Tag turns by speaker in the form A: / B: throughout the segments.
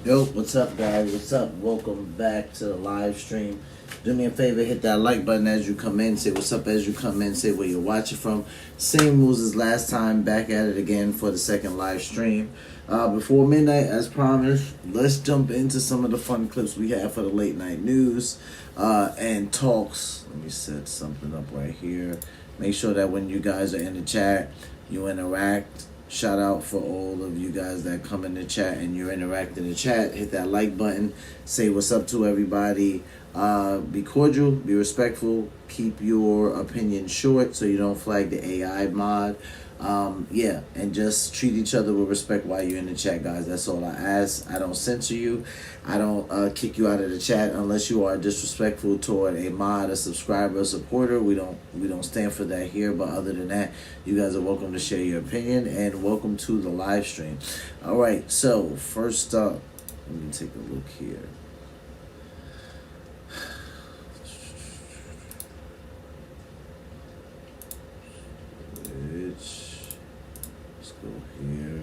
A: Yo, what's up, guys? What's up? Welcome back to the live stream. Do me a favor, hit that like button as you come in. Say what's up as you come in. Say where you're watching from. Same rules as last time. Back at it again for the second live stream. Before midnight, as promised, let's jump into some of the fun clips we have for the late night news and talks. Let me set something up right here. Make sure that when you guys are in the chat, you interact. Shout out for all of you guys that come in the chat and you interact in the chat. Hit that like button. Say what's up to everybody. Be cordial. Be respectful. Keep your opinion short so you don't flag the AI mod. Yeah, and just treat each other with respect while you're in the chat, guys. That's all I ask. I don't censor you. I don't kick you out of the chat unless you are disrespectful toward a mod, a subscriber, a supporter. We don't stand for that here. But other than that, you guys are welcome to share your opinion and welcome to the live stream. All right, so first up, let me take a look here. Here.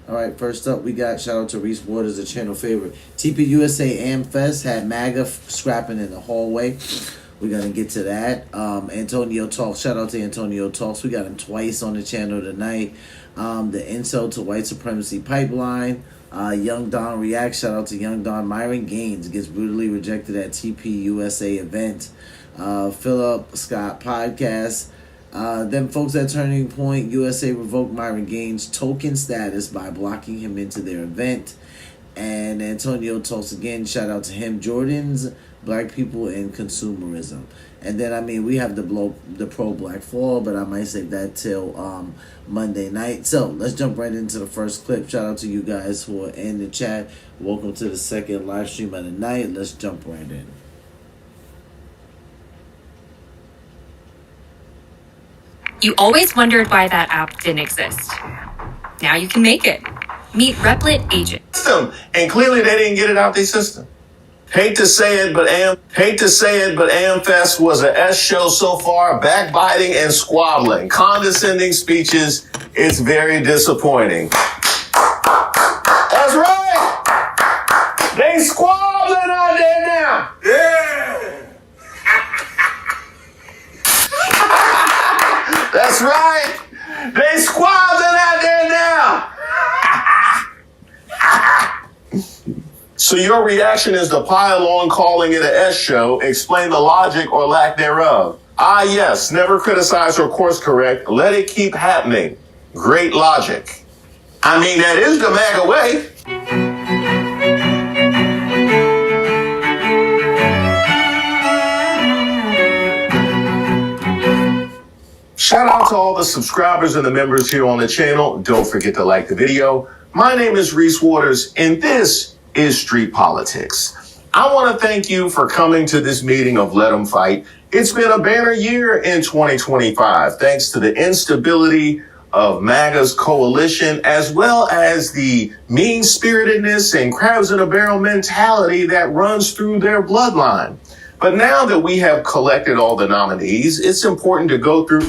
A: All right, first up, we got shout out to Reese Waters, a channel favorite. TPUSA AMFEST had MAGA scrapping in the hallway. We're going to get to that. Antonio Talks, shout out to Antonio Talks. We got him twice on the channel tonight. The Incel to White Supremacy Pipeline. Young Don Reacts, shout out to Young Don. Myron Gaines gets brutally rejected at TPUSA event. Philip Scott Podcast. Them folks at Turning Point USA revoked Myron Gaines' token status by blocking him into their event. And Antonio Talks again, shout out to him. Jordan's Black People and Consumerism. And then, we have the pro-black fall, but I might save that till Monday night. So, let's jump right into the first clip. Shout out to you guys who are in the chat. Welcome to the second live stream of the night. Let's jump right in.
B: You always wondered why that app didn't exist. Now you can make it. Meet Replit Agent.
C: And clearly they didn't get it out their system. Hate to say it, but AMFest was an S show so far, backbiting and squabbling, condescending speeches. It's very disappointing. That's right. They squabbling out there now. Yeah. That's right. They squabbling out there now. So your reaction is to pile on calling it an S show. Explain the logic or lack thereof. Ah, yes. Never criticize or course correct. Let it keep happening. Great logic. That is the MAGA way. Shout out to all the subscribers and the members here on the channel. Don't forget to like the video. My name is Reese Waters, and this is Street Politics. I want to thank you for coming to this meeting of Let 'Em Fight. It's been a banner year in 2025, thanks to the instability of MAGA's coalition, as well as the mean-spiritedness and crabs in a barrel mentality that runs through their bloodline. But now that we have collected all the nominees, it's important to go through.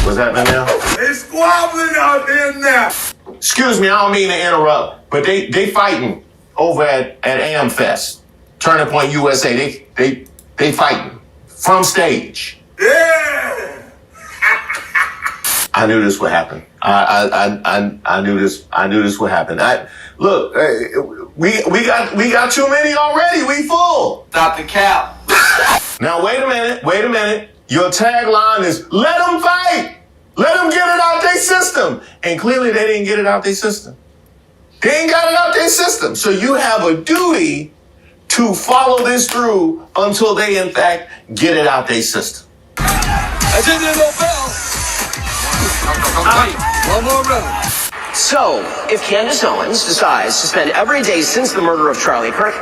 C: What's happening now?
D: They squabbling out there now.
C: Excuse me, I don't mean to interrupt, but they fighting over at AmFest. Turning Point USA, they fighting from stage.
D: Yeah.
C: I knew this would happen. I knew this would happen. Look, we got too many already. We full.
D: Stop the cap.
C: Now wait a minute. Your tagline is "Let them fight. Let them get it out their system." And clearly they didn't get it out their system. They ain't got it out their system. So you have a duty to follow this through until they in fact get it out their system.
D: I didn't hear no bell. One more round.
E: So, if Candace Owens decides to spend every day since the murder of Charlie Kirk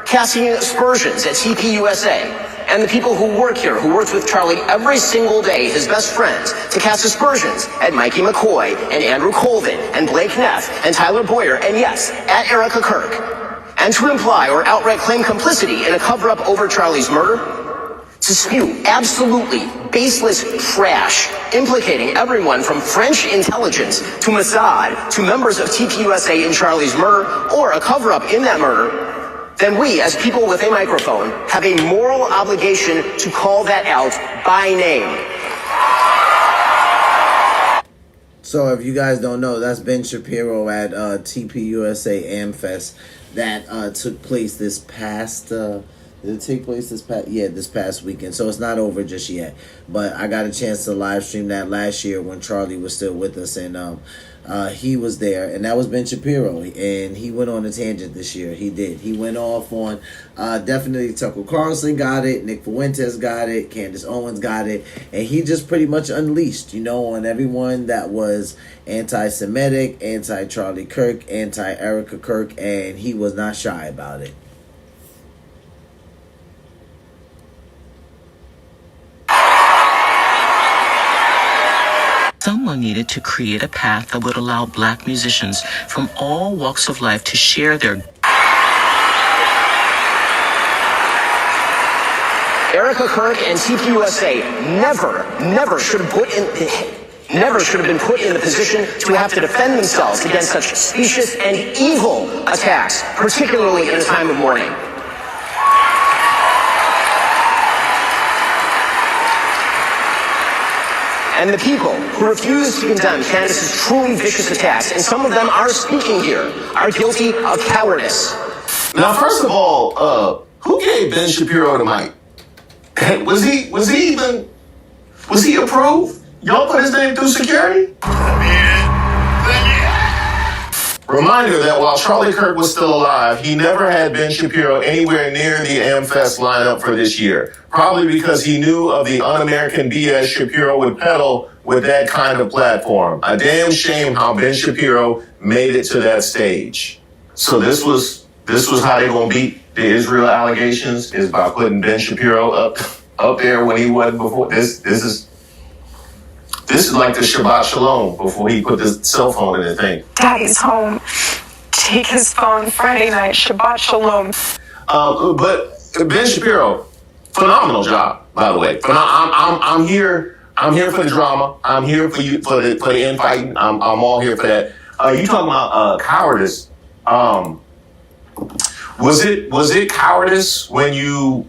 E: casting aspersions at TPUSA and the people who work here, who worked with Charlie every single day, his best friends, to cast aspersions at Mikey McCoy and Andrew Colvin and Blake Neff and Tyler Boyer and yes, at Erica Kirk, and to imply or outright claim complicity in a cover-up over Charlie's murder, to spew absolutely baseless trash implicating everyone from French intelligence to Mossad to members of TPUSA in Charlie's murder or a cover-up in that murder, then we, as people with a microphone, have a moral obligation to call that out by name.
A: So if you guys don't know, that's Ben Shapiro at TPUSA AMFEST that took place this past, did it take place this past weekend? So it's not over just yet. But I got a chance to live stream that last year when Charlie was still with us, and he was there, and that was Ben Shapiro, and he went on a tangent this year. He did. He went off on definitely Tucker Carlson got it, Nick Fuentes got it, Candace Owens got it, and he just pretty much unleashed, on everyone that was anti-Semitic, anti-Charlie Kirk, anti-Erica Kirk, and he was not shy about it.
F: Someone needed to create a path that would allow black musicians from all walks of life to share their...
E: Erica Kirk and TPUSA never should have been put in the position to have to defend themselves against such specious and evil attacks, particularly in a time of mourning. And the people who refuse to condemn Candace's truly vicious attacks, and some of them are speaking here, are guilty of cowardice.
C: Now, first of all, who gave Ben Shapiro the mic? Was he approved? Y'all put his name through security? Reminder that while Charlie Kirk was still alive, he never had Ben Shapiro anywhere near the AmFest lineup for this year. Probably because he knew of the un-American BS Shapiro would peddle with that kind of platform. A damn shame how Ben Shapiro made it to that stage. So this was how they gonna beat the Israel allegations, is by putting Ben Shapiro up there when he wasn't before. This is like the Shabbat Shalom before he put the cell phone in the thing.
G: Daddy's home. Take his phone Friday night. Shabbat Shalom.
C: But Ben Shapiro, phenomenal job, by the way. I'm here for the drama. I'm here for you for the infighting. I'm all here for that. You talking about cowardice? Was it cowardice when you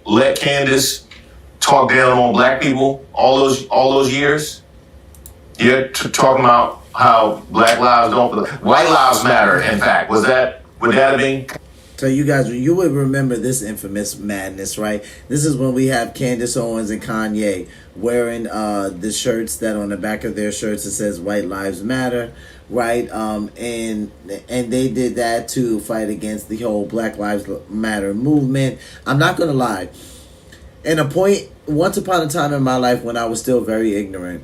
C: let Candace talk down on black people all those years? Yeah, talking about how black lives white lives matter. In fact, would that have been?
A: So you guys, you would remember this infamous madness, right? This is when we have Candace Owens and Kanye wearing the shirts that on the back of their shirts it says "White Lives Matter," right? And they did that to fight against the whole Black Lives Matter movement. I'm not gonna lie. Once upon a time in my life when I was still very ignorant,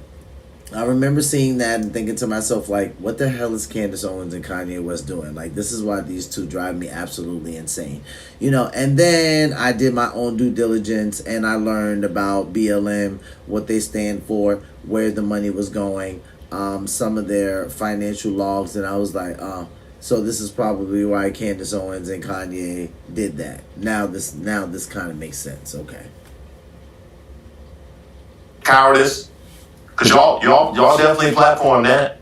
A: I remember seeing that and thinking to myself, like, what the hell is Candace Owens and Kanye West doing? Like, this is why these two drive me absolutely insane. And then I did my own due diligence and I learned about BLM, what they stand for, where the money was going, some of their financial logs, and I was like, so this is probably why Candace Owens and Kanye did that. Now this kind of makes sense, okay.
C: Cowardice, because y'all definitely platformed that,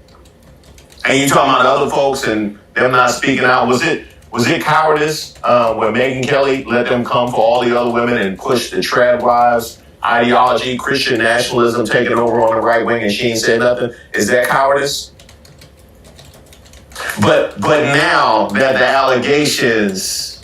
C: and you talking about other folks and them not speaking out. Was it cowardice when Megyn Kelly let them come for all the other women and push the trad wives ideology, Christian nationalism taking over on the right wing, and she ain't said nothing? Is that cowardice? But now that the allegations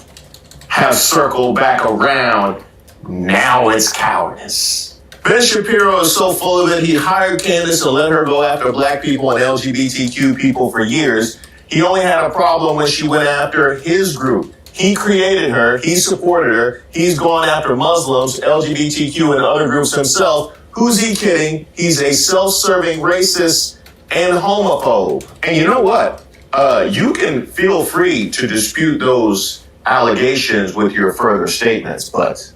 C: have circled back around, now it's cowardice. Ben Shapiro is so full of it, he hired Candace and let her go after black people and LGBTQ people for years. He only had a problem when she went after his group. He created her, he supported her, he's gone after Muslims, LGBTQ, and other groups himself. Who's he kidding? He's a self-serving racist and homophobe. And you know what? You can feel free to dispute those allegations with your further statements, but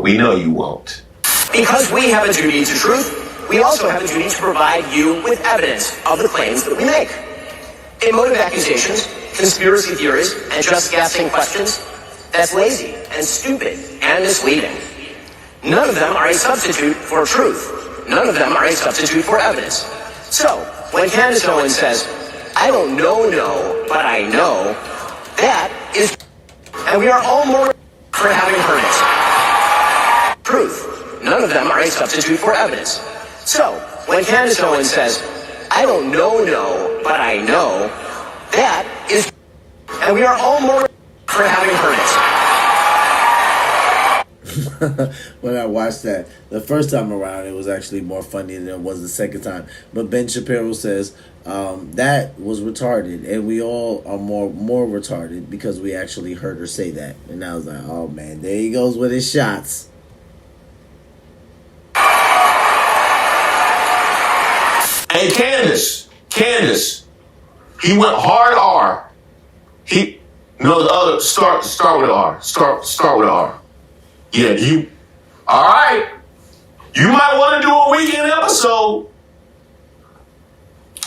C: we know you won't.
E: Because we have a duty to truth, we also have a duty to provide you with evidence of the claims that we make. Emotive accusations, conspiracy theories, and just guessing questions, that's lazy and stupid and misleading. None of them are a substitute for truth. None of them are a substitute for evidence. So, when Candace Owens says, I don't know, but I know, that is, and we are all more for having heard it. Truth. None of them are a substitute for evidence. So, when Candace Owens says, I don't know, but I know, that is, and we are all more for having heard
A: it. When I watched that the first time around, it was actually more funny than it was the second time. But Ben Shapiro says that was retarded, and we all are more retarded because we actually heard her say that. And I was like, oh man, there he goes with his shots.
C: And Candace, he went hard R. The other start with R. Start with R. Yeah, you. All right. You might want to do a weekend episode.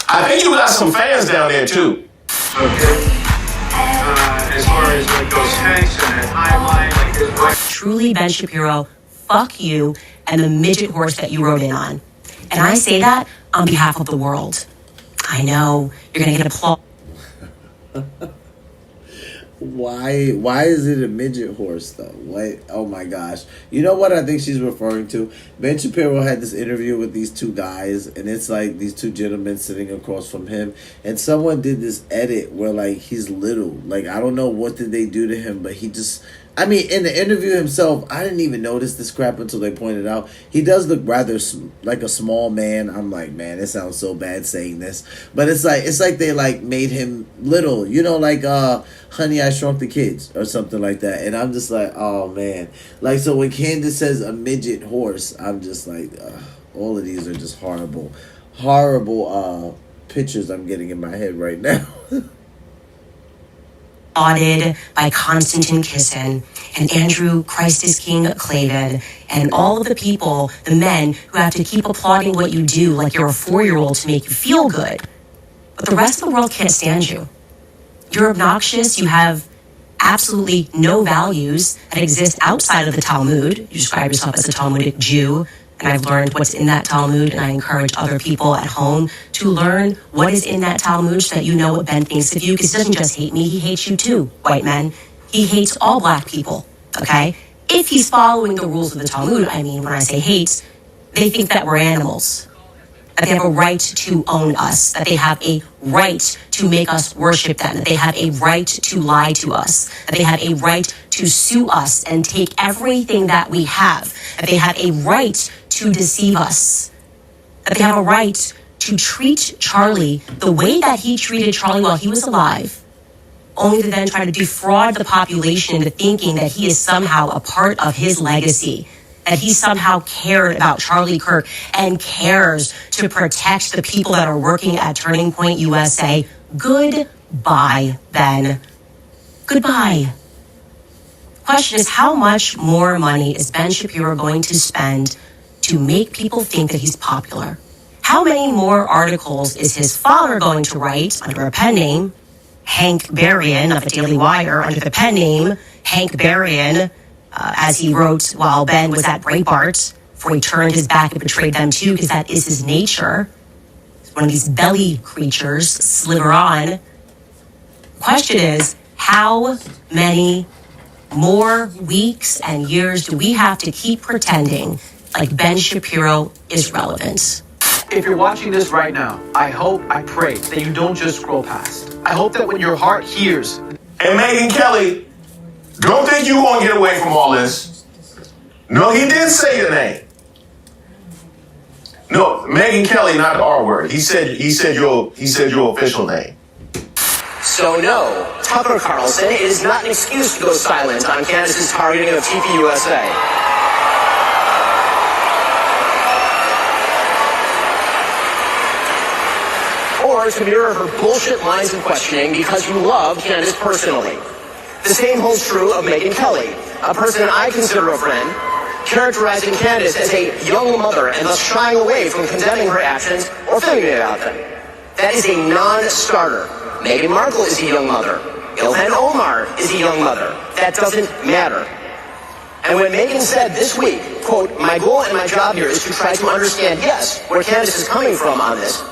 C: I think you got some fans down there too.
H: Okay. As far as like those tanks and that timeline, like this.
I: Truly, Ben Shapiro, fuck you and the midget horse that you rode in on. And I say that on behalf of the world. I know you're gonna get applause.
A: Why is it a midget horse though? What? Oh my gosh. You know what I think she's referring to? Ben Shapiro had this interview with these two guys, and it's like these two gentlemen sitting across from him, and someone did this edit where like he's little. Like I don't know what did they do to him, but he just, I mean, in the interview himself, I didn't even notice this crap until they pointed out. He does look rather like a small man. I'm like, man, it sounds so bad saying this, but it's like they like made him little, you know, like Honey, I Shrunk the Kids or something like that. And I'm just like, oh man, like so when Candace says a midget horse, I'm just like, all of these are just horrible pictures I'm getting in my head right now.
I: Applauded by Konstantin Kisin and Andrew Christ is King Clavin and all of the people, the men who have to keep applauding what you do like you're a 4-year-old to make you feel good. But the rest of the world can't stand you. You're obnoxious. You have absolutely no values that exist outside of the Talmud. You describe yourself as a Talmudic Jew. And I've learned what's in that Talmud, and I encourage other people at home to learn what is in that Talmud so that you know what Ben thinks of you, because he doesn't just hate me, he hates you too, white men. He hates all black people, okay? If he's following the rules of the Talmud, I mean, when I say hates, they think that we're animals, that they have a right to own us, that they have a right to make us worship them, that they have a right to lie to us, that they have a right to sue us and take everything that we have, that they have a right to deceive us, that they have a right to treat Charlie the way that he treated Charlie while he was alive, only to then try to defraud the population into thinking that he is somehow a part of his legacy, that he somehow cared about Charlie Kirk and cares to protect the people that are working at Turning Point USA. Goodbye, Ben. Goodbye. Question is, how much more money is Ben Shapiro going to spend to make people think that he's popular? How many more articles is his father going to write under a pen name, Hank Berrien of the Daily Wire, under the pen name Hank Berrien, as he wrote while Ben was at Breitbart, before he turned his back and betrayed them too, because that is his nature. He's one of these belly creatures, sliver on. Question is, how many more weeks and years do we have to keep pretending like Ben Shapiro is relevant?
J: If you're watching this right now, I hope, I pray that you don't just scroll past. I hope that when your heart hears.
C: And Megyn Kelly, don't think you won't get away from all this. No, he did say your name. No, Megyn Kelly, not the R word. He said your official name.
E: So no, Tucker Carlson is not an excuse to go silent on Candace's targeting of TPUSA. Or to mirror her bullshit lines of questioning because you love Candace personally. The same holds true of Megyn Kelly, a person I consider a friend, characterizing Candace as a young mother and thus shying away from condemning her actions or filming about them. That is a non-starter. Meghan Markle is a young mother. Ilhan Omar is a young mother. That doesn't matter. And when Megan said this week, quote, my goal and my job here is to try to understand, yes, where Candace is coming from on this,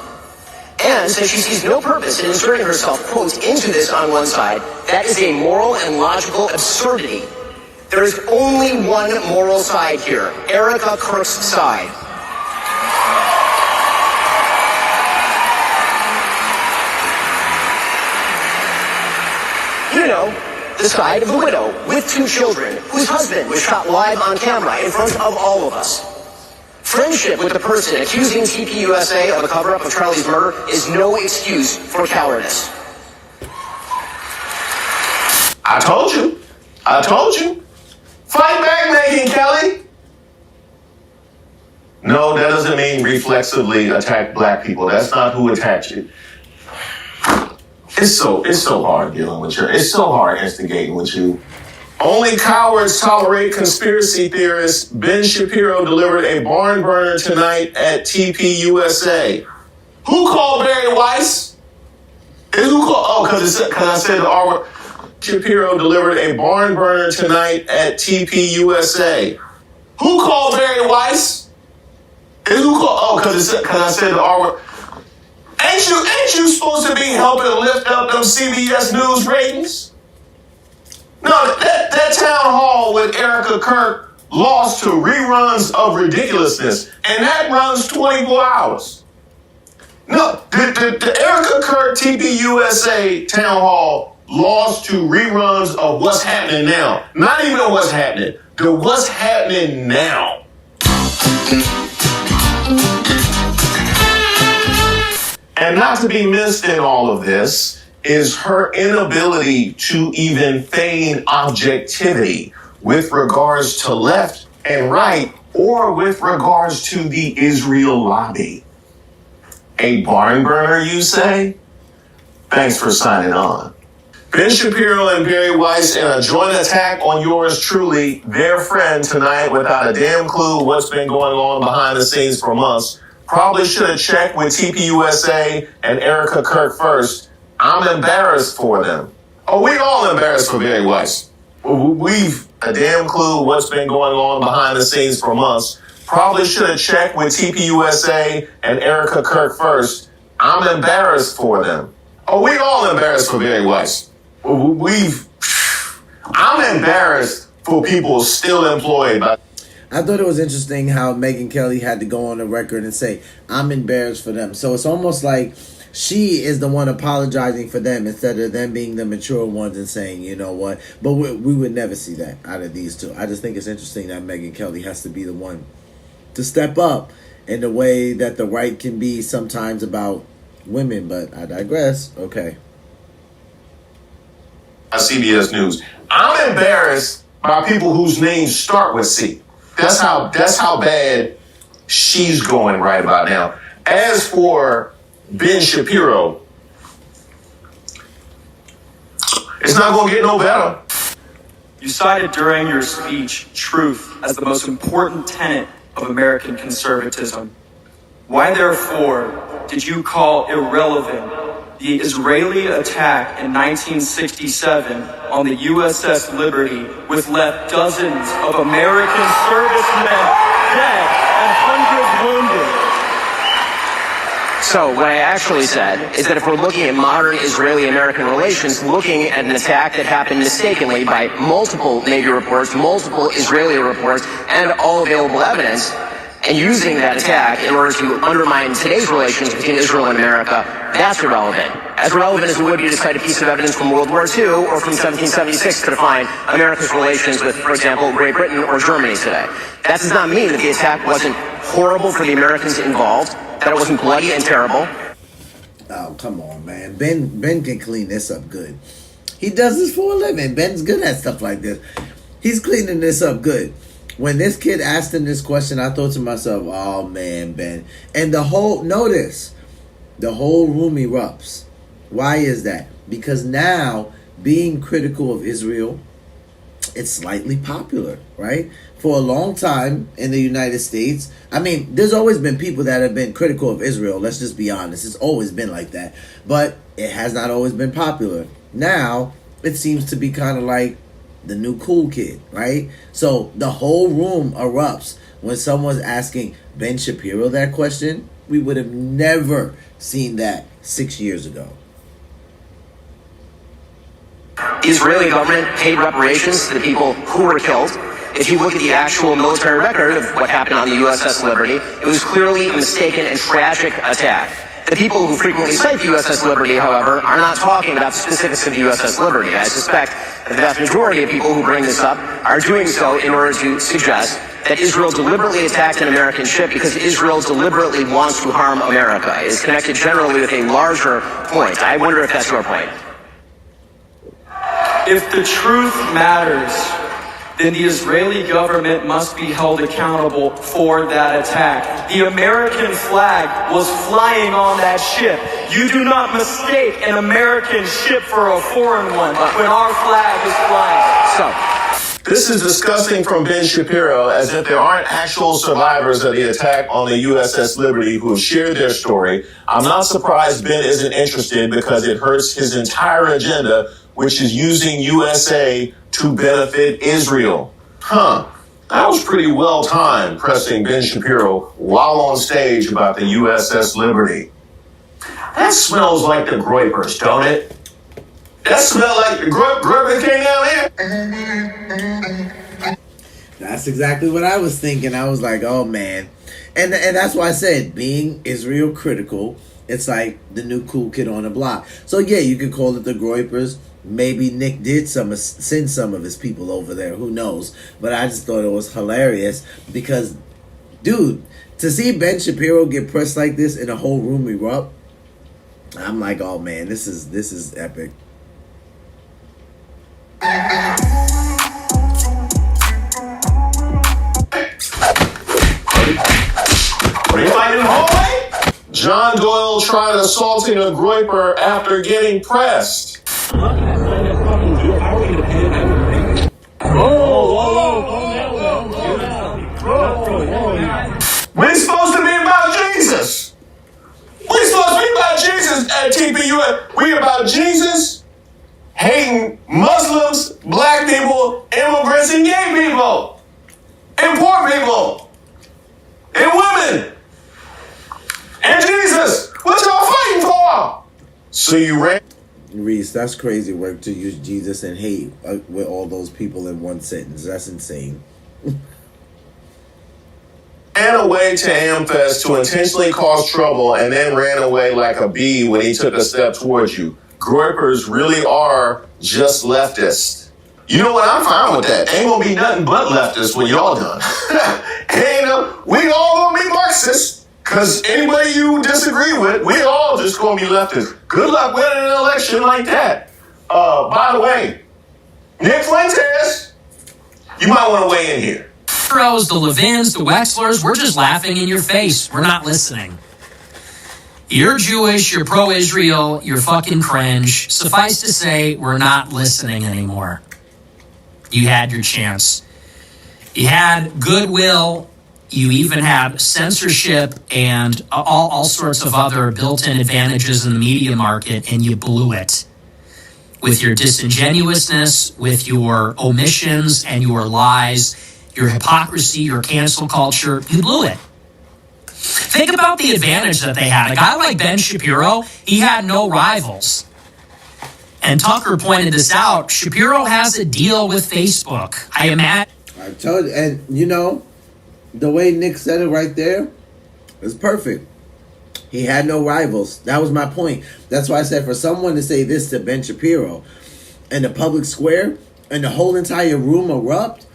E: and says she sees no purpose in inserting herself, quote, into this on one side, that is a moral and logical absurdity. There is only one moral side here, Erica Kirk's side. You know, the side of the widow with 2 children, whose husband was shot live on camera in front of all of us. Friendship with the person accusing TPUSA of a cover-up of Charlie's murder is no excuse for cowardice.
C: I told you. I told you. Fight back, Megyn Kelly. No, that doesn't mean reflexively attack black people. That's not who attacked you. It's so hard dealing with you. It's so hard instigating with you. Only cowards tolerate conspiracy theorists. Ben Shapiro delivered a barn burner tonight at TPUSA. Who called Barry Weiss? Who called? Oh, because I said the R word. Shapiro delivered a barn burner tonight at TPUSA. Who called Barry Weiss? Who called? Oh, because I said the R word. Ain't you supposed to be helping lift up them CBS News ratings? No, that town hall with Erica Kirk lost to reruns of ridiculousness, and that runs 24 hours. No, the Erica Kirk TPUSA town hall lost to reruns of what's happening now. Not even what's happening, the what's happening now. And not to be missed in all of this is her inability to even feign objectivity with regards to left and right or with regards to the Israel lobby. A barn burner, you say? Thanks for signing on. Ben Shapiro and Barry Weiss in a joint attack on yours truly, their friend tonight without a damn clue what's been going on behind the scenes for months. Probably should have checked with TPUSA and Erica Kirk first. I'm embarrassed for them. Oh, we all embarrassed for Barry Weiss. We've a damn clue what's been going on behind the scenes for months. Probably should have checked with TPUSA and Erica Kirk first. I'm embarrassed for them. Oh, we all embarrassed for Barry Weiss. I'm embarrassed for people still employed by.
A: I thought it was interesting how Megyn Kelly had to go on the record and say, I'm embarrassed for them. So it's almost like she is the one apologizing for them instead of them being the mature ones and saying, you know what. But we would never see that out of these two. I just think it's interesting that Megyn Kelly has to be the one to step up in the way that the right can be sometimes about women. But I digress. Okay.
C: CBS News. I'm embarrassed by people whose names start with C. That's how bad she's going right about now. As for Ben Shapiro, it's not going to get no better.
K: You cited during your speech truth as the most important tenet of American conservatism. Why, therefore, did you call irrelevant the Israeli attack in 1967 on the USS Liberty, which left dozens of American servicemen dead and hundreds wounded?
E: So what I actually said is that if we're looking at modern Israeli-American relations, looking at an attack that happened mistakenly by multiple Navy reports, multiple Israeli reports, and all available evidence, and using that attack in order to undermine today's relations between Israel and America, that's irrelevant. As relevant as it would be to cite a piece of evidence from World War II or from 1776 to define America's relations with, for example, Great Britain or Germany today. That does not mean that the attack wasn't horrible for the Americans involved, that it wasn't bloody and terrible.
A: Oh, come on, man. Ben can clean this up good. He does this for a living. Ben's good at stuff like this. He's cleaning this up good. When this kid asked him this question, I thought to myself, oh, man, Ben. And the whole room erupts. Why is that? Because now, being critical of Israel, it's slightly popular, right? For a long time in the United States, I mean, there's always been people that have been critical of Israel. Let's just be honest. It's always been like that. But it has not always been popular. Now, it seems to be kind of like the new cool kid, right? So the whole room erupts when someone's asking Ben Shapiro that question. We would have never seen that 6 years ago.
E: The Israeli government paid reparations to the people who were killed. If you look at the actual military record of what happened on the USS Liberty, it was clearly a mistaken and tragic attack. The people who frequently cite the USS Liberty, however, are not talking about the specifics of the USS Liberty. I suspect that the vast majority of people who bring this up are doing so in order to suggest that Israel deliberately attacked an American ship because Israel deliberately wants to harm America. It is connected generally with a larger point. I wonder if that's your point.
K: If the truth matters, then the Israeli government must be held accountable for that attack. The American flag was flying on that ship. You do not mistake an American ship for a foreign one when our flag is flying.
C: This is disgusting from Ben Shapiro, as if there aren't actual survivors of the attack on the USS Liberty who have shared their story. I'm not surprised Ben isn't interested because it hurts his entire agenda, which is using USA to benefit Israel. That was pretty well timed, pressing Ben Shapiro while on stage about the USS Liberty. That smells like the Groypers, don't it? That smells like the Groypers came down here.
A: That's exactly what I was thinking. I was like, oh man. And that's why I said, being Israel critical, it's like the new cool kid on the block. So yeah, you could call it the Groypers. Maybe Nick did send some of his people over there. Who knows? But I just thought it was hilarious because, dude, to see Ben Shapiro get pressed like this and the whole room erupt, I'm like, oh man, this is epic.
C: John Doyle tried assaulting a Groyper after getting pressed. We're supposed to be about Jesus. We're supposed to be about Jesus at TPUSA. We're about Jesus hating Muslims, black people, immigrants, and gay people, and poor people, and women, and Jesus. What y'all fighting for? So you ran.
A: Reese, that's crazy work to use Jesus and hate with all those people in one sentence. That's insane.
C: Ran away to AMFEST to intentionally cause trouble and then ran away like a bee when he took a step towards you. Groypers really are just leftists. You know what? I'm fine with that. Ain't gonna be nothing but leftists when y'all done. We all gonna be Marxists. Because anybody you disagree with, we all just going to be leftists. Good luck winning an election like that. By the way, Nick Fuentes, you might want to weigh in here.
L: The Levins, the Wexlers, we're just laughing in your face. We're not listening. You're Jewish, you're pro-Israel, you're fucking cringe. Suffice to say, we're not listening anymore. You had your chance. You had goodwill. You even have censorship and all sorts of other built-in advantages in the media market, and you blew it. With your disingenuousness, with your omissions and your lies, your hypocrisy, your cancel culture, you blew it. Think about the advantage that they had. A guy like Ben Shapiro, he had no rivals. And Tucker pointed this out. Shapiro has a deal with Facebook. I imagine.
A: I told you, and you know, the way Nick said it right there is perfect. He had no rivals. That was my point. That's why I said for someone to say this to Ben Shapiro in the public square and the whole entire room erupt,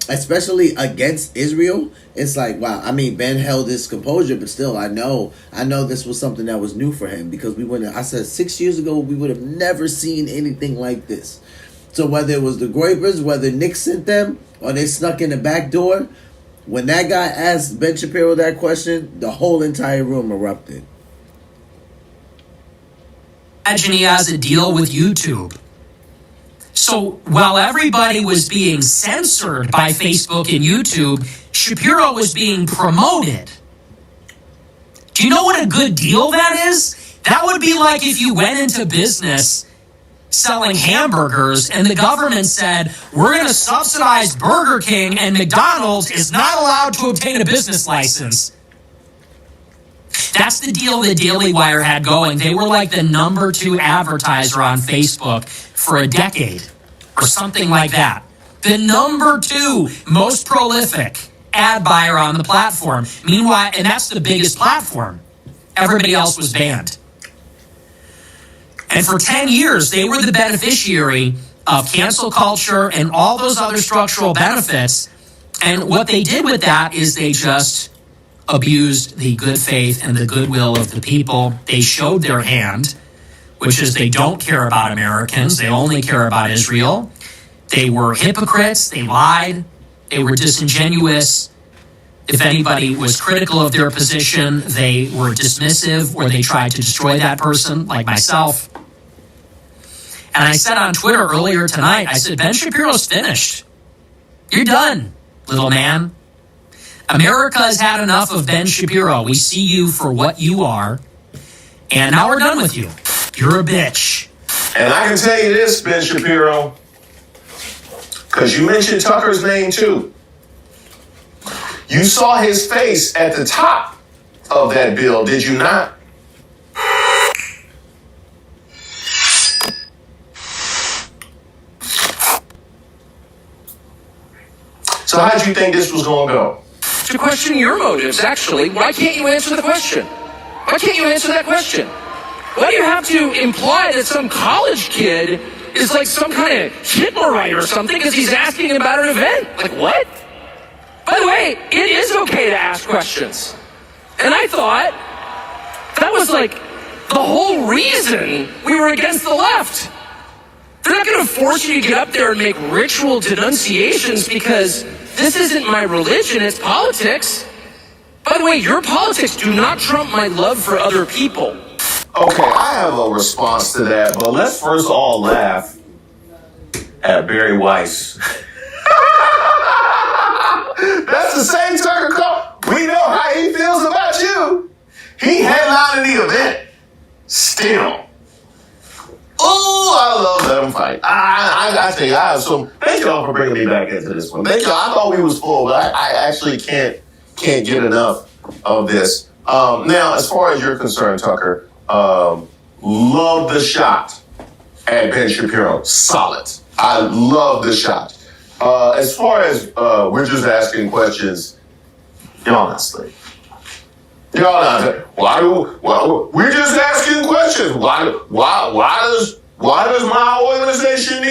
A: especially against Israel, it's like, wow. I mean, Ben held his composure, but still, I know this was something that was new for him because I said 6 years ago, we would have never seen anything like this. So whether it was the Groypers, whether Nick sent them or they snuck in the back door, when that guy asked Ben Shapiro that question, the whole entire room erupted.
L: Imagine he has a deal with YouTube. So while everybody was being censored by Facebook and YouTube, Shapiro was being promoted. Do you know what a good deal that is? That would be like if you went into business selling hamburgers, and the government said, we're going to subsidize Burger King, and McDonald's is not allowed to obtain a business license. That's the deal the Daily Wire had going. They were like the number 2 advertiser on Facebook for a decade or something like that. The number 2 most prolific ad buyer on the platform. Meanwhile, and that's the biggest platform. Everybody else was banned. And for 10 years, they were the beneficiary of cancel culture and all those other structural benefits. And what they did with that is they just abused the good faith and the goodwill of the people. They showed their hand, which is they don't care about Americans. They only care about Israel. They were hypocrites. They lied. They were disingenuous. If anybody was critical of their position, they were dismissive or they tried to destroy that person, like myself. And I said on Twitter earlier tonight, I said, Ben Shapiro's finished. You're done, little man. America has had enough of Ben Shapiro. We see you for what you are. And now we're done with you. You're a bitch.
C: And I can tell you this, Ben Shapiro, because you mentioned Tucker's name too. You saw his face at the top of that bill, did you not? So how did you think this was going to go?
D: To question your motives, actually. Why can't you answer the question? Why can't you answer that question? Why do you have to imply that some college kid is like some kind of Hitlerite or something because he's asking about an event? Like, what? By the way, it is okay to ask questions. And I thought that was like the whole reason we were against the left. They're not going to force you to get up there and make ritual denunciations because this isn't my religion, it's politics. By the way, your politics do not trump my love for other people.
C: Okay, I have a response to that, but let's first all laugh at Barry Weiss. That's the same Tucker Carlson. We know how he feels about you. He headlined the event. Still. Oh, I love let him fight. I think I have some. Thank y'all for bringing me back into this one. Thank y'all. I thought we was full, but I actually can't get enough of this. Now, as far as you're concerned, Tucker, love the shot at Ben Shapiro. Solid. I love the shot. As far as we're just asking questions, y'all not slick. Y'all not. We're just asking questions. Why does my organization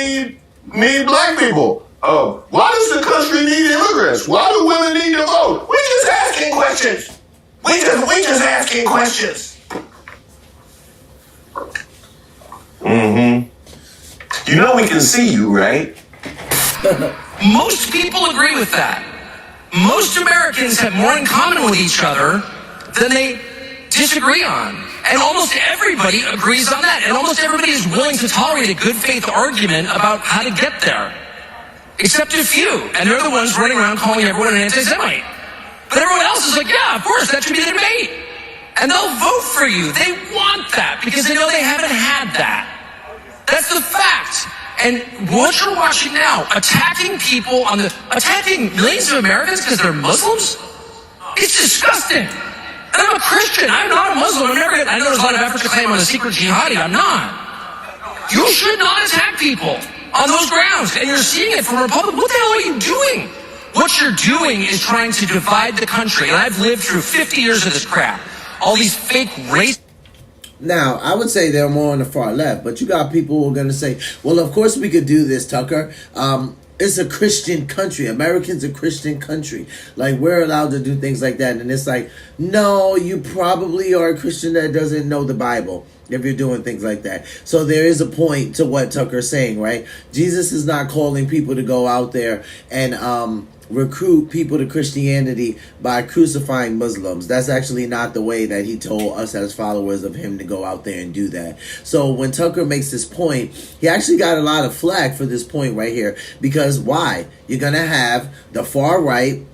C: need black people? Why does the country need immigrants? Why do women need to vote? We're just asking questions. We just asking questions. Mm-hmm. You know we can see you, right?
D: Most people agree with that. Most Americans have more in common with each other than they disagree on. And almost everybody agrees on that. And almost everybody is willing to tolerate a good faith argument about how to get there. Except a few. And they're the ones running around calling everyone an anti-Semite. But everyone else is like, yeah, of course, that should be the debate. And they'll vote for you. They want that because they know they haven't had that. That's the fact. And what you're watching now, attacking millions of Americans because they're Muslims, it's disgusting. And I'm a Christian. I'm not a Muslim. I know there's a lot of effort to claim I'm a secret jihadi. I'm not. You should not attack people on those grounds. And you're seeing it from Republicans. What the hell are you doing? What you're doing is trying to divide the country. And I've lived through 50 years of this crap. All these fake race.
A: Now, I would say they're more on the far left, but you got people who are going to say, well, of course we could do this, Tucker. It's a Christian country. America's a Christian country. Like, we're allowed to do things like that. And it's like, no, you probably are a Christian that doesn't know the Bible if you're doing things like that. So there is a point to what Tucker's saying, right? Jesus is not calling people to go out there and recruit people to Christianity by crucifying Muslims. That's actually not the way that he told us as followers of him to go out there and do that. So when Tucker makes this point, he actually got a lot of flack for this point right here. Because why? You're going to have the far right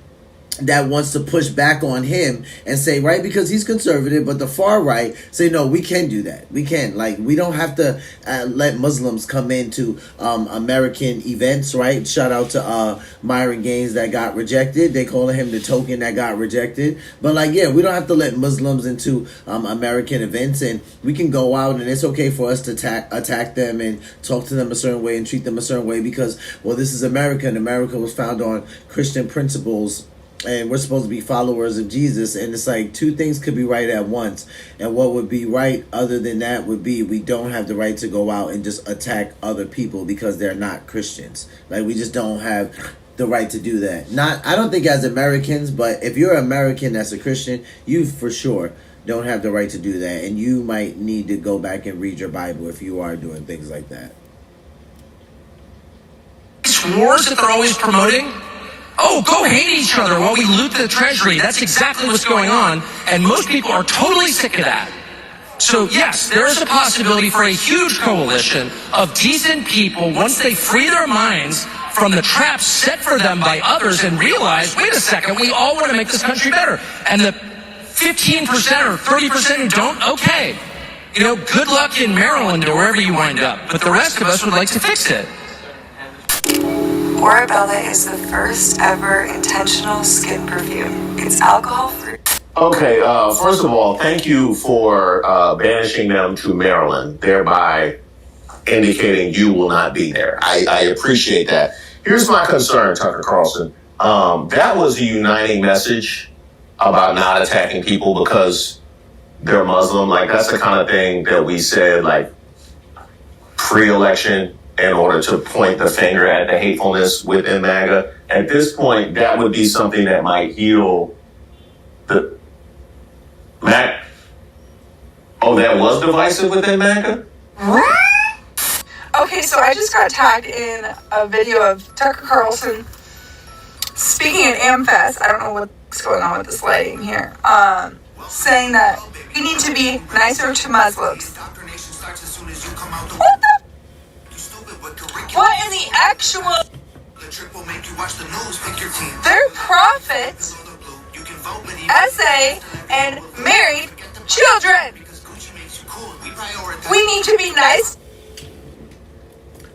A: that wants to push back on him and say, right, because he's conservative, but the far right say, no, we can do that. We can. Like, we don't have to let Muslims come into American events, right? Shout out to Myron Gaines that got rejected. They call him the token that got rejected. But, like, yeah, we don't have to let Muslims into American events, and we can go out, and it's okay for us to attack them and talk to them a certain way and treat them a certain way because, well, this is America, and America was founded on Christian principles, and we're supposed to be followers of Jesus. And it's like two things could be right at once. And what would be right other than that would be we don't have the right to go out and just attack other people because they're not Christians. Like, we just don't have the right to do that. I don't think as Americans, but if you're American that's a Christian, you for sure don't have the right to do that. And you might need to go back and read your Bible if you are doing things like that.
D: Wars that they're always promoting. Oh, go hate each other while we loot the treasury. That's exactly what's going on. And most people are totally sick of that. So yes, there is a possibility for a huge coalition of decent people once they free their minds from the traps set for them by others and realize, wait a second, we all want to make this country better. And the 15% or 30% who don't, okay. You know, good luck in Maryland or wherever you wind up. But the rest of us would like to fix it.
G: Orabella is the first ever intentional skin perfume. It's alcohol-free.
C: Okay, first of all, thank you for banishing them to Maryland, thereby indicating you will not be there. I appreciate that. Here's my concern, Tucker Carlson. That was a uniting message about not attacking people because they're Muslim. Like, that's the kind of thing that we said, like, pre-election, in order to point the finger at the hatefulness within MAGA. At this point, that would be something that might heal the MAGA. Oh, that was divisive within MAGA?
G: Okay, so I just got tagged in a video of Tucker Carlson speaking at AMFEST. I don't know what's going on with this lighting here. Saying that we need to be nicer to Muslims. What the? What in the actual? Their prophet, essay, and married children. We need to be nice.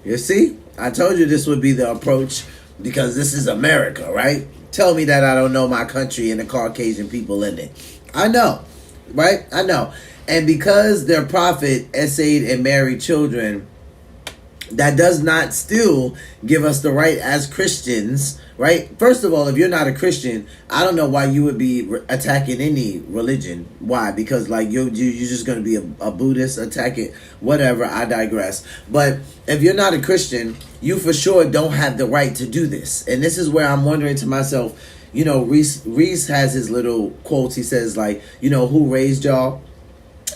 A: You see? I told you this would be the approach because this is America, right? Tell me that I don't know my country and the Caucasian people in it. I know, right? I know. And because their prophet essayed and married children, that does not still give us the right as Christians, right? First of all, if you're not a Christian, I don't know why you would be attacking any religion. Why? Because like you're just going to be a Buddhist, attack it, whatever. I digress. But if you're not a Christian, you for sure don't have the right to do this. And this is where I'm wondering to myself, you know, Reese has his little quotes. He says like, you know, who raised y'all?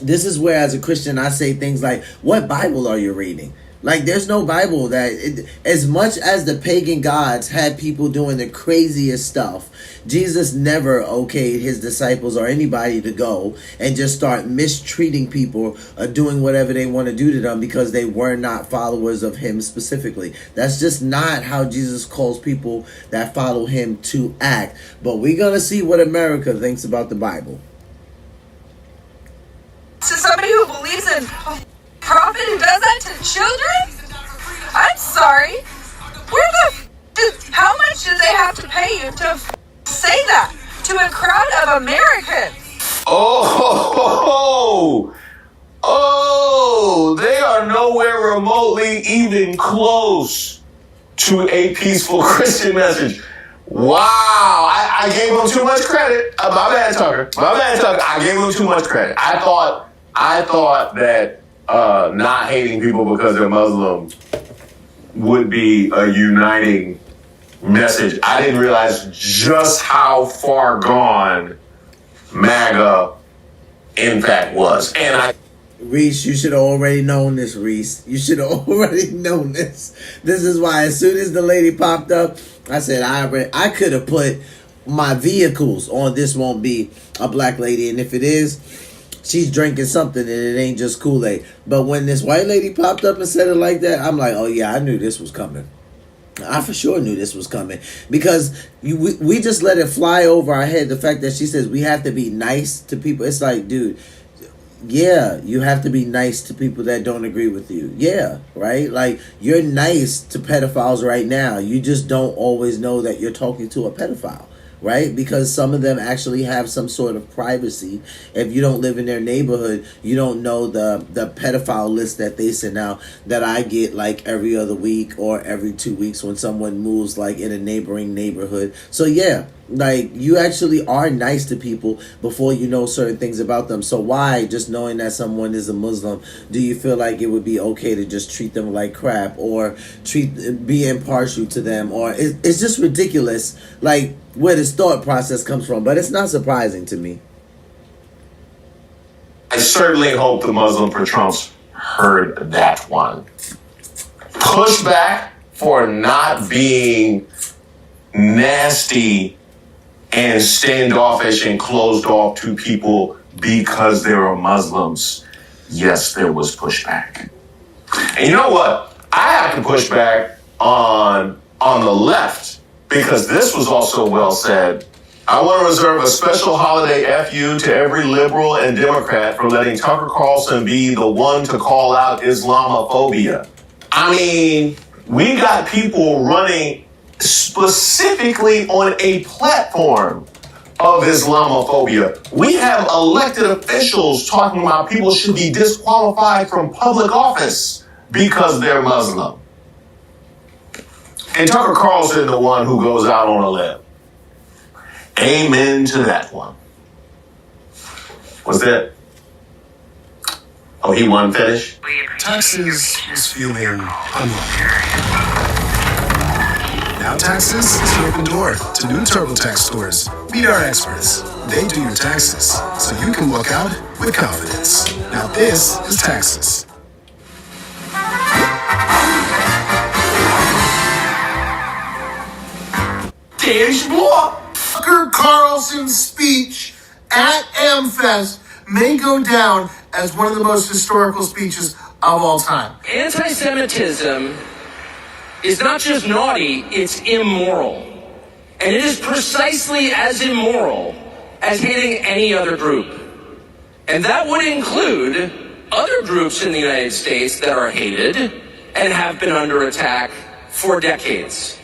A: This is where as a Christian, I say things like, what Bible are you reading? Like, there's no Bible that, as much as the pagan gods had people doing the craziest stuff, Jesus never okayed his disciples or anybody to go and just start mistreating people or doing whatever they want to do to them because they were not followers of him specifically. That's just not how Jesus calls people that follow him to act. But we're going to see what America thinks about the Bible.
G: To somebody who believes in prophet who does that to children? I'm sorry. How much do they have to pay you to say that to a crowd of Americans?
C: They are nowhere remotely even close to a peaceful Christian message. Wow, I gave them too much credit. My bad, Tucker. I gave them too much credit. I thought that not hating people because they're Muslim would be a uniting message. I didn't realize just how far gone MAGA in fact was. And
A: Reese, you should have already known this, Reese. You should have already known this. This is why as soon as the lady popped up, I said I could have put my vehicles on this won't be a black lady. And if it is, she's drinking something and it ain't just Kool-Aid. But when this white lady popped up and said it like that, I'm like, oh yeah, I knew this was coming. I for sure knew this was coming because we just let it fly over our head. The fact that she says we have to be nice to people. It's like, dude, yeah, you have to be nice to people that don't agree with you. Yeah, right? Like, you're nice to pedophiles right now. You just don't always know that you're talking to a pedophile. Right? Because some of them actually have some sort of privacy. If you don't live in their neighborhood, you don't know the pedophile list that they send out that I get like every other week or every 2 weeks when someone moves like in a neighboring neighborhood. So yeah, like, you actually are nice to people before you know certain things about them. So why, just knowing that someone is a Muslim, do you feel like it would be okay to just treat them like crap or be impartial to them? Or it's just ridiculous, like, where this thought process comes from. But it's not surprising to me.
C: I certainly hope the Muslim for Trumps heard that one. Pushback for not being nasty and standoffish and closed off to people because they are Muslims. Yes, there was pushback. And you know what? I have to push back on the left, because this was also well said. I want to reserve a special holiday FU to every liberal and Democrat for letting Tucker Carlson be the one to call out Islamophobia. I mean, we got people running specifically on a platform of Islamophobia. We have elected officials talking about people should be disqualified from public office because they're Muslim. And Tucker Carlson, the one who goes out on a limb. Amen to that one. What's that? Oh, he wasn't finished?
M: Texas is feeling unlucky. Now Taxes is an open door to new TurboTax stores. Meet our experts. They do your taxes, so you can walk out with confidence. Now this is Taxes.
N: Tucker Carlson's speech at AMFEST may go down as one of the most historical speeches of all time.
D: Anti-Semitism is not just naughty, it's immoral. And it is precisely as immoral as hating any other group. And that would include other groups in the United States that are hated and have been under attack for decades.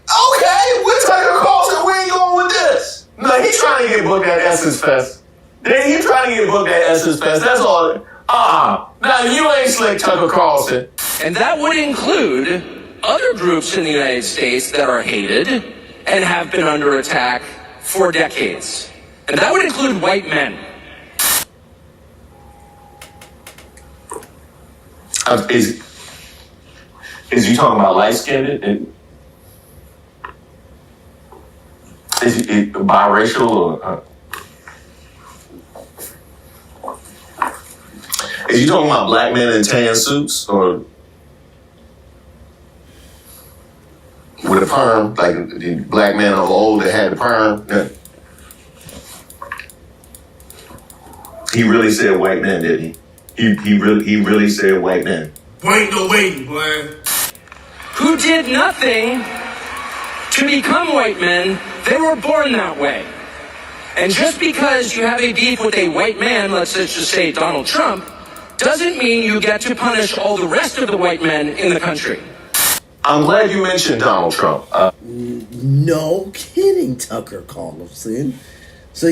C: Okay, we're Tucker Carlson, where you going with this? No, he's trying to get booked at Essence Fest. He's trying to get booked at Essence Fest, that's all. Now you ain't slick, Tucker Carlson.
D: And that would include other groups in the United States that are hated and have been under attack for decades. And that would include white men.
C: Is you talking about light-skinned? Is it biracial or? Is you talking about black men in tan suits or with a perm, like the black men of old that had the perm? Yeah. He really said white men, didn't he? He really said white men.
N: Wait, no waiting, boy.
D: Who did nothing to become white men. They were born that way. And just because you have a beef with a white man, let's just say Donald Trump, doesn't mean you get to punish all the rest of the white men in the country.
C: I'm glad you mentioned Donald Trump.
A: No kidding, Tucker Carlson. So,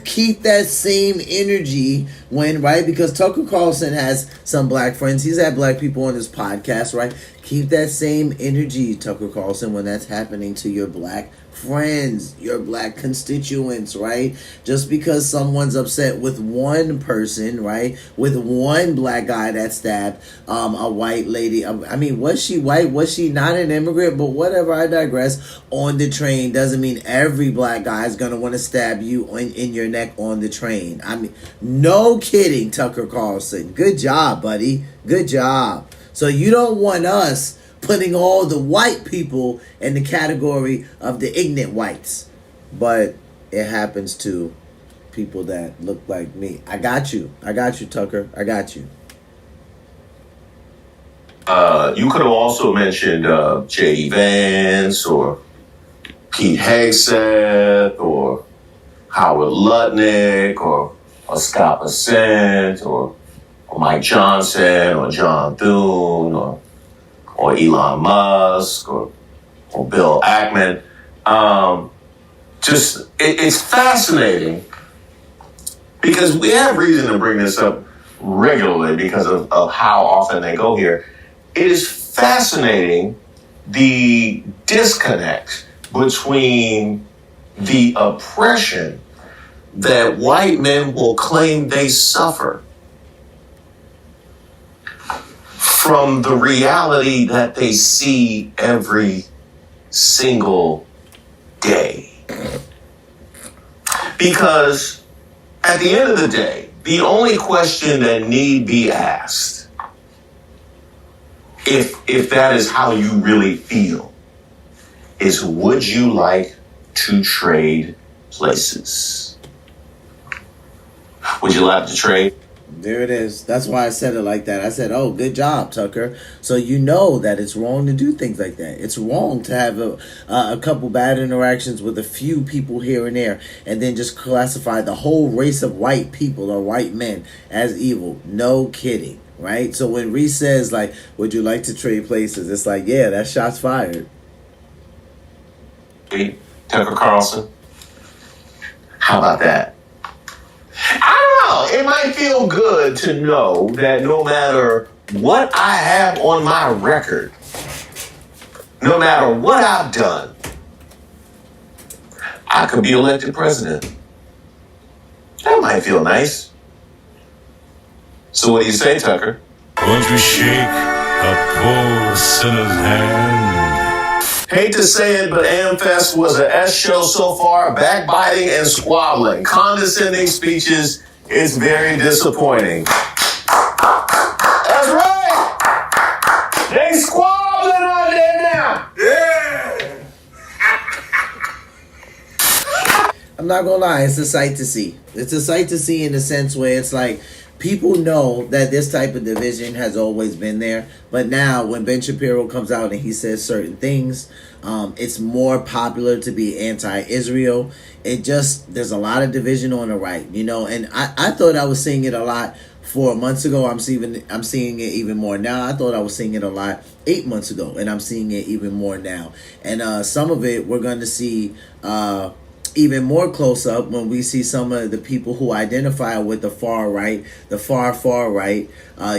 A: keep that same energy when, right? Because Tucker Carlson has some black friends. He's had black people on his podcast, right? Keep that same energy, Tucker Carlson, when that's happening to your black friends, your black constituents, right? Just because someone's upset with one person, right? With one black guy that stabbed a white lady. I mean, was she white? Was she not an immigrant? But whatever, I digress. On the train doesn't mean every black guy is going to want to stab you in your neck on the train. I mean, no kidding, Tucker Carlson. Good job, buddy. Good job. So you don't want us putting all the white people in the category of the ignorant whites. But it happens to people that look like me. I got you, Tucker. I got you.
C: You could have also mentioned J.D. Vance or Pete Hegseth or Howard Lutnick or Scott Bessent or Mike Johnson or John Thune or Elon Musk or Bill Ackman. It's fascinating because we have reason to bring this up regularly because of how often they go here. It is fascinating the disconnect between the oppression that white men will claim they suffer from the reality that they see every single day. Because at the end of the day, the only question that need be asked, if that is how you really feel, is would you like to trade places? Would you like to trade?
A: There it is. That's why I said it like that. I said, oh, good job, Tucker. So you know that it's wrong to do things like that. It's wrong to have a couple bad interactions with a few people here and there and then just classify the whole race of white people or white men as evil. No kidding, right? So when Reese says, like, would you like to trade places? It's like, yeah, that's shots fired.
C: Tucker Carlson? How about that? I don't know. It might feel good to know that no matter what I have on my record, no matter what I've done, I could be elected president. That might feel nice. So what do you say, Tucker?
O: Won't you shake a poor sinner's hand?
C: Hate to say it, but AMFEST was an S show so far. Backbiting and squabbling. Condescending speeches. It's very disappointing. That's right! They squabbling out there now! Yeah!
A: I'm not gonna lie, it's a sight to see. It's a sight to see in the sense where it's like, people know that this type of division has always been there, but now when Ben Shapiro comes out and he says certain things, it's more popular to be anti-Israel. There's a lot of division on the right, you know, and I thought I was seeing it a lot 4 months ago. I'm seeing it even more now. I thought I was seeing it a lot 8 months ago, and I'm seeing it even more now. And some of it we're going to see even more close up when we see some of the people who identify with the far right, the far right,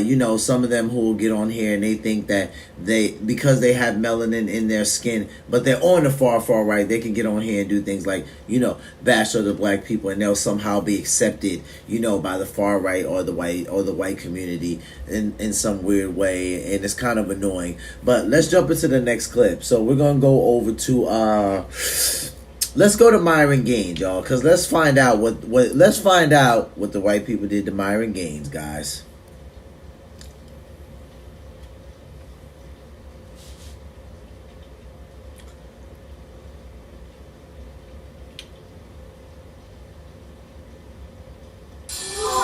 A: you know, some of them who will get on here and they think that because they have melanin in their skin, but they're on the far right, they can get on here and do things like, you know, bash other black people and they'll somehow be accepted, you know, by the far right or the white community in some weird way, and it's kind of annoying. But let's jump into the next clip. So we're gonna go over to let's go to Myron Gaines, y'all, because let's find out what the white people did to Myron Gaines, guys.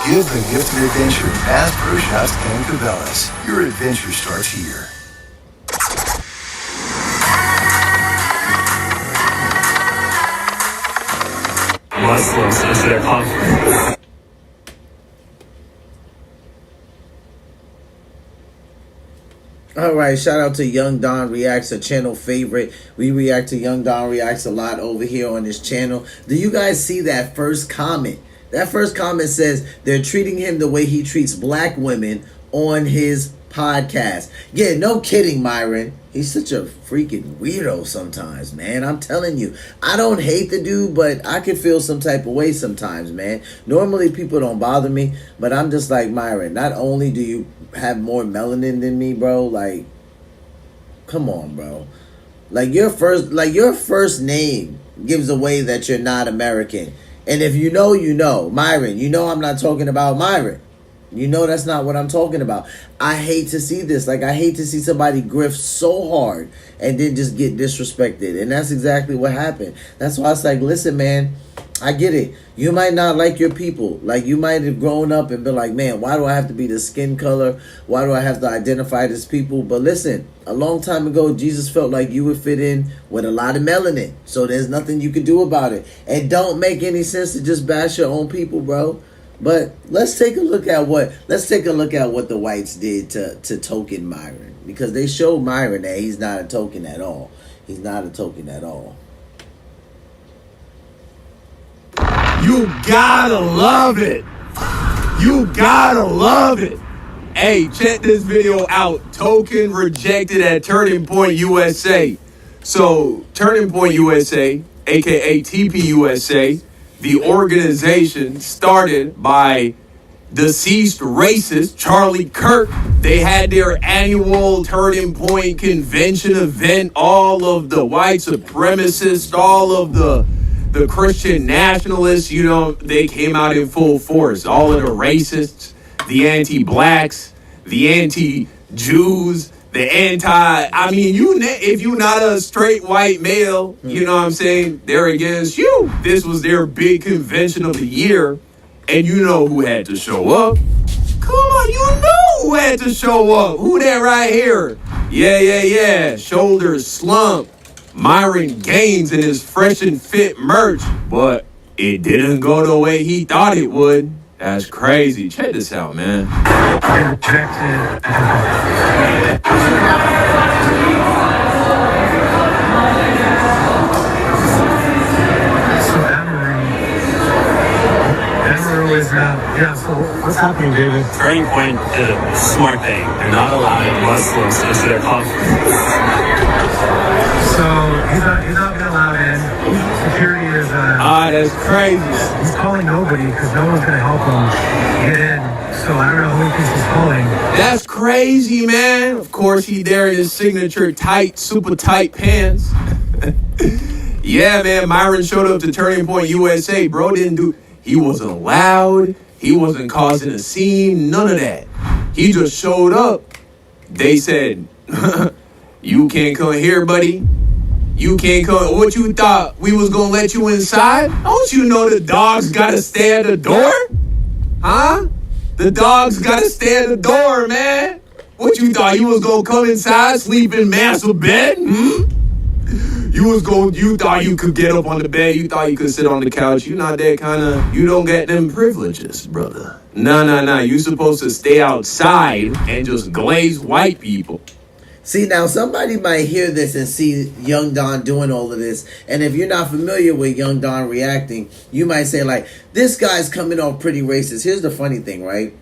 M: Give the gift of adventure as Proshast and Cabela's. Your adventure starts here.
O: Muslims is their conference.
A: All right, shout out to Young Don Reacts, a channel favorite. We react to Young Don Reacts a lot over here on this channel. Do you guys see that first comment? That first comment says they're treating him the way he treats black women on his podcast. Yeah, no kidding, Myron. He's such a freaking weirdo sometimes, man. I'm telling you. I don't hate the dude, but I can feel some type of way sometimes, man. Normally, people don't bother me, but I'm just like, Myron, not only do you have more melanin than me, bro, like, come on, bro. Like, your first name gives away that you're not American. And if you know, you know. Myron, you know I'm not talking about Myron. You know that's not what I'm talking about. I hate to see this. Like, I hate to see somebody grift so hard and then just get disrespected. And that's exactly what happened. That's why it's like, listen, man, I get it. You might not like your people. Like, you might have grown up and been like, man, why do I have to be the skin color? Why do I have to identify as people? But listen, a long time ago, Jesus felt like you would fit in with a lot of melanin. So there's nothing you can do about it. It don't make any sense to just bash your own people, bro. But let's take a look at what the whites did to token Myron. Because they showed Myron that he's not a token at all. He's not a token at all.
P: You gotta love it. You gotta love it. Hey, check this video out. Token rejected at Turning Point USA. So, Turning Point USA, aka TPUSA, the organization started by deceased racist Charlie Kirk. They had their annual Turning Point convention event. All of the white supremacists, all of the Christian nationalists, you know, they came out in full force. All of the racists, the anti-blacks, the anti-Jews, the I mean, if you're not a straight white male, you know what I'm saying, they're against you. This was their big convention of the year, and you know who had to show up. Come on, you know who had to show up. Who that right here? Yeah. Shoulders slump. Myron Gaines in his fresh and fit merch, but it didn't go the way he thought it would. That's crazy. Check this out, man.
Q: So what's happening, David? Turning Point did a smart thing. They're not allowing Muslims into their conference.
R: So he's not gonna allow in. Security is
P: that's crazy.
R: He's calling nobody because no one's gonna help him get in. So I don't know who he thinks he's calling.
P: That's crazy, man. Of course, he there in his signature tight, super tight pants. Yeah, man. Myron showed up to Turning Point USA. Bro he wasn't loud. He wasn't causing a scene. None of that. He just showed up. They said, you can't come here, buddy. You can't come. What you thought? We was gonna let you inside? Don't you know the dogs gotta stay at the door? Huh? The dogs gotta stay at the door, man. What you thought? You was gonna come inside, sleep in massive bed? You thought you could get up on the bed. You thought you could sit on the couch. You not that kind of, you don't get them privileges, brother. Nah. You supposed to stay outside and just glaze white people.
A: See, now somebody might hear this and see Young Don doing all of this. And if you're not familiar with Young Don reacting, you might say, like, this guy's coming off pretty racist. Here's the funny thing, right?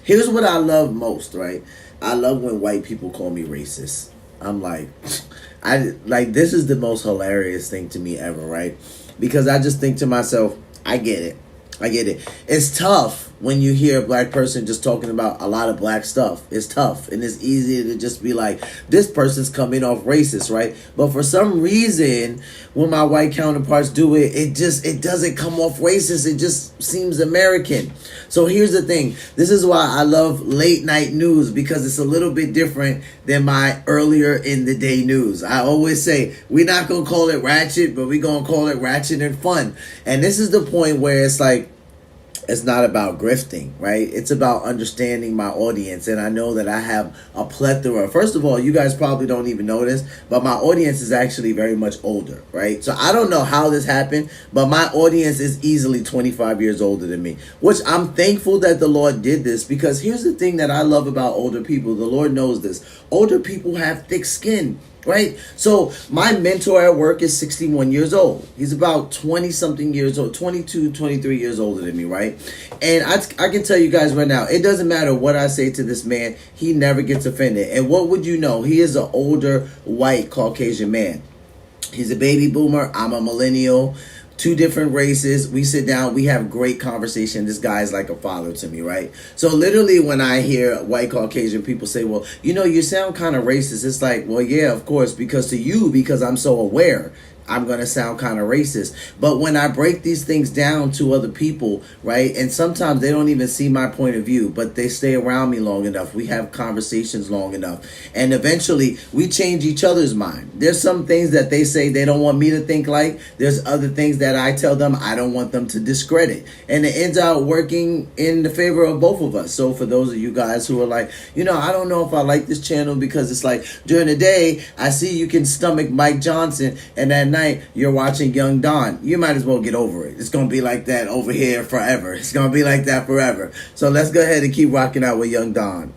A: Here's what I love most, right? I love when white people call me racist. I'm like, this is the most hilarious thing to me ever, right? Because I just think to myself, I get it. It's tough when you hear a black person just talking about a lot of black stuff. It's tough. And it's easy to just be like, this person's coming off racist, right? But for some reason, when my white counterparts do it, it doesn't come off racist. It just seems American. So here's the thing. This is why I love late night news, because it's a little bit different than my earlier in the day news. I always say, we're not going to call it ratchet, but we're going to call it ratchet and fun. And this is the point where it's like, it's not about grifting, right? It's about understanding my audience. And I know that I have a plethora. First of all, you guys probably don't even know this, but my audience is actually very much older, right? So I don't know how this happened, but my audience is easily 25 years older than me, which I'm thankful that the Lord did this, because here's the thing that I love about older people. The Lord knows this. Older people have thick skin. Right? So my mentor at work is 61 years old. He's about 20 something years old, 22, 23 years older than me, right? And I can tell you guys right now, it doesn't matter what I say to this man, he never gets offended. And what would you know? He is an older, white, Caucasian man. He's a baby boomer. I'm a millennial. Two different races. We sit down. We have great conversation. This guy is like a father to me, right? So literally when I hear white Caucasian people say, well, you know, you sound kind of racist. It's like, well, yeah, of course, because I'm so aware. I'm going to sound kind of racist. But when I break these things down to other people, right, and sometimes they don't even see my point of view, but they stay around me long enough. We have conversations long enough. And eventually, we change each other's mind. There's some things that they say they don't want me to think like. There's other things that I tell them I don't want them to discredit. And it ends out working in the favor of both of us. So for those of you guys who are like, you know, I don't know if I like this channel because it's like during the day, I see you can stomach Mike Johnson, and at night you're watching Young Don. You might as well get over it. It's gonna be like that over here forever. It's gonna be like that forever. So let's go ahead and keep rocking out with Young Don.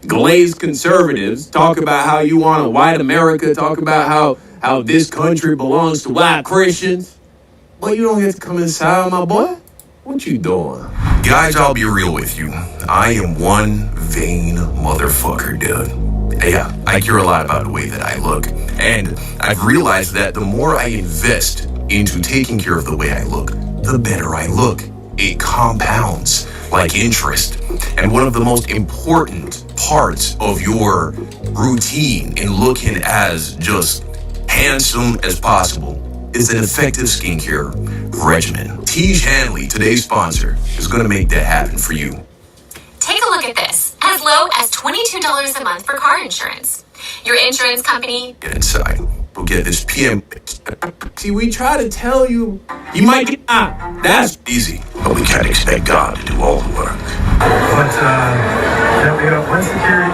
P: Glazed conservatives talk about how you want a white America, talk about how this country belongs to white Christians. But you don't get to come inside, my boy. What you doing?
S: Guys, I'll be real with you. I am one vain motherfucker, dude. Yeah, I care a lot about the way that I look. And I've realized that the more I invest into taking care of the way I look, the better I look. It compounds like interest. And one of the most important parts of your routine in looking as just handsome as possible is an effective skincare regimen. Tej Hanley, today's sponsor, is going to make that happen for you.
B: Take a look at this. As low as $22 a month for car insurance. Your insurance company.
S: Get inside. We'll get this PM.
P: See, we try to tell you, you might get that's
S: easy, but we can't expect God to do all the work.
R: But, now we got 1 security,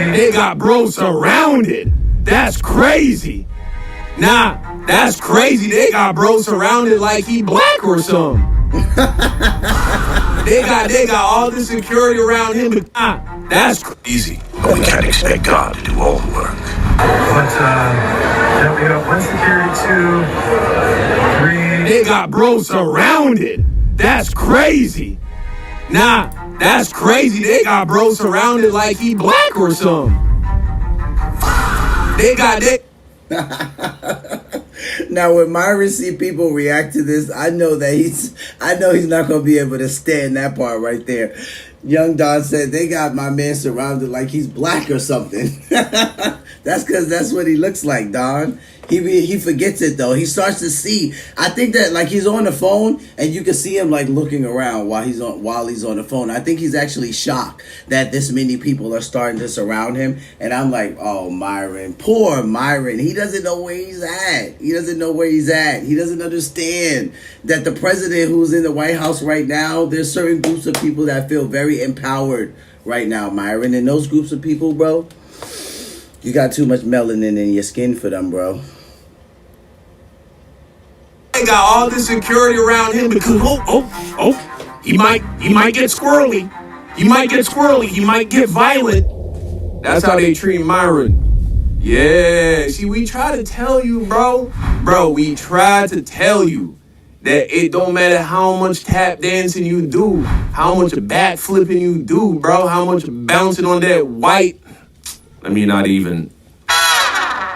R: 2, 3.
P: They got bro surrounded. That's crazy. Nah, that's crazy. They got bro surrounded like he black or something. They got all the security around him. That's
S: easy, but we can't expect God to do all the work.
R: But, now we got 1 security, 2, 3.
P: They got bro surrounded. That's crazy. Nah, that's crazy. They got bro surrounded like he black or something. They got it.
A: Now, when Myron see people react to this, I know he's not gonna be able to stand that part right there. Young Don said they got my man surrounded like he's black or something. That's because that's what he looks like, Don. He forgets it though. He starts to see. I think that like he's on the phone and you can see him like looking around while he's on the phone. I think he's actually shocked that this many people are starting to surround him. And I'm like, oh, Myron, poor Myron. He doesn't know where he's at. He doesn't understand that the president who's in the White House right now, there's certain groups of people that feel very empowered right now, Myron. And those groups of people, bro, you got too much melanin in your skin for them, bro.
P: They got all the security around him because he might get squirrely. He might get violent. That's how they treat Myron. Yeah, see, we try to tell you, bro. We try to tell you that it don't matter how much tap dancing you do, how much back flipping you do, bro, how much bouncing on that white. Let me not even.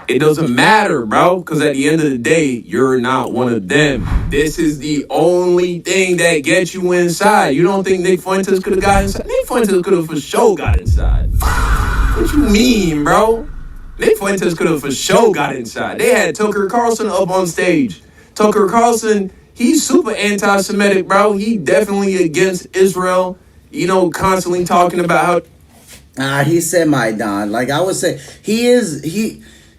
P: It doesn't matter, bro, because at the end of the day, you're not one of them. This is the only thing that gets you inside. You don't think Nick Fuentes could have got inside? Nick Fuentes could have for sure got inside. What you mean, bro? Nick Fuentes could have for sure got inside. They had Tucker Carlson up on stage. Tucker Carlson, he's super anti-Semitic, bro. He definitely against Israel. You know, constantly talking about how...
A: He's semi-Don. Like I would say,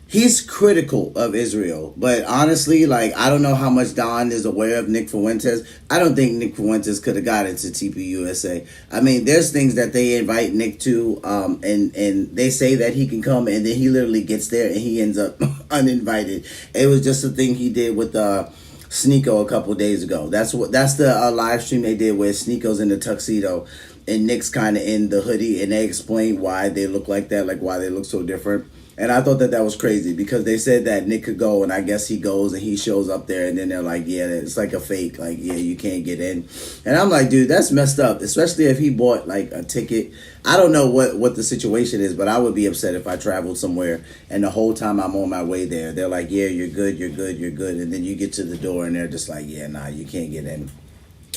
A: he's critical of Israel, but honestly, like, I don't know how much Don is aware of Nick Fuentes. I don't think Nick Fuentes could have got into TPUSA. I mean, there's things that they invite Nick to, and they say that he can come, and then he literally gets there and he ends up uninvited. It was just a thing he did with Sneeko a couple days ago. That's the live stream they did where Sneeko's in the tuxedo and Nick's kind of in the hoodie, and they explained why they look like that, like why they look so different. And I thought that was crazy because they said that Nick could go, and I guess he goes and he shows up there, and then they're like, yeah, it's like a fake, like, yeah, you can't get in. And I'm like, dude, that's messed up, especially if he bought like a ticket. I don't know what the situation is, but I would be upset if I traveled somewhere and the whole time I'm on my way there, they're like, yeah, you're good. And then you get to the door and they're just like, yeah, nah, you can't get in.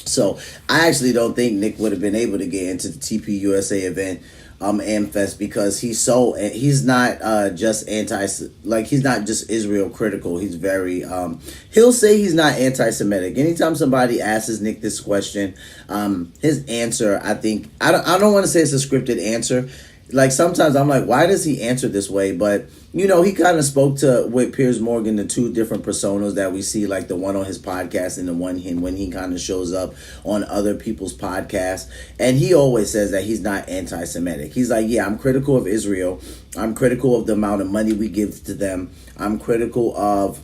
A: So I actually don't think Nick would have been able to get into the TPUSA event, AMFEST, because he's not just he's not just Israel critical. He's very he'll say he's not anti-Semitic. Anytime somebody asks Nick this question, his answer, I don't want to say it's a scripted answer. Like, sometimes I'm like, why does he answer this way? But, you know, he kind of spoke with Piers Morgan, the two different personas that we see, like the one on his podcast and the one when he kind of shows up on other people's podcasts. And he always says that he's not anti-Semitic. He's like, yeah, I'm critical of Israel. I'm critical of the amount of money we give to them. I'm critical of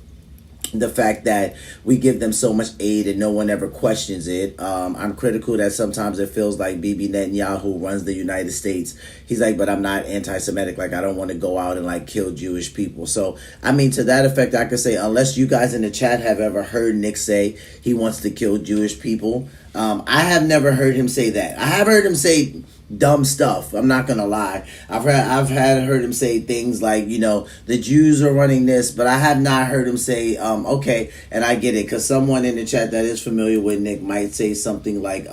A: the fact that we give them so much aid and no one ever questions it. I'm critical that sometimes it feels like Bibi Netanyahu runs the United States. He's like, but I'm not anti-Semitic. Like, I don't want to go out and like kill Jewish people. So, I mean, to that effect, I could say, unless you guys in the chat have ever heard Nick say he wants to kill Jewish people, I have never heard him say that. I have heard him say dumb stuff. I'm not gonna lie. I've heard him say things like, you know, the Jews are running this, but I have not heard him say, okay, and I get it, because someone in the chat that is familiar with Nick might say something like,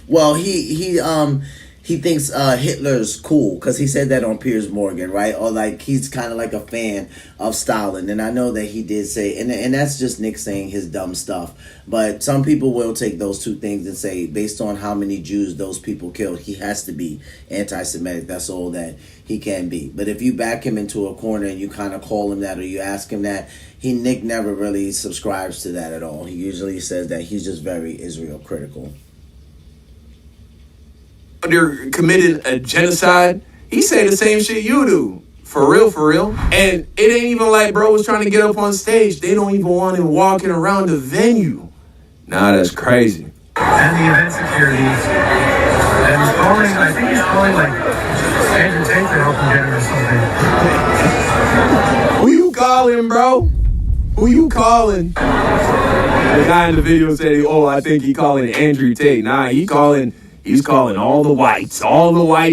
A: well, he thinks Hitler's cool, because he said that on Piers Morgan, right? Or like he's kind of like a fan of Stalin. And I know that he did say, and that's just Nick saying his dumb stuff. But some people will take those two things and say, based on how many Jews those people killed, he has to be anti-Semitic. That's all that he can be. But if you back him into a corner and you kind of call him that or you ask him that, Nick never really subscribes to that at all. He usually says that he's just very Israel critical.
P: They're committing a genocide. He say the same shit you do. For real. And it ain't even like bro was trying to get up on stage. They don't even want him walking around the venue. Nah, that's crazy.
R: And the event security. And he's calling, I think he's calling like Andrew Tate to help him get it or something.
P: Who you calling, bro? Who you calling? The guy in the video said, I think he calling Andrew Tate. Nah, he's calling all the whites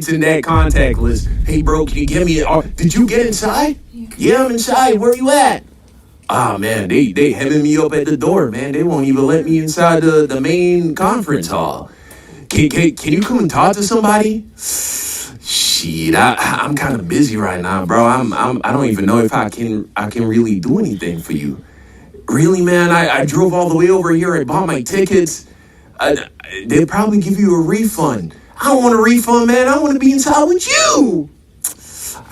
P: in that contact list. Hey, bro, can you get me? Did you get inside? Yeah, I'm inside. Where you at? Ah, man, they having me up at the door, man. They won't even let me inside the main conference hall. Can you come and talk to somebody? Shit, I'm kind of busy right now, bro. I don't even know if I can really do anything for you. Really, man? I drove all the way over here. I bought my tickets. They'll probably give you a refund. I don't want a refund, man. I want to be inside with you.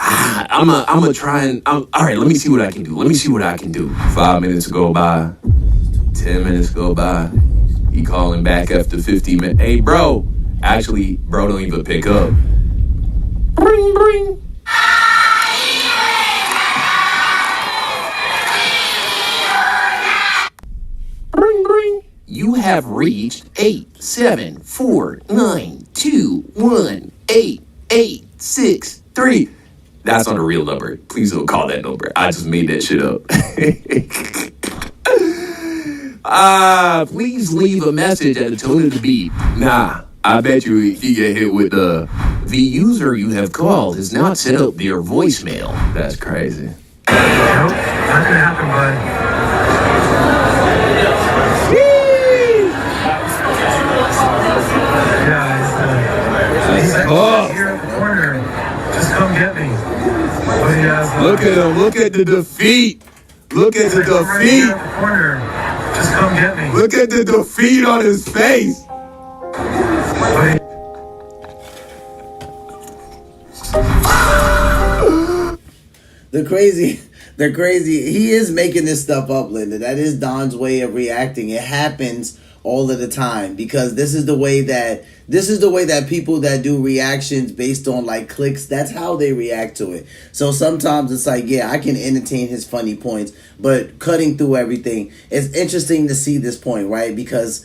P: I'm gonna try and... all right, let me see what I can do. 5 minutes go by. 10 minutes go by. He calling back after 50 minutes. Hey, bro. Actually, bro don't even pick up. Bring, bring. Bring, bring. You have reached 87492188863. That's not a real number. Please don't call that number. I just made that shit up. Please leave a message at the tone of the beep. Nah, I bet you get hit with the user you have called has not set up their voicemail. That's crazy.
R: Nope, not gonna happen, bud. Here at the corner. Just come get me.
P: Look at him. Look at the defeat. Look at the defeat.
R: Here at the corner. Just come get me.
P: Look at the defeat on his face.
A: The crazy, he is making this stuff up, Linda. That is Don's way of reacting. It happens all of the time because this is the way that people that do reactions based on like clicks, that's how they react to it. So sometimes it's like, yeah, I can entertain his funny points, but cutting through everything, it's interesting to see this point, right? Because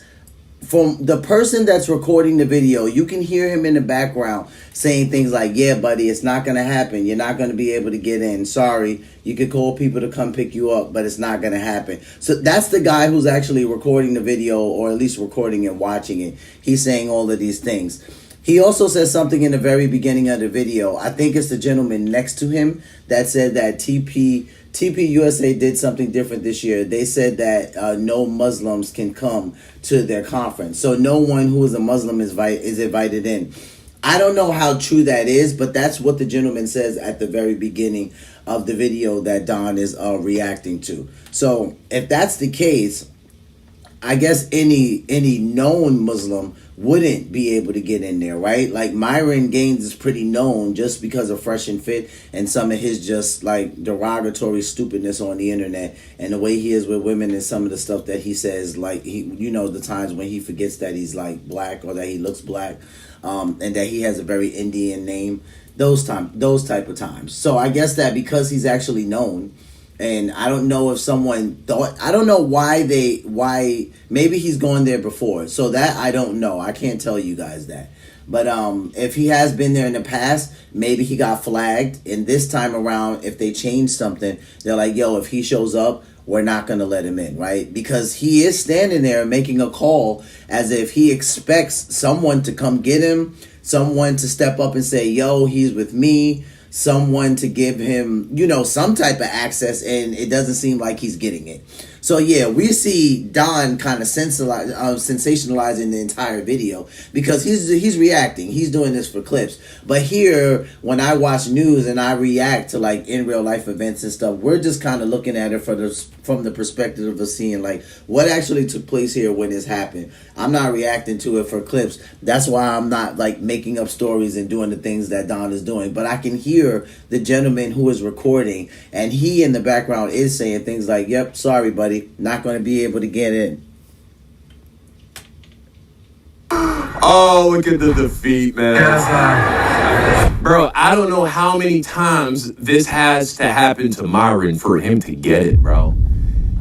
A: from the person that's recording the video, you can hear him in the background saying things like, yeah, buddy, it's not going to happen. You're not going to be able to get in. Sorry. You could call people to come pick you up, but it's not going to happen. So that's the guy who's actually recording the video, or at least recording and watching it. He's saying all of these things. He also says something in the very beginning of the video. I think it's the gentleman next to him that said that TP TPUSA did something different this year. They said that no Muslims can come to their conference. So no one who is a Muslim is invited in. I don't know how true that is, but that's what the gentleman says at the very beginning of the video that Don is reacting to. So if that's the case, I guess any known Muslim wouldn't be able to get in there, right? Like Myron Gaines is pretty known just because of Fresh and Fit and some of his just like derogatory stupidness on the internet and the way he is with women and some of the stuff that he says, like he, you know, the times when he forgets that he's like black or that he looks black, and that he has a very Indian name, those type of times. So I guess that because he's actually known. And I don't know if someone thought, I don't know why maybe he's gone there before. So that I don't know. I can't tell you guys that. But if he has been there in the past, maybe he got flagged. And this time around, if they change something, they're like, yo, if he shows up, we're not going to let him in, right? Because he is standing there making a call as if he expects someone to come get him, someone to step up and say, yo, he's with me, someone to give him, you know, some type of access, and it doesn't seem like he's getting it. So yeah, we see Don kind of sensationalizing the entire video because he's reacting. He's doing this for clips. But here, when I watch news and I react to like in real life events and stuff, we're just kind of looking at it from the perspective of seeing like what actually took place here when this happened. I'm not reacting to it for clips. That's why I'm not like making up stories and doing the things that Don is doing. But I can hear the gentleman who is recording, and he in the background is saying things like, yep, sorry, buddy, not going to be able to get in.
P: Oh, look at the defeat, man. Bro, I don't know how many times this has to happen to Myron for him to get it, bro.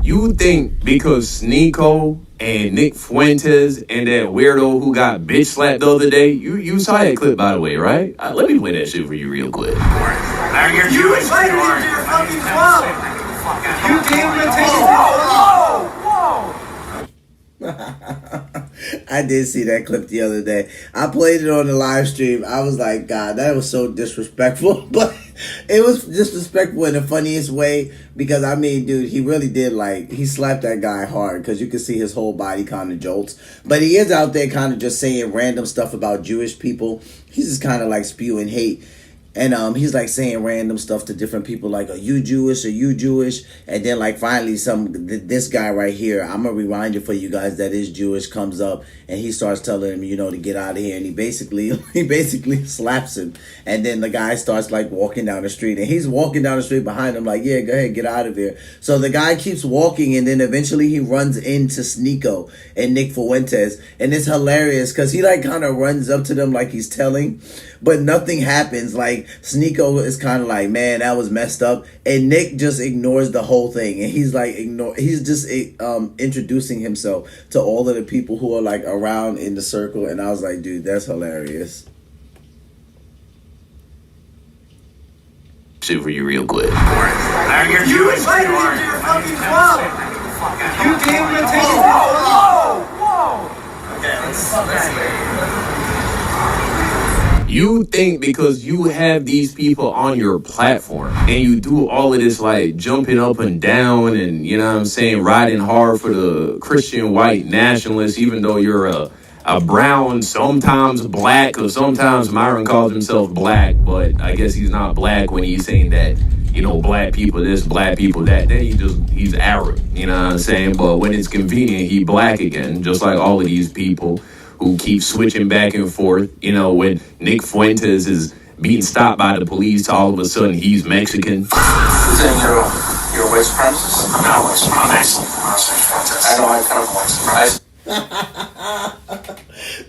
P: You think because Nico and Nick Fuentes and that weirdo who got bitch slapped the other day, you saw that clip, by the way, right? Let me play that shit for you real quick.
N: You invited him to your fucking club. You gave him a ticket.
A: I did see that clip the other day. I played it on the live stream. I was like, God, that was so disrespectful. But it was disrespectful in the funniest way because, I mean, dude, he really did, like, he slapped that guy hard because you could see his whole body kind of jolts. But he is out there kind of just saying random stuff about Jewish people. He's just kind of like spewing hate. And he's like saying random stuff to different people like, are you Jewish? Are you Jewish? And then like finally this guy right here, I'm going to rewind it for you guys that is Jewish, comes up and he starts telling him, you know, to get out of here. And he basically slaps him. And then the guy starts like walking down the street and he's walking down the street behind him like, yeah, go ahead, get out of here. So the guy keeps walking and then eventually he runs into Sneeko and Nick Fuentes. And it's hilarious because he like kind of runs up to them like he's telling, but nothing happens. Like Sneeko is kind of like, man, that was messed up. And Nick just ignores the whole thing. And he's like, he's just introducing himself to all of the people who are like around in the circle. And I was like, dude, that's hilarious.
P: Shit for you real quick.
N: You invited him to your fucking club. You gave him a ticket. Okay, let's
P: You think because you have these people on your platform and you do all of this like jumping up and down and, you know what I'm saying, riding hard for the Christian white nationalists, even though you're a brown, sometimes black, or sometimes Myron calls himself black, but I guess he's not black when he's saying that, you know, black people this, black people that. Then he's Arab, you know what I'm saying? But when it's convenient, he black again, just like all of these people who keep switching back and forth. You know, when Nick Fuentes is being stopped by the police, all of a sudden he's Mexican.
T: You think you're a white supremacist? I'm not a white supremacist. I don't like kind of white supremacist.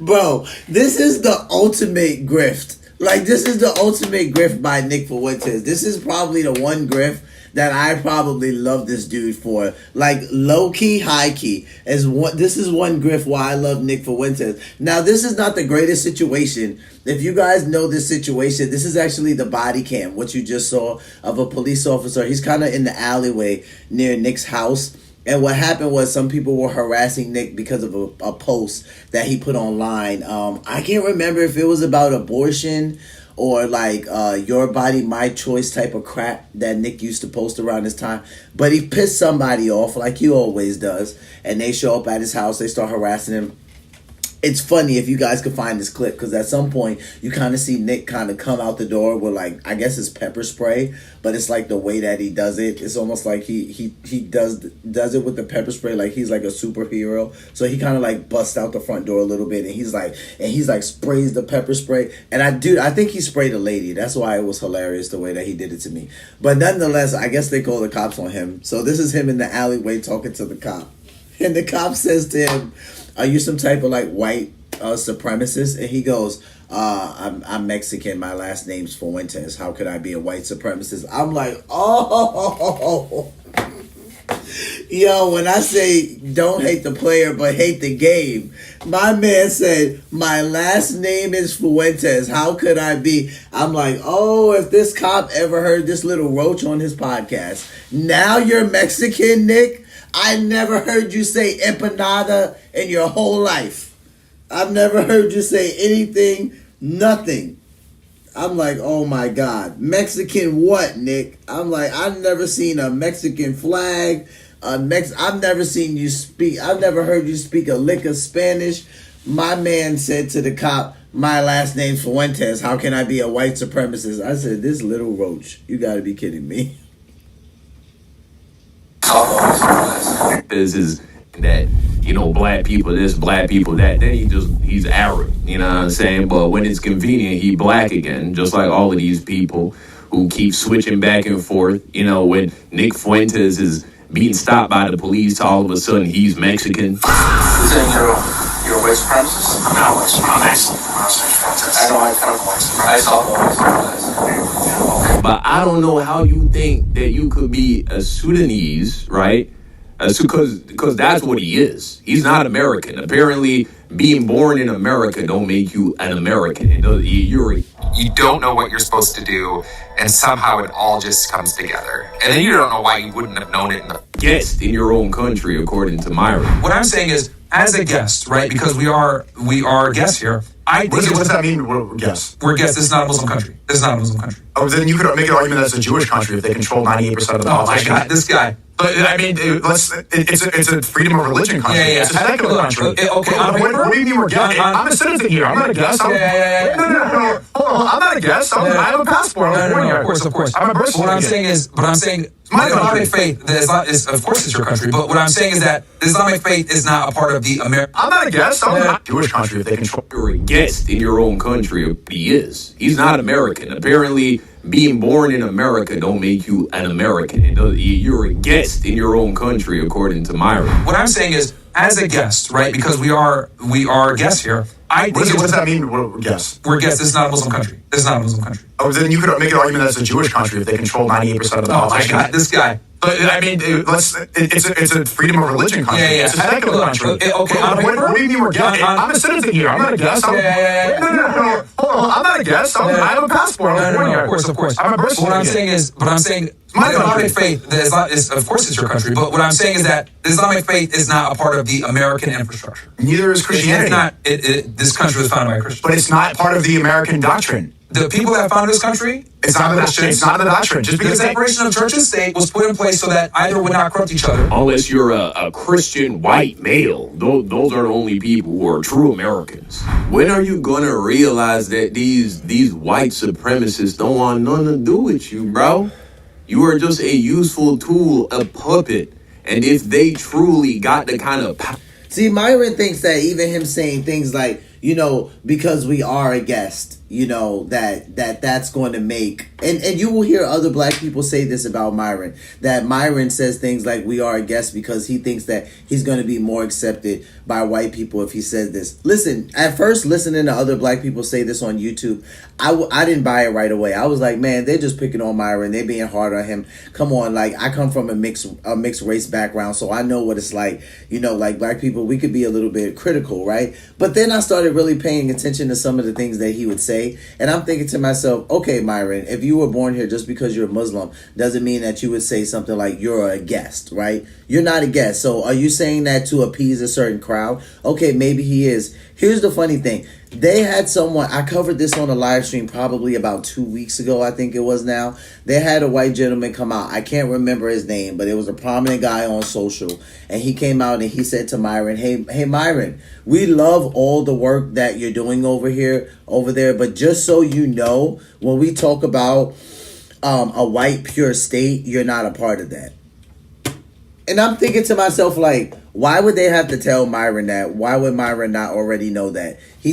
A: Bro, this is the ultimate grift. Like, this is the ultimate grift by Nick Fuentes. This is probably the one grift that I probably love this dude for. Like, low-key, high-key. This is one grift why I love Nick Fuentes. Now, this is not the greatest situation. If you guys know this situation, this is actually the body cam, what you just saw of a police officer. He's kind of in the alleyway near Nick's house. And what happened was some people were harassing Nick because of a post that he put online. I can't remember if it was about abortion or like your body, my choice type of crap that Nick used to post around this time. But he pissed somebody off like he always does, and they show up at his house, they start harassing him. It's funny if you guys could find this clip, because at some point you kind of see Nick kind of come out the door with, like, I guess it's pepper spray, but it's like the way that he does it. It's almost like he does it with the pepper spray like he's like a superhero. So he kind of like busts out the front door a little bit, and he's like sprays the pepper spray. And I think he sprayed a lady. That's why it was hilarious the way that he did it to me. But nonetheless, I guess they call the cops on him. So this is him in the alleyway talking to the cop, and the cop says to him, "Are you some type of like white supremacist?" And he goes, I'm Mexican. My last name's Fuentes. How could I be a white supremacist? I'm like, oh, yo, when I say don't hate the player but hate the game, my man said, my last name is Fuentes. How could I be? I'm like, oh, if this cop ever heard this little roach on his podcast, now you're Mexican, Nick? I never heard you say empanada in your whole life. I've never heard you say anything, nothing. I'm like, oh my God. Mexican what, Nick? I'm like, I've never seen a Mexican flag. I've never seen you speak. I've never heard you speak a lick of Spanish. My man said to the cop, my last name's Fuentes. How can I be a white supremacist? I said, this little roach. You got to be kidding me.
S: Is that, black people this, black people that, then he's arrogant, you know what I'm saying? But when it's convenient, he black again, just like all of these people who keep switching back and forth. When Nick Fuentes is being stopped by the police, all of a sudden he's Mexican.
T: You think you're a white supremacist? I'm not a white supremacist. I don't white supremacist.
S: But I don't know how you think that you could be a Sudanese, right? Because that's what he is. He's not American. Apparently, being born in America don't make you an American.
U: You don't know what you're supposed to do, and somehow it all just comes together. And then you don't know why you wouldn't have known it in the
S: guest in your own country, according to Myron.
D: What I'm saying is, as a guest, right? Because we are guests here.
U: What does that mean? We're guests.
D: We're guests. This is not a Muslim country.
U: Oh, then you could make an argument that it's a Jewish country if they control 98% of the population.
D: Oh my God, this guy.
U: But I mean, it's a freedom of religion country.
D: Yeah.
U: It's a secular country.
D: Okay,
U: what do you mean we're guests? I'm a citizen here. I'm not a guest. No. Hold on. I'm not a guest. I have a passport.
D: No, of course.
U: I'm a birth certificate.
D: What I'm saying, my Islamic faith, of course, it's your country. But what I'm saying is that the Islamic faith is not a part of the American.
U: I'm not a guest. I'm not a Jewish country if they control.
S: You're a guest in your own country. He is. He's not American. Apparently, being born in America don't make you an American. You're a guest in your own country, according to Myron.
D: What I'm saying is, as a guest, right? Because we are guests here.
U: What does that mean? We're guests.
D: We're guests. This is not a Muslim country.
U: Oh, then you could make an argument that it's a Jewish country if they control 98% of the population.
D: Oh my God, this guy.
U: But I mean, it's a freedom of religion country.
D: Yeah.
U: It's a secular country.
D: Okay.
U: What do you mean we're guests? I'm a citizen here. I'm not a guest. No. Hold on. I'm not a guest. I have a passport.
D: No. Of course.
U: I'm a birth certificate.
D: What I'm saying, my Islamic faith, of course, it's your country. But what I'm saying is that the Islamic faith is not a part of the American infrastructure.
U: Neither is Christianity.
D: It's not. This country was founded by Christians.
U: But it's not part of the American doctrine.
D: The people that founded this country,
U: it's not the doctrine. Just because
D: the separation of church and state was put in place so that either would not corrupt each other.
S: Unless you're a Christian white male, those are the only people who are true Americans. When are you gonna realize that these white supremacists don't want nothing to do with you, bro? You are just a useful tool, a puppet. And if they truly got the kind of power.
A: See, Myron thinks that even him saying things like, because we are a guest, that's going to make, and you will hear other black people say this about Myron, that Myron says things like we are a guest because he thinks that he's going to be more accepted by white people if he says this. Listen, at first listening to other black people say this on YouTube, I didn't buy it right away. I was like, man, they're just picking on Myron. They're being hard on him. Come on, like I come from a mixed race background, so I know what it's like. Like black people, we could be a little bit critical, right? But then I started really paying attention to some of the things that he would say, and I'm thinking to myself, okay, Myron, if you were born here just because you're a Muslim, doesn't mean that you would say something like you're a guest, right? You're not a guest. So are you saying that to appease a certain crowd? Okay, maybe he is. Here's the funny thing. They had someone, I covered this on a live stream probably about 2 weeks ago, I think it was now. They had a white gentleman come out. I can't remember his name, but it was a prominent guy on social. And he came out and he said to Myron, hey Myron, we love all the work that you're doing over there. But just so you know, when we talk about a white pure state, you're not a part of that. And I'm thinking to myself, like, why would they have to tell Myron that? Why would Myron not already know that? He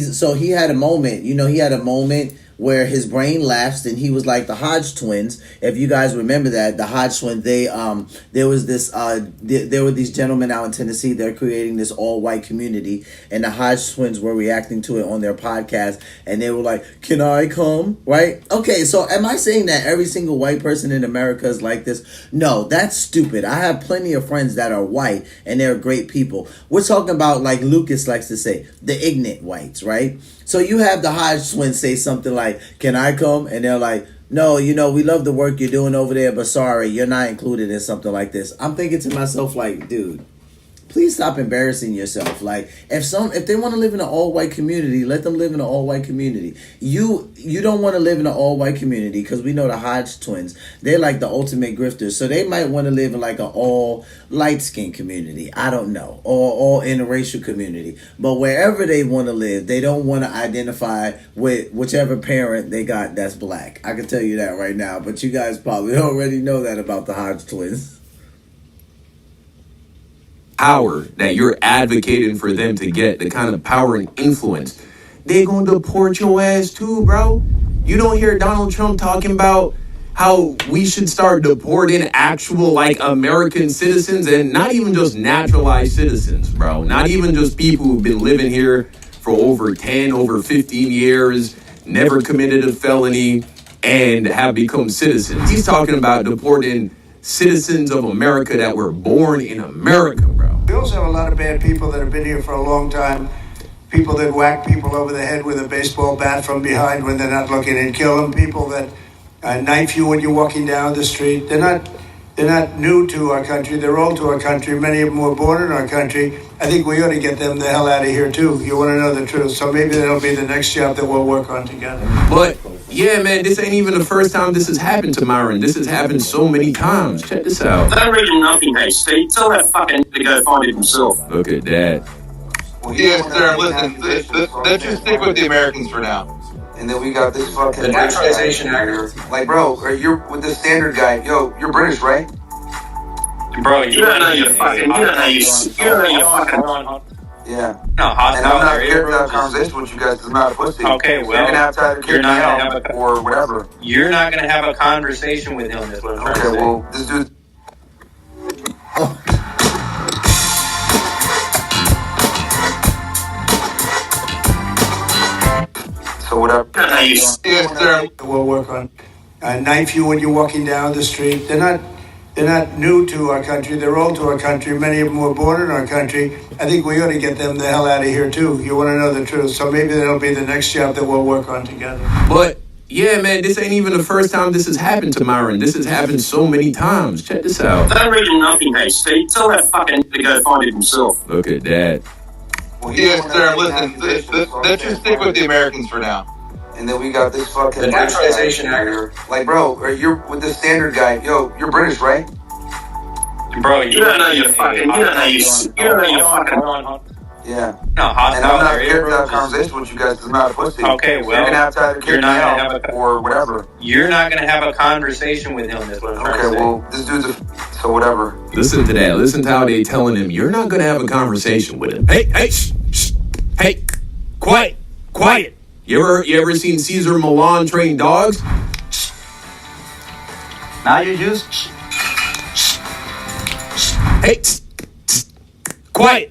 A: had a moment where his brain lapsed and he was like the Hodge twins. If you guys remember that, the Hodge twins, there were these gentlemen out in Tennessee. They're creating this all-white community, and the Hodge twins were reacting to it on their podcast, and they were like, "Can I come?" Right? Okay, so am I saying that every single white person in America is like this? No, that's stupid. I have plenty of friends that are white, and they're great people. We're talking about, like Lucas likes to say, the ignorant whites, right? So you have the Hodge twins say something like, "Can I come?" And they're like, "No, we love the work you're doing over there, but sorry, you're not included in something like this." I'm thinking to myself, like, dude, please stop embarrassing yourself. Like, if they want to live in an all-white community, let them live in an all-white community. You don't want to live in an all-white community because we know the Hodge twins, they're like the ultimate grifters. So they might want to live in like an all light-skinned community. I don't know. Or all interracial community. But wherever they want to live, they don't want to identify with whichever parent they got that's black. I can tell you that right now. But you guys probably already know that about the Hodge twins.
S: Power that you're advocating for them to get, the kind of power and influence, they gonna deport your ass too, bro. You don't hear Donald Trump talking about how we should start deporting actual, like, American citizens, and not even just naturalized citizens, bro. Not even just people who've been living here for over 10, over 15 years, never committed a felony, and have become citizens. He's talking about deporting citizens of America that were born in America, bro.
F: We also have a lot of bad people that have been here for a long time. People that whack people over the head with a baseball bat from behind when they're not looking and kill them. People that knife you when you're walking down the street. They're not new to our country. They're old to our country. Many of them were born in our country. I think we ought to get them the hell out of here too. You want to know the truth. So maybe that'll be the next job that we'll work on together.
S: But yeah, man, this ain't even the first time this has happened to Myron. This has happened so many times. Check this out.
V: That original nothing, hey, Steve. Tell that fucking to go find it himself.
S: Look at that.
W: Well, yes, sir. Listen, let's just stick with the Americans for now.
T: And then we got this fucking...
V: The Naturalization Act.
T: Like, bro, you're with the standard guy. Yo, you're British, right?
V: Bro, you don't know you're fucking... You don't know you're fucking...
T: Yeah.
V: No,
T: and I'm not here to have a conversation with you guys because I'm not a pussy.
V: Okay, well,
T: you're gonna have to either kick me out or whatever.
V: You're not gonna have a conversation with him. That's what I'm trying to say.
T: Okay, well, this dude. So whatever.
V: Yes,
F: sir. We'll work on knife you when you're walking down the street. They're not new to our country. They're old to our country. Many of them were born in our country. I think we ought to get them the hell out of here too. You want to know the truth. So maybe that'll be the next job that we'll work on together.
S: But yeah, man, this ain't even the first time this has happened to Myron. This has happened so many times. Check this out.
V: That original nothing, hey, Steve. Tell that fucking to go find it himself.
S: Look at that.
W: Well, yes, sir. Listen, let's just stick with the Americans for now.
T: And then we got this fucking...
V: The Naturalization Act.
T: Like, bro, you're with the standard guy. Yo, you're British, right?
V: Bro, you don't know you're fucking... You don't know you're fucking...
T: Yeah.
V: No,
T: and I'm not here to have a conversation with you guys because I'm not a pussy.
V: Okay, well,
T: you're gonna have to either kick me out or whatever.
V: You're not gonna have a conversation with him. That's what I'm trying to say.
T: Okay, well, this dude's so whatever.
S: Listen to that. Listen to how they telling him you're not gonna have a conversation with him. Hey, shh, hey, quiet. You ever seen Caesar Milan train dogs?
T: Now you just
S: hey, quiet.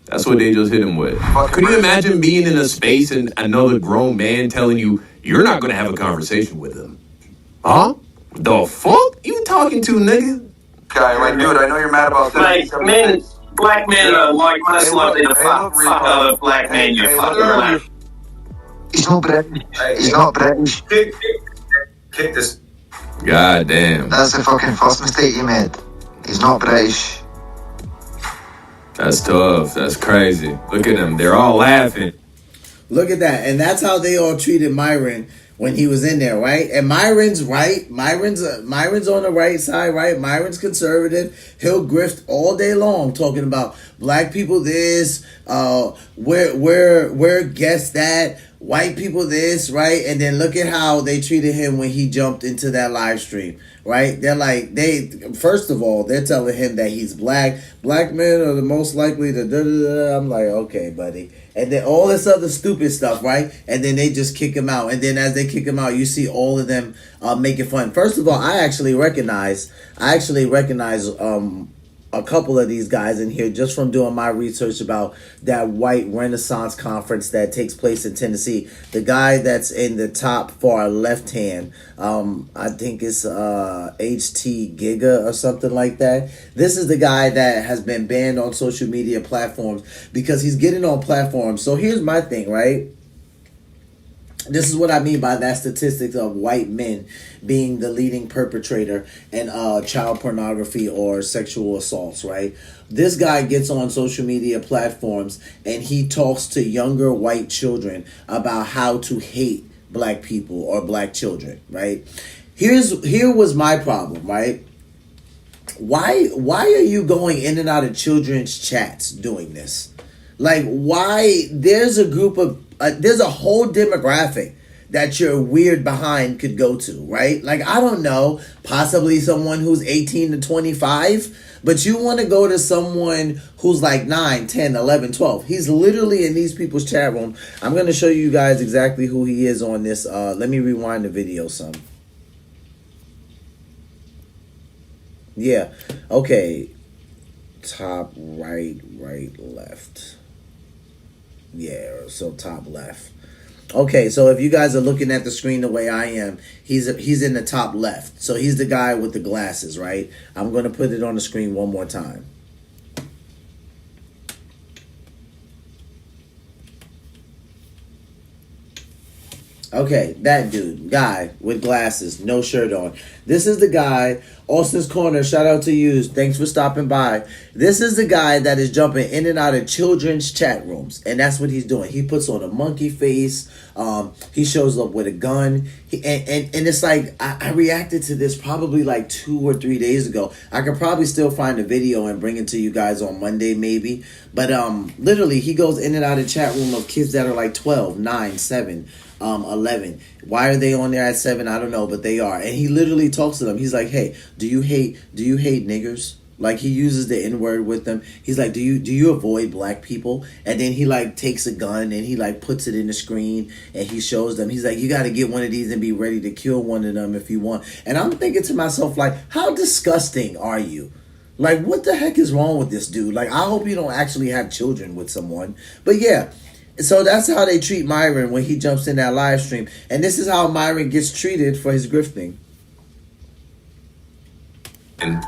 S: That's what they just hit him with. Could you imagine being in a space and another grown man telling you you're not going to have a conversation with him? Huh? The fuck you talking to, nigga?
T: Guy, like, dude, I know you're mad about this.
V: Like, men, black men are like less likely to fuck other black men. You fucking black.
T: He's not British. He's not British.
V: Kick this.
S: God damn.
T: That's the fucking first mistake you made. He's not British.
P: That's tough. That's crazy. Look at them. They're all laughing.
A: Look at that. And that's how they all treated Myron when he was in there, right? And Myron's right. Myron's on the right side, right? Myron's conservative. He'll grift all day long talking about black people this, where guests that, white people this, right? And then look at how they treated him when he jumped into that live stream, right? They're like, first of all, they're telling him that he's black. Black men are the most likely to da-da-da. I'm like, okay, buddy. And then all this other stupid stuff, right? And then they just kick him out. And then as they kick him out, you see all of them making fun. First of all, I actually recognize a couple of these guys in here just from doing my research about that white Renaissance conference that takes place in Tennessee. The guy that's in the top far left hand, I think it's HT Giga or something like that. This is the guy that has been banned on social media platforms because he's getting on platforms. So here's my thing, right? This is what I mean by that statistics of white men being the leading perpetrator in child pornography or sexual assaults, right? This guy gets on social media platforms and he talks to younger white children about how to hate black people or black children, right? Here was my problem, right? Why are you going in and out of children's chats doing this? Like, why? There's a group of there's a whole demographic that your weird behind could go to, right? Like, I don't know, possibly someone who's 18 to 25, but you want to go to someone who's like 9, 10, 11, 12. He's literally in these people's chat room. I'm going to show you guys exactly who he is on this. Let me rewind the video some. Yeah, okay. Top right, left. Yeah, so top left. Okay, so if you guys are looking at the screen the way I am, he's in the top left. So he's the guy with the glasses, right? I'm going to put it on the screen one more time. Okay, that dude, guy with glasses, no shirt on. This is the guy, Austin's Corner, shout out to you. Thanks for stopping by. This is the guy that is jumping in and out of children's chat rooms. And that's what he's doing. He puts on a monkey face. He shows up with a gun. And it's like, I reacted to this probably like 2 or 3 days ago. I could probably still find a video and bring it to you guys on Monday maybe. But literally, he goes in and out of chat room of kids that are like 12, 9, 7. 11. Why are they on there at 7? I don't know, but they are. And he literally talks to them. He's like, hey, do you hate niggers? Like, he uses the N-word with them. He's like, do you avoid black people? And then he like takes a gun and he like puts it in the screen and he shows them. He's like, you got to get one of these and be ready to kill one of them if you want. And I'm thinking to myself, like, how disgusting are you? Like, what the heck is wrong with this dude? Like, I hope you don't actually have children with someone. But yeah. So that's how they treat Myron when he jumps in that live stream. And this is how Myron gets treated for his grifting.
P: And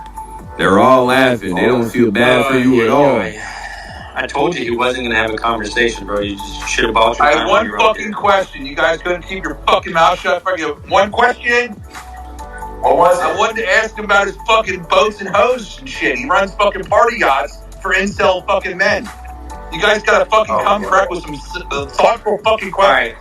P: they're all laughing. They don't feel bad for you at all.
V: I told you he wasn't going to have a conversation, bro. You just should have bought your time.
W: I have one fucking question. You guys couldn't keep your fucking mouth shut for you. One question?
T: What was it?
W: I wanted to ask him about his fucking boats and hoses and shit. He runs fucking party yachts for incel fucking men. You guys gotta fucking come correct with some thoughtful fucking questions.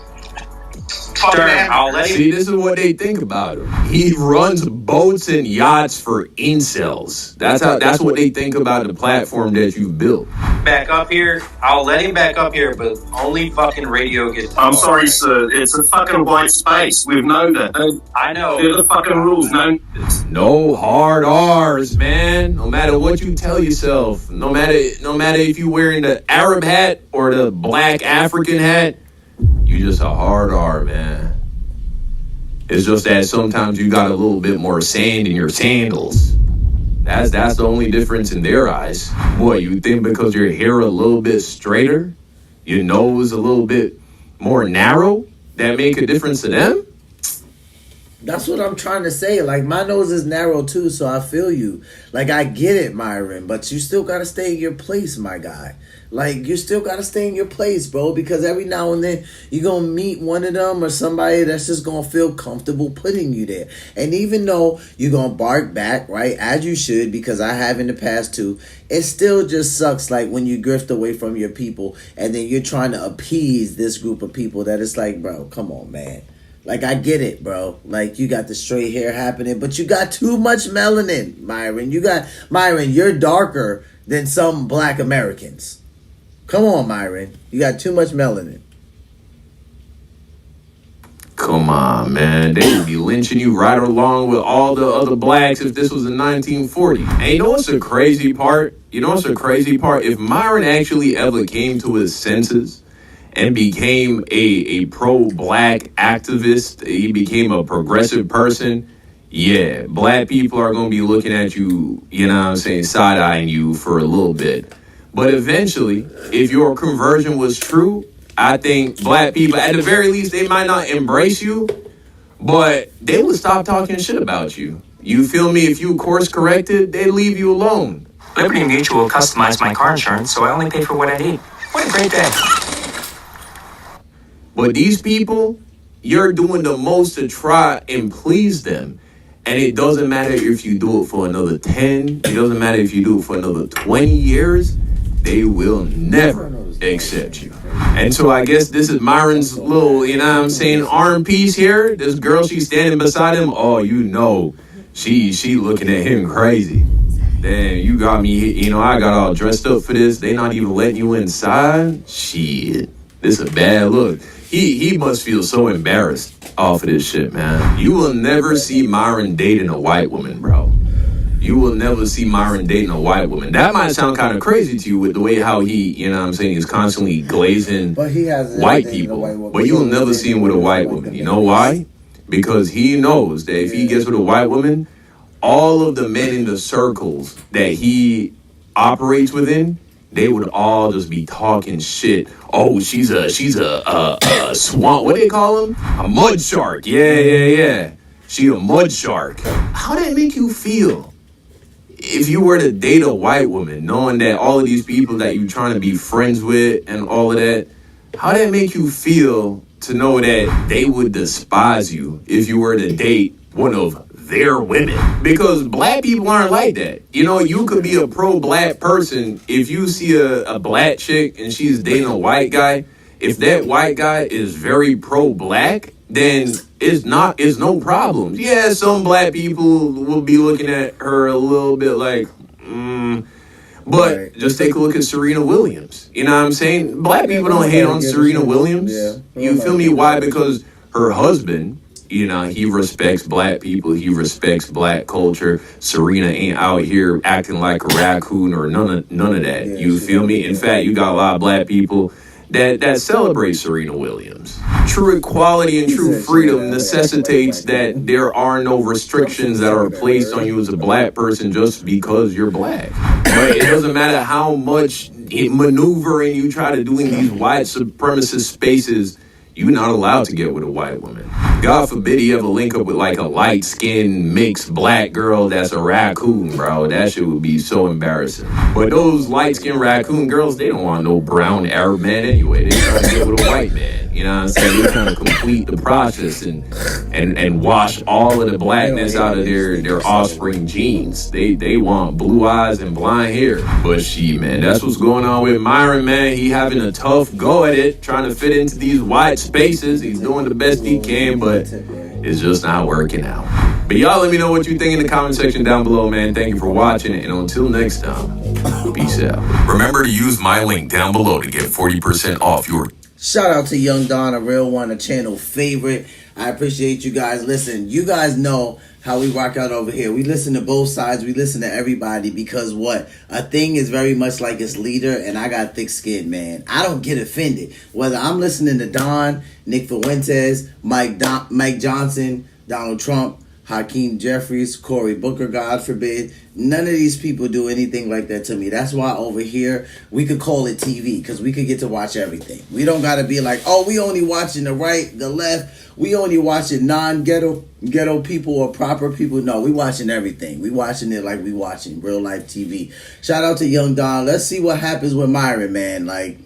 V: I'll let
P: See, this is what they think about him. He runs boats and yachts for incels. That's what they think about the platform that you've built.
V: back up here. I'll let him back up here, but only fucking radio gets.
W: I'm sorry, sir. It's a fucking white space. We've known that.
V: I know.
W: They're the fucking rules.
P: No hard R's, man. No matter what you tell yourself, no matter if you're wearing the Arab hat or the black African hat, you just a hard R, man. It's just that sometimes you got a little bit more sand in your sandals. That's the only difference in their eyes. What, you think because your hair a little bit straighter, your nose a little bit more narrow, that make a difference to them?
A: That's what I'm trying to say. Like, my nose is narrow too, so I feel you. Like, I get it, Myron, but you still gotta stay in your place, my guy. Like, you still gotta stay in your place, bro, because every now and then you're gonna meet one of them or somebody that's just gonna feel comfortable putting you there. And even though you're gonna bark back, right, as you should, because I have in the past too, it still just sucks, like, when you drift away from your people and then you're trying to appease this group of people that it's like, bro, come on, man. Like, I get it, bro. Like, you got the straight hair happening, but you got too much melanin, Myron. Myron, you're darker than some black Americans. Come on, Myron. You got too much melanin.
H: Come on, man. They would be lynching you right along with all the other blacks if this was in 1940. And you know what's the crazy part? If Myron actually ever came to his senses and became a pro-black activist, he became a progressive person, yeah, black people are going to be looking at you, you know what I'm saying, side-eyeing you for a little bit. But eventually, if your conversion was true, I think black people, at the very least, they might not embrace you, but they would stop talking shit about you. You feel me? If you course corrected, they leave you alone.
I: Liberty Mutual customized my car insurance, so I only pay for what I need. What a great day.
H: But these people, you're doing the most to try and please them. And it doesn't matter if you do it for another 10, it doesn't matter if you do it for another 20 years, they will never accept you. And so I guess this is Myron's little, you know what I'm saying, arm piece here. This girl, she's standing beside him. Oh, you know, she looking at him crazy. Damn, you got me, you know, I got all dressed up for this. They not even letting you inside. Shit, this is a bad look. He must feel so embarrassed off of this shit, man. You will never see Myron dating a white woman, bro. You will never see Myron dating a white woman. That might sound kind of crazy to you with the way how he, you know what I'm saying, is constantly glazing white people. But you'll never see him with a white woman. You know why? Because he knows that if he gets with a white woman, all of the men in the circles that he operates within, they would all just be talking shit. Oh, she's a swamp. What do they call him? A mud shark. Yeah. She a mud shark. How did that make you feel? If you were to date a white woman, knowing that all of these people that you're trying to be friends with and all of that, how did that make you feel to know that they would despise you if you were to date one of their women? Because black people aren't like that. You know, you could be a pro-black person if you see a black chick and she's dating a white guy. If that white guy is very pro-black, then it's no problem. Yeah, some black people will be looking at her a little bit like, but just take a look at Serena Williams. You know what I'm saying? Black people don't hate on Serena Williams. You feel me? Why? Because her husband, you know, he respects black people. He respects black culture. Serena ain't out here acting like a raccoon or none of that. You feel me? In fact, you got a lot of black people that celebrate Serena Williams. True equality and true freedom necessitates that there are no restrictions that are placed on you as a black person just because you're black. But it doesn't matter how much maneuvering you try to do in these white supremacist spaces, you're not allowed to get with a white woman. God forbid you ever link up with like a light-skinned mixed black girl that's a raccoon, bro. That shit would be so embarrassing. But those light-skinned raccoon girls, they don't want no brown Arab man anyway. They try to get with a white man. You know what I'm saying? They're trying to complete the process and wash all of the blackness out of their offspring genes. They want blue eyes and blonde hair. But shit, man, that's what's going on with Myron, man. He having a tough go at it, trying to fit into these white spaces. He's doing the best he can, but it's just not working out. But y'all let me know what you think in the comment section down below, man. Thank you for watching, and until next time, peace out.
S: Remember to use my link down below to get 40% off your...
A: Shout out to Young Don, a real one, a channel favorite. I appreciate you guys. Listen, you guys know how we rock out over here. We listen to both sides. We listen to everybody because what? A thing is very much like its leader, and I got thick skin, man. I don't get offended. Whether I'm listening to Don, Nick Fuentes, Mike Johnson, Donald Trump, Hakeem Jeffries, Cory Booker, God forbid. None of these people do anything like that to me. That's why over here, we could call it TV, because we could get to watch everything. We don't got to be like, oh, we only watching the right, the left. We only watching ghetto people or proper people. No, we watching everything. We watching it like we watching real life TV. Shout out to Young Don. Let's see what happens with Myron, man. Like,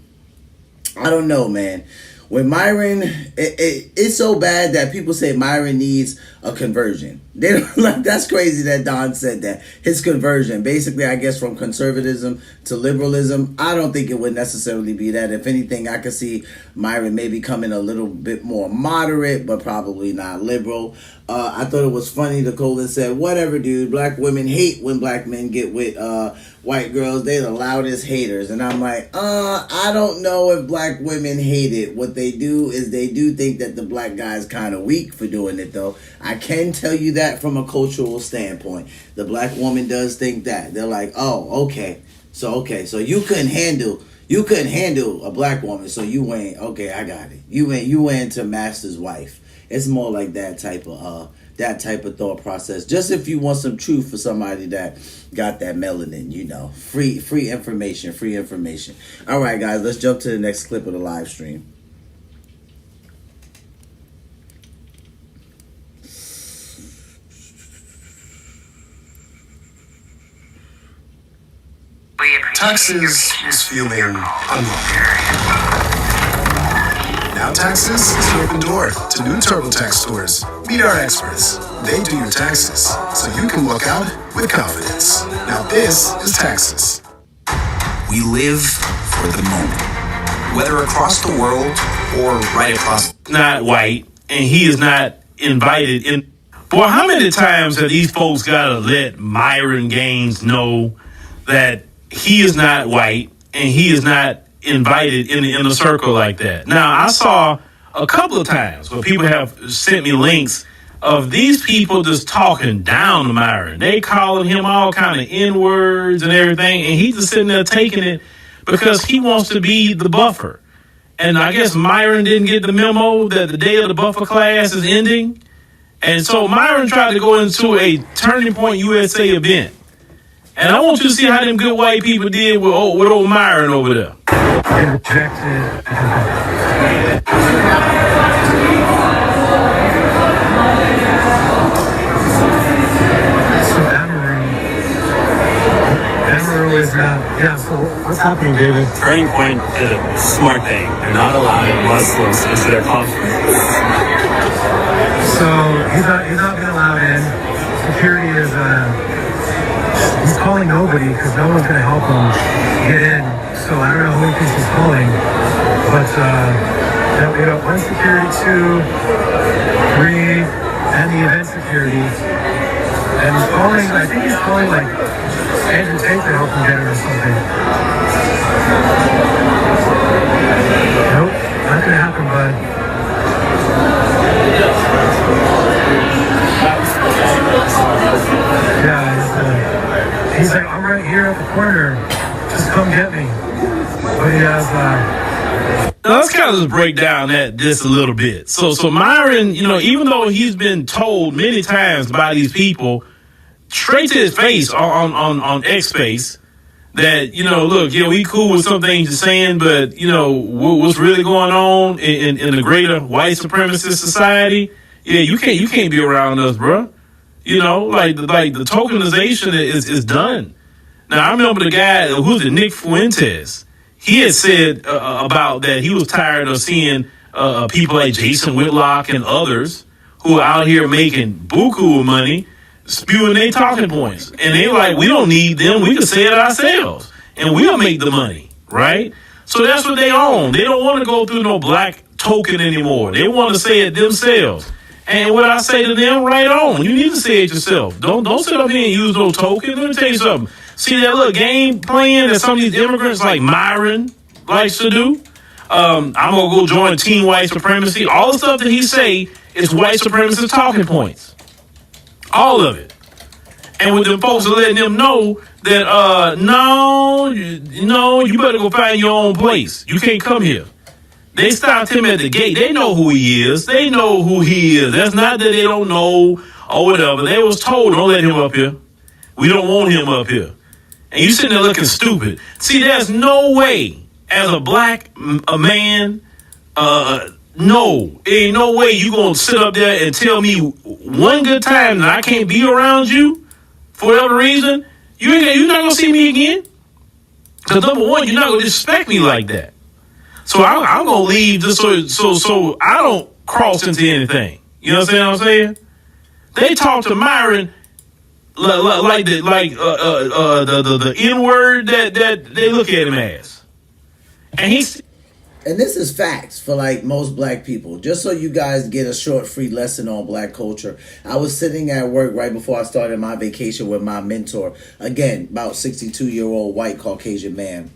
A: I don't know, man. With Myron, it's so bad that people say Myron needs a conversion. They don't like. That's crazy that Don said that. His conversion, basically, I guess from conservatism to liberalism. I don't think it would necessarily be that. If anything, I could see Myron maybe coming a little bit more moderate, but probably not liberal. I thought it was funny. The Colin said, "Whatever, dude. Black women hate when black men get with white girls. They're the loudest haters." And I'm like, I don't know if black women hate it. What they do is they do think that the black guy is kind of weak for doing it, though. I can tell you that from a cultural standpoint. The black woman does think that. They're like, oh, okay. So you couldn't handle a black woman, so you went, okay, I got it. You went to master's wife. It's more like that type of thought process. Just if you want some truth for somebody that got that melanin, you know. Free information. All right, guys, let's jump to the next clip of the live stream.
M: Texas is feeling unwelcome. Now Taxes is an open door to new TurboTax stores. Meet our experts. They do your taxes, so you can walk out with confidence. Now this is Taxes.
E: We live for the moment. Whether across the world or right across...
J: Not white, and he is not invited in. Boy, how many times have these folks got to let Myron Gaines know that he is not white and he is not invited in a circle like that? Now, I saw a couple of times where people have sent me links of these people just talking down to Myron. They calling him all kind of N-words and everything, and he's just sitting there taking it because he wants to be the buffer. And I guess Myron didn't get the memo that the day of the buffer class is ending. And so Myron tried to go into a Turning Point USA event. And I want you to see how them good white people did with old Myron over there.
R: They rejected. So Amaru is not. Yeah, so what's happening, David?
Q: Turning Point did a smart thing. They're not allowing Muslims into their conference.
R: So he's not being allowed in. Security is he's calling nobody because no one's going to help him get in. So I don't know who he thinks he's calling, but we got 1 security, 2, 3, and the event security. And he's calling. I think he's calling like Andrew Tate to help him get in or something. Nope, not going to happen, bud. Yeah, he's like, I'm right here at the corner. Just come get me. But he has.
J: Now, let's kind of just break down this a little bit. So Myron, even though he's been told many times by these people, straight to his face on X Space, that look, we cool with some things you're saying, but what's really going on in the greater white supremacist society? Yeah, you can't be around us, bro. Like the tokenization is done. Now, I remember the guy, who's it, Nick Fuentes. He had said about that he was tired of seeing people like Jason Whitlock and others who are out here making buku of money, spewing their talking points. And they like, we don't need them. We can say it ourselves. And we'll make the money, right? So that's what they own. They don't want to go through no black token anymore. They want to say it themselves. And what I say to them, right on. You need to say it yourself. Don't sit up here and use no token. Let me tell you something. See that little game playing that some of these immigrants like Myron likes to do? I'm going to go join Team White Supremacy. All the stuff that he say is white supremacist talking points. All of it. And with them folks are letting them know that, no, you better go find your own place. You can't come here. They stopped him at the gate. They know who he is. They know who he is. That's not that they don't know, or whatever. They was told, don't let him up here. We don't want him up here. And you sitting there looking stupid. See, there's no way as a black man, no, ain't no way you gonna sit up there and tell me one good time that I can't be around you for whatever reason. You're not gonna see me again. Because number one, you're not gonna disrespect me like that. So I'm gonna leave just so I don't cross into anything. You know what I'm saying? They talk to Myron like the N-word that they look at him as.
A: And this is facts for like most black people. Just so you guys get a short free lesson on black culture. I was sitting at work right before I started my vacation with my mentor. Again, about 62-year-old white Caucasian man.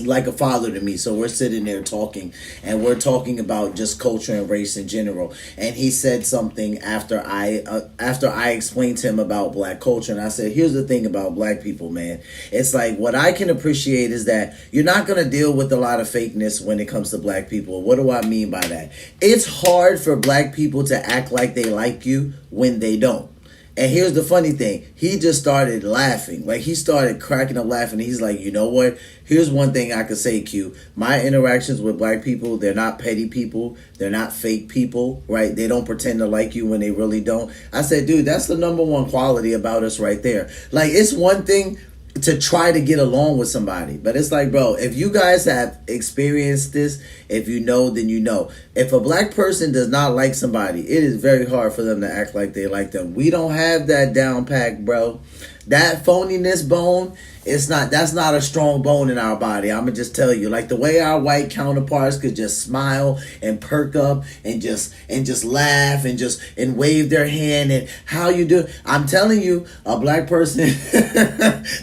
A: Like a father to me. So we're sitting there talking, and we're talking about just culture and race in general. And he said something after I explained to him about black culture, and I said, here's the thing about black people, man. It's like, what I can appreciate is that you're not going to deal with a lot of fakeness when it comes to black people. What do I mean by that? It's hard for black people to act like they like you when they don't. And here's the funny thing. He just started laughing. Like, he started cracking up laughing. He's like, you know what? Here's one thing I could say, Q. My interactions with black people, they're not petty people. They're not fake people, right? They don't pretend to like you when they really don't. I said, dude, that's the number one quality about us right there. Like, it's one thing to try to get along with somebody, but it's like, bro, if you guys have experienced this, if you know, then you know. If a black person does not like somebody, it is very hard for them to act like they like them. We don't have that down pack, bro. That phoniness bone, that's not a strong bone in our body. I'm gonna just tell you, like the way our white counterparts could just smile and perk up and just laugh and wave their hand and how you do. I'm telling you, a black person,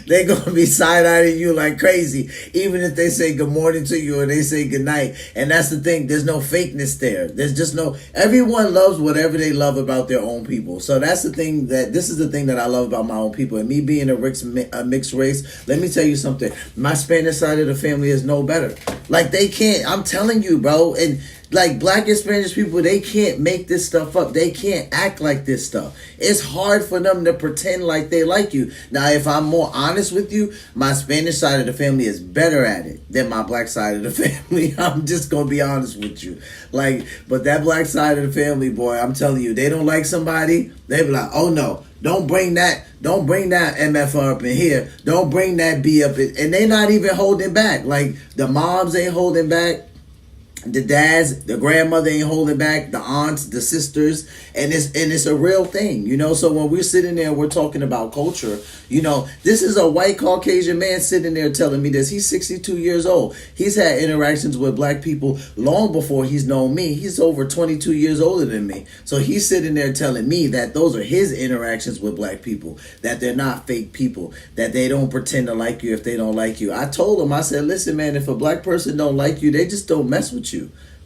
A: they gonna be side-eyeing you like crazy, even if they say good morning to you or they say good night. And that's the thing. There's no fakeness there. There's just no. Everyone loves whatever they love about their own people. So that's the thing. This is the thing that I love about my own people. And me being a mixed race, let me tell you something. My Spanish side of the family is no better. Like, they can't. I'm telling you, bro. And like black and Spanish people, they can't make this stuff up. They can't act like this stuff. It's hard for them to pretend like they like you. Now, if I'm more honest with you, my Spanish side of the family is better at it than my black side of the family. I'm just going to be honest with you. Like, but that black side of the family, boy, I'm telling you, they don't like somebody, they be like, oh no, don't bring that MF up in here. Don't bring that B up in, and they not even holding back. Like, the moms ain't holding back. The dads, the grandmother ain't holding back, the aunts, the sisters, and it's a real thing, you know. So when we're sitting there and we're talking about culture, you know, this is a white Caucasian man sitting there telling me this. He's 62 years old. He's had interactions with black people long before he's known me. He's over 22 years older than me. So he's sitting there telling me that those are his interactions with black people, that they're not fake people, that they don't pretend to like you if they don't like you. I told him, I said, listen, man, if a black person don't like you, they just don't mess with you.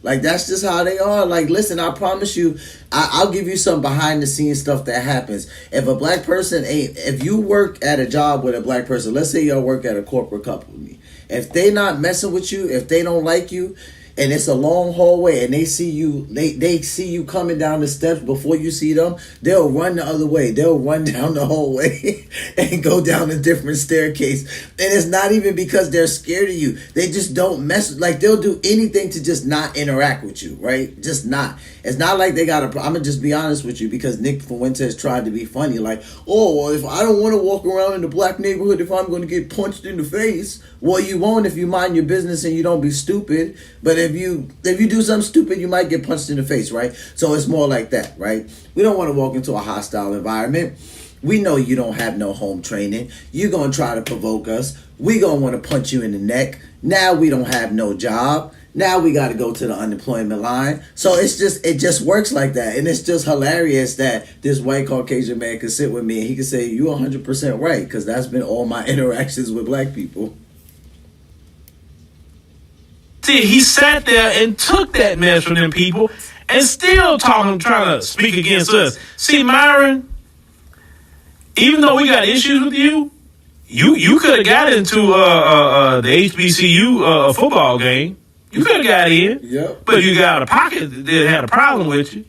A: Like, that's just how they are. Like, listen, I promise you, I'll give you some behind the scenes stuff that happens. If a black person if you work at a job with a black person, let's say y'all work at a corporate company, if they not messing with you, if they don't like you, and it's a long hallway, and they see you, they see you coming down the steps before you see them, they'll run the other way. They'll run down the hallway and go down a different staircase. And it's not even because they're scared of you. They just don't mess. Like, they'll do anything to just not interact with you, right? Just not. It's not like they got a. I'm gonna just be honest with you, because Nick Fuentes tried to be funny, like, oh, well, if I don't want to walk around in the black neighborhood, if I'm going to get punched in the face, well, you won't if you mind your business and you don't be stupid. But if you do something stupid, you might get punched in the face, right? So it's more like that, right? We don't want to walk into a hostile environment. We know you don't have no home training. You're going to try to provoke us. We're going to want to punch you in the neck. Now we don't have no job. Now we got to go to the unemployment line. So it just works like that. And it's just hilarious that this white Caucasian man could sit with me and he could say, you're 100% right, because that's been all my interactions with black people.
J: See, he sat there and took that mess from them people and still trying to speak against us. See, Myron, even though we got issues with you could have got into the HBCU football game. You could have got in, yep. But you got a pocket that had a problem with you.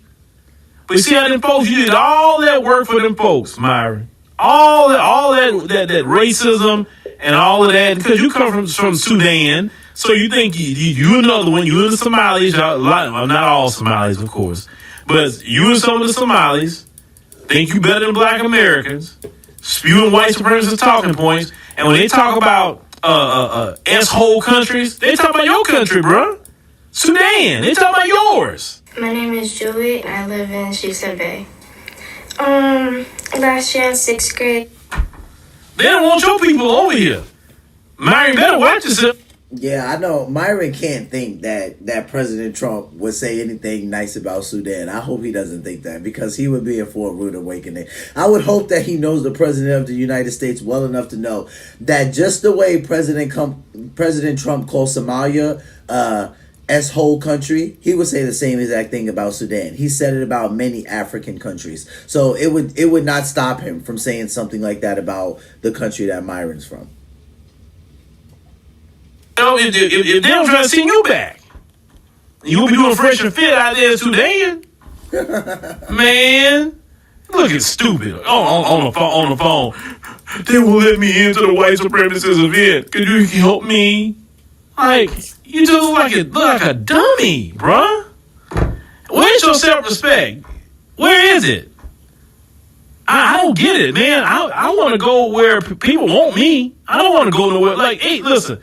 J: But you see how them folks, you did all that work for them folks, Myron. All that racism and all of that, because you come from Sudan, so you think you another one, you and the Somalis, well, not all Somalis, of course, but you and some of the Somalis think you better than black Americans, spewing white supremacist talking points, and when they talk about S-hole countries, they talk about your country, bruh. Sudan, they talk about yours.
G: My name is Julie. I live in Shisa Bay. Last year in 6th grade.
J: They don't want your people over here. Myron better watch yourself.
A: Yeah, I know. Myron can't think that President Trump would say anything nice about Sudan. I hope he doesn't think that, because he would be in for a rude awakening. I would hope that he knows the President of the United States well enough to know that just the way President Trump called Somalia S-hole country, he would say the same exact thing about Sudan. He said it about many African countries. So it would not stop him from saying something like that about the country that Myron's from.
J: If they don't try to send you back, you'll be doing fresh and fit out there in Sudan. Man, looking stupid on the phone. They won't let me into the white supremacist event. Could you help me? Like, you just look like a dummy, bruh. Where's your self-respect? Where is it? I don't get it, man. I want to go where people want me. I don't want to go nowhere. Like, hey, listen.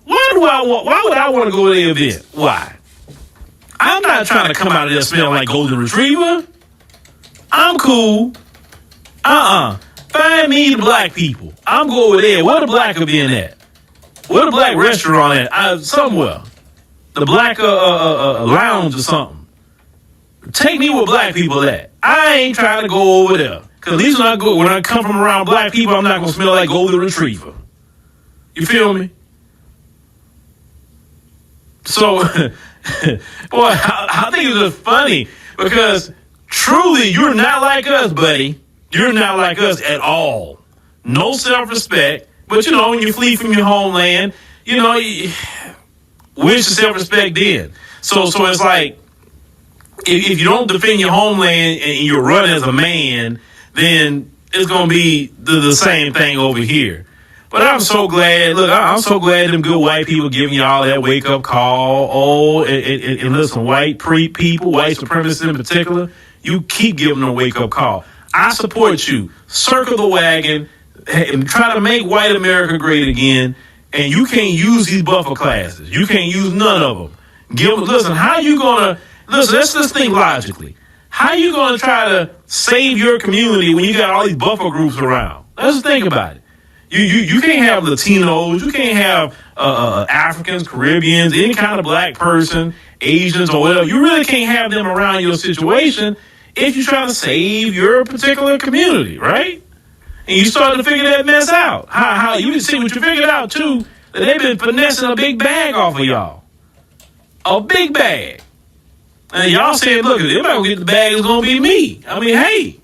J: Why would I want to go to the event? Why? I'm not trying to come out of there smelling like golden retriever. I'm cool. Find me the black people. I'm going over there. Where the black event at? Where the black restaurant at? Somewhere. The black lounge or something. Take me where black people at. I ain't trying to go over there. Because at least when I come from around black people, I'm not going to smell like golden retriever. You feel me? So, boy, I think it's just funny because truly, you're not like us, buddy. You're not like us at all. No self-respect. But, when you flee from your homeland, where's your self-respect then? So it's like, if you don't defend your homeland and you run as a man, then it's going to be the same thing over here. But I'm so glad. Look, I'm so glad them good white people giving y'all that wake up call. Oh, and listen, white people, white supremacists in particular, you keep giving them a wake up call. I support you. Circle the wagon and try to make white America great again. And you can't use these buffer classes. You can't use none of them. Listen, how you gonna listen? Let's just think logically. How you gonna try to save your community when you got all these buffer groups around? Let's just think about it. You can't have Latinos, you can't have Africans, Caribbeans, any kind of black person, Asians or whatever. You really can't have them around your situation if you're trying to save your particular community, right? And you started to figure that mess out. How you see what you figured out too, that they've been finessing a big bag off of y'all. A big bag. And y'all saying, look, if anybody gonna get the bag, it's gonna be me. I mean, hey.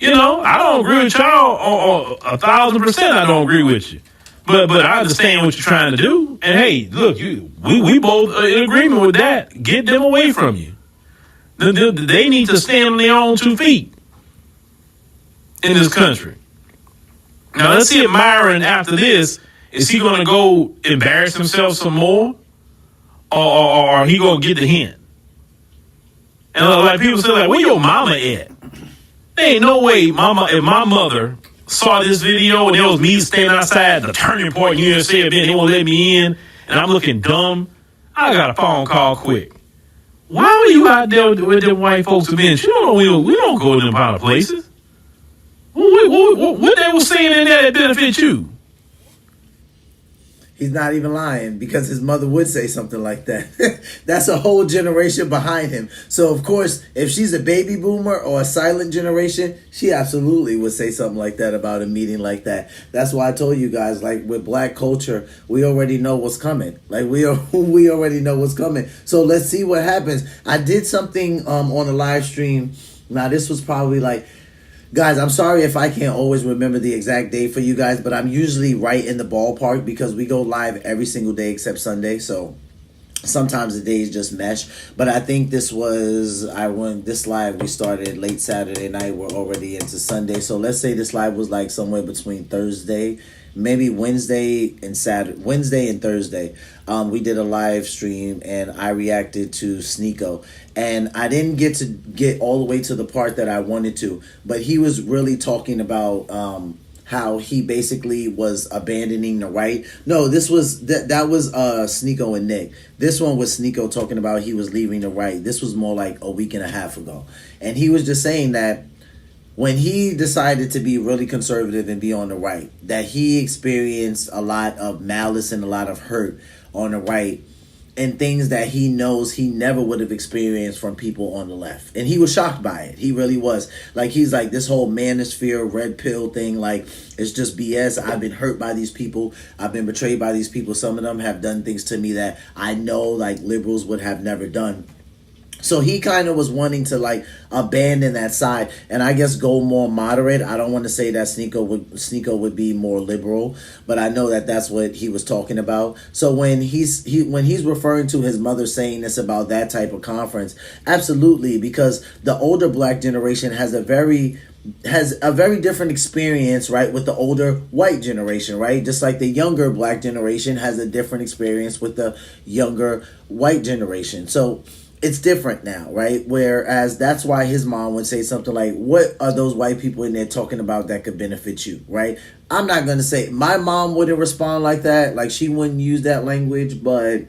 J: I don't agree with y'all 1,000%. I don't agree with you, but I understand what you're trying to do. And hey, look, we both are in agreement with that. Get them away from you. They need to stand on their own 2 feet in this country. Now let's see if Myron, after this, is he going to go embarrass himself some more, or he going to get the hint? And like people say, like, where your mama at? There ain't no way, mama. If my mother saw this video and it was me standing outside the Turning Point USA event, they won't let me in, and I'm looking dumb, I got a phone call quick. Why were you out there with them white folks events? You don't know we don't go to them kind of places. What they were saying in there that benefit you?
A: He's not even lying, because his mother would say something like that. That's a whole generation behind him. So, of course, if she's a baby boomer or a silent generation, she absolutely would say something like that about a meeting like that. That's why I told you guys, like, with black culture, we already know what's coming. Like, we already know what's coming. So let's see what happens. I did something on a live stream. Now, this was probably like... Guys, I'm sorry if I can't always remember the exact date for you guys, but I'm usually right in the ballpark because we go live every single day except Sunday. So Sometimes the days just mesh, but I think this live we started late Saturday night. We're already into Sunday, so let's say this live was like somewhere between Thursday, maybe Wednesday and Thursday. We did a live stream and I reacted to Sneeko, and I didn't get all the way to the part that I wanted to, but he was really talking about how he basically was abandoning the right. No, that was Sneeko and Nick. This one was Sneeko talking about he was leaving the right. This was more like a week and a half ago. And he was just saying that when he decided to be really conservative and be on the right, that he experienced a lot of malice and a lot of hurt on the right, and things that he knows he never would have experienced from people on the left. And he was shocked by it. He really was. Like, he's like, this whole manosphere, red pill thing, like, it's just BS. I've been hurt by these people. I've been betrayed by these people. Some of them have done things to me that I know, like, liberals would have never done. So he kind of was wanting to like abandon that side and I guess go more moderate. I don't want to say that Sneeko would be more liberal, but I know that that's what he was talking about. So when he's referring to his mother saying this about that type of conference, absolutely, because the older black generation has a very different experience, right, with the older white generation, right? Just like the younger black generation has a different experience with the younger white generation. So it's different now, right? Whereas that's why his mom would say something like, what are those white people in there talking about that could benefit you, right? I'm not going to say, my mom wouldn't respond like that. Like, she wouldn't use that language, but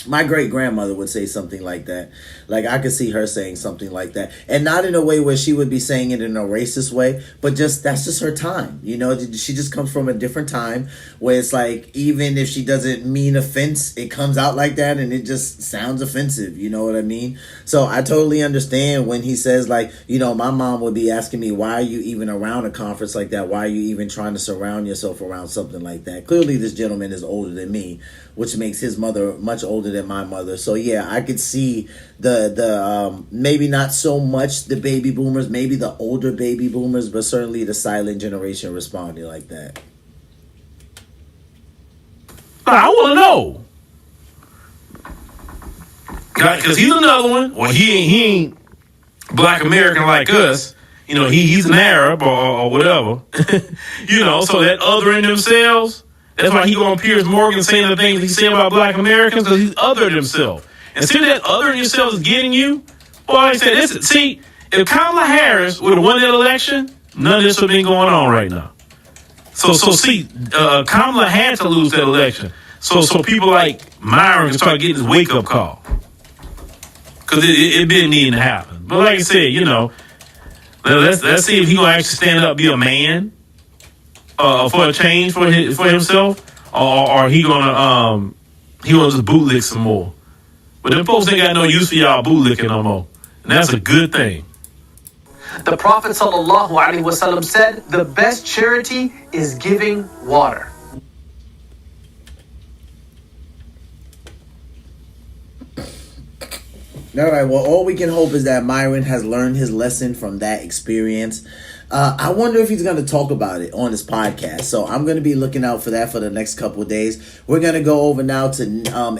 A: my great-grandmother would say something like that. Like, I could see her saying something like that. And not in a way where she would be saying it in a racist way, but just, that's just her time. You know, she just comes from a different time where it's like, even if she doesn't mean offense, it comes out like that and it just sounds offensive. You know what I mean? So I totally understand when he says, like, you know, my mom would be asking me, why are you even around a conference like that? Why are you even trying to surround yourself around something like that? Clearly, this gentleman is older than me, which makes his mother much older than my mother. So yeah, I could see the maybe not so much the baby boomers, maybe the older baby boomers, but certainly the silent generation responding like that.
J: I want to know, because he's another one. Well, he ain't black American like us. You know, he's an Arab or whatever. You know, so that othering themselves. That's why he go on Piers Morgan saying the things he said about black Americans, because he's othered himself. And see that othering yourself is getting you? Boy, I said, listen, see, if Kamala Harris would have won that election, none of this would have been going on right now. So see, Kamala had to lose that election. So people like Myron can start getting this wake-up call. Because it been needing to happen. But like I said, you know, let's see if he going to actually stand up and be a man. For a change for himself, or he gonna just bootlick some more. But them folks ain't got no use for y'all bootlicking no more, and that's a good thing.
D: The Prophet ﷺ said, the best charity is giving water.
A: All right, well, all we can hope is that Myron has learned his lesson from that experience. I wonder if he's going to talk about it on his podcast. So I'm going to be looking out for that for the next couple of days. We're going to go over now to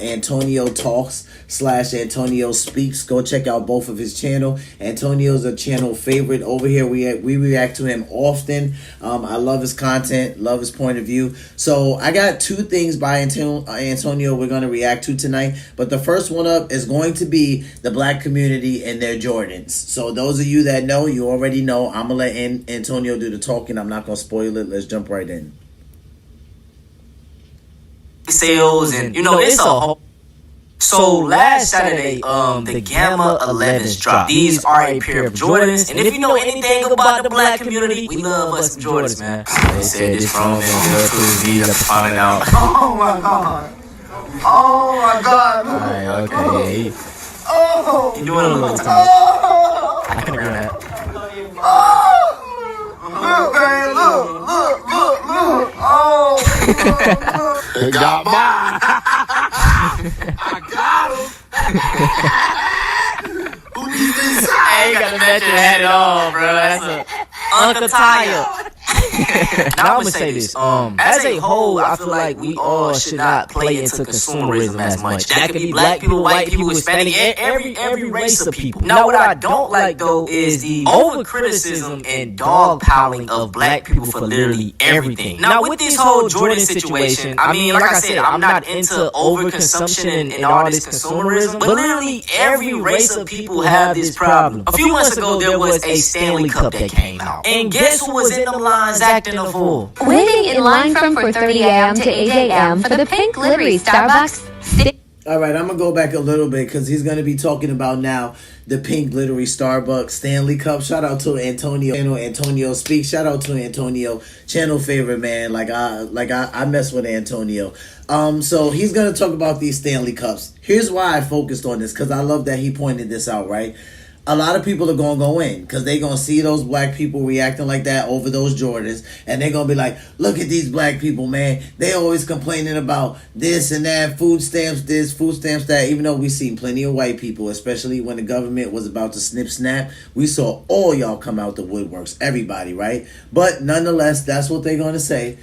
A: Antonio Talks / Antonio Speaks. Go check out both of his channel. Antonio's a channel favorite over here. We react to him often. I love his content, love his point of view. So I got two things by Antonio we're going to react to tonight. But the first one up is going to be the black community and their Jordans. So those of you that know, you already know. I'm going to let Antonio do the talking. I'm not going to spoil it. Let's jump right in.
C: Sales and, you know, it's a whole... So last Saturday, the Gamma 11s dropped. These are a pair of Jordans, and if you know anything about the black community, we love us some Jordans, man. They said this from and we have to find it out.
N: Oh my god. Oh my god.
C: Alright, okay.
N: Oh.
C: You doing it a little time.
N: Oh.
C: I can agree on that.
N: Oh. Look, man, look. Oh.
P: It got mine.
N: I got him. Who needs this?
C: I ain't got to match your hat at all, bro. That's a Uncle Taya. Now I'm gonna say this. As a whole, I feel like we all should not play into consumerism as much. That could be black people, white people, Hispanic, every race of people. Now, what I don't like though is the over criticism and dogpiling of black people for literally everything. Now, with this whole Jordan situation, I mean, like I said, I'm not into overconsumption and all this consumerism, but literally every race of people have this problem. A few months ago, there was a Stanley Cup that came out, and guess who was in them lines acting a fool?
K: Waiting in line from 4:30 a.m. to 8 a.m. for the pink glittery Starbucks.
A: All right, I'm going to go back a little bit because he's going to be talking about now the pink glittery Starbucks Stanley Cup. Shout out to Antonio. Antonio Speaks. Shout out to Antonio. Channel favorite, man. I mess with Antonio. So he's going to talk about these Stanley Cups. Here's why I focused on this, because I love that he pointed this out, right? A lot of people are going to go in because they're going to see those black people reacting like that over those Jordans. And they're going to be like, look at these black people, man. They always complaining about this and that, food stamps this, food stamps that. Even though we seen plenty of white people, especially when the government was about to snap, we saw all y'all come out the woodworks. Everybody, right? But nonetheless, that's what they're going to say.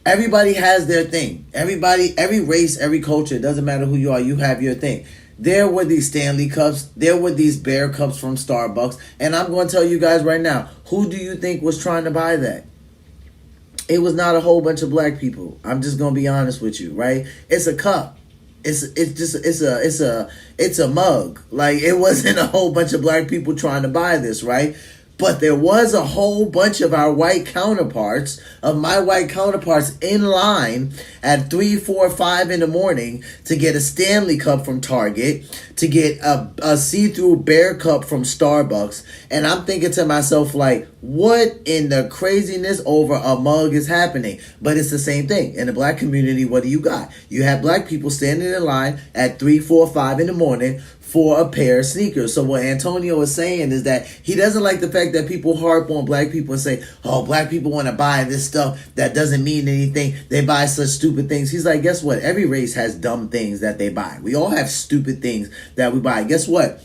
A: Everybody has their thing. Everybody, every race, every culture, it doesn't matter who you are, you have your thing. There were these Stanley Cups. There were these Bear Cups from Starbucks. And I'm going to tell you guys right now, who do you think was trying to buy that? It was not a whole bunch of black people. I'm just going to be honest with you, right? It's a cup. It's a mug. Like, it wasn't a whole bunch of black people trying to buy this, right? But there was a whole bunch of our white counterparts, in line at 3, 4, 5 in the morning to get a Stanley Cup from Target, to get a see-through Bear Cup from Starbucks. And I'm thinking to myself, like, what in the craziness over a mug is happening? But it's the same thing. In the black community, what do you got? You have black people standing in line at 3, 4, 5 in the morning for a pair of sneakers. So what Antonio is saying is that he doesn't like the fact that people harp on black people and say, oh, black people want to buy this stuff that doesn't mean anything. They buy such stupid things. He's like, guess what? Every race has dumb things that they buy. We all have stupid things that we buy. Guess what?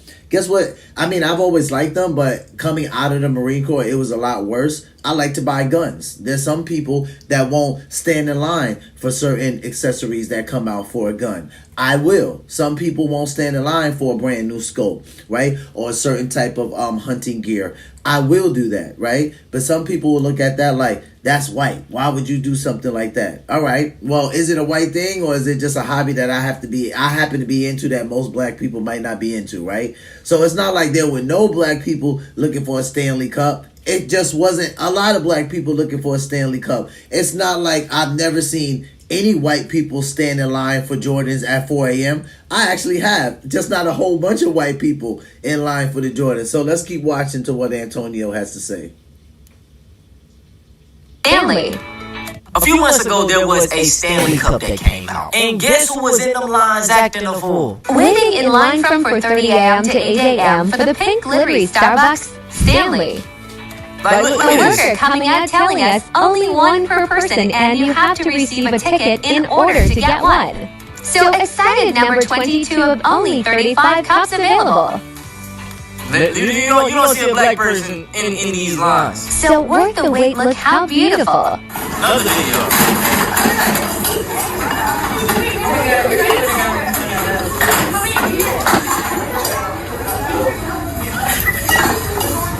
A: I mean, I've always liked them, but coming out of the Marine Corps, it was a lot worse. I like to buy guns. There's some people that won't stand in line for certain accessories that come out for a gun. I will. Some people won't stand in line for a brand new scope, right? Or a certain type of hunting gear. I will do that, right? But some people will look at that like, that's white. Why would you do something like that? All right. Well, is it a white thing, or is it just a hobby that I happen to be into that most black people might not be into, right? So it's not like there were no black people looking for a Stanley Cup. It just wasn't a lot of black people looking for a Stanley Cup. It's not like I've never seen any white people stand in line for Jordans at 4 a.m. I actually have, just not a whole bunch of white people in line for the Jordans. So let's keep watching to what Antonio has to say.
K: Stanley.
C: A few months ago, there was a Stanley Cup that came out. And guess who was in them lines acting a fool?
K: Waiting in line from 4:30 a.m. to 8 a.m. for the pink glittery Starbucks Stanley.
C: Like, look
K: A worker coming out telling us only one per person and you have to receive a ticket in order to get one. So excited number 22 of only 35 cups available.
C: You don't see a black person in these lines.
K: So worth the wait, look how beautiful.
C: Another video.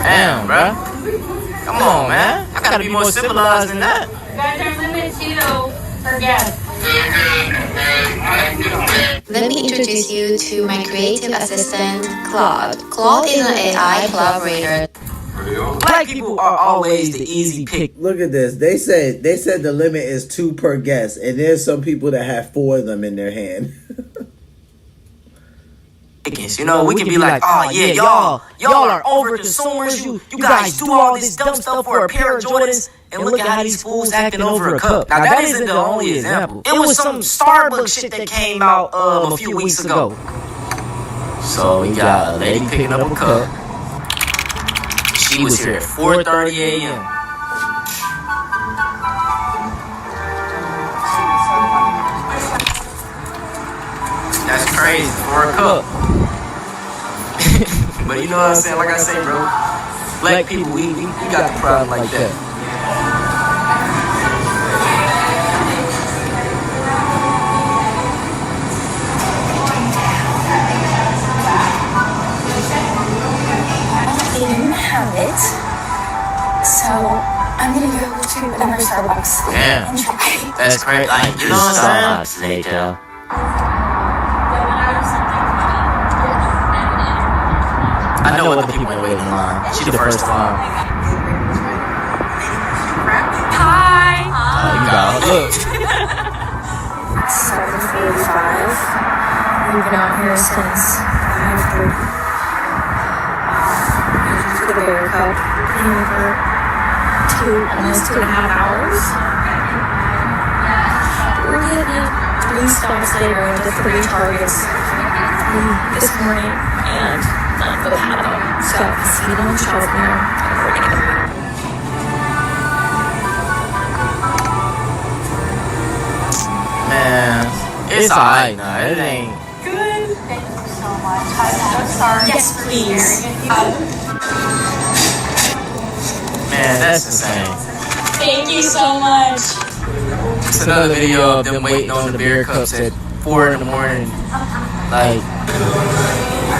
C: Damn, bruh. Come on, man. I gotta be more civilized than that.
L: You guys are limited to per guest.
G: Let me introduce you to my creative assistant, Claude. Claude is an AI collaborator.
C: Black people are always the easy pick.
A: Look at this. They said the limit is 2 per guest, and there's some people that have 4 of them in their hand.
C: You know, we can be like, oh yeah, y'all are over consumers. You guys do all this dumb stuff for a pair of Jordans, and look at how these fools acting over a cup. Now that isn't the only example. It was some Starbucks shit that came out a few weeks ago. So we got a lady picking up a cup. She was here at 4:30 a.m. That's crazy for a cup. But you know what I'm saying? Like I say, bro, black people, we got the problem like that.
L: have it. So I'm gonna go to another Starbucks.
C: Yeah.
L: And try.
C: That's great. Like, you know what I'm saying? Later. I know what the people are waiting in line. She's the first one.
L: Hi.
C: Oh, you got her. Look.
L: 7:45. We've been out here since 5:30. For the Bear Cup. And for almost 2.5 hours. We're getting up 3 stops later into 3 targets this morning, and none of them had them. So, see them on the shelf now.
C: Man, it's alright now. It ain't.
L: Good. Thank you so much. I'm so sorry. Yes, please.
C: Man, that's insane.
L: Thank you so much.
C: It's another video of them waiting on the beer cups at 4 in the morning. Like,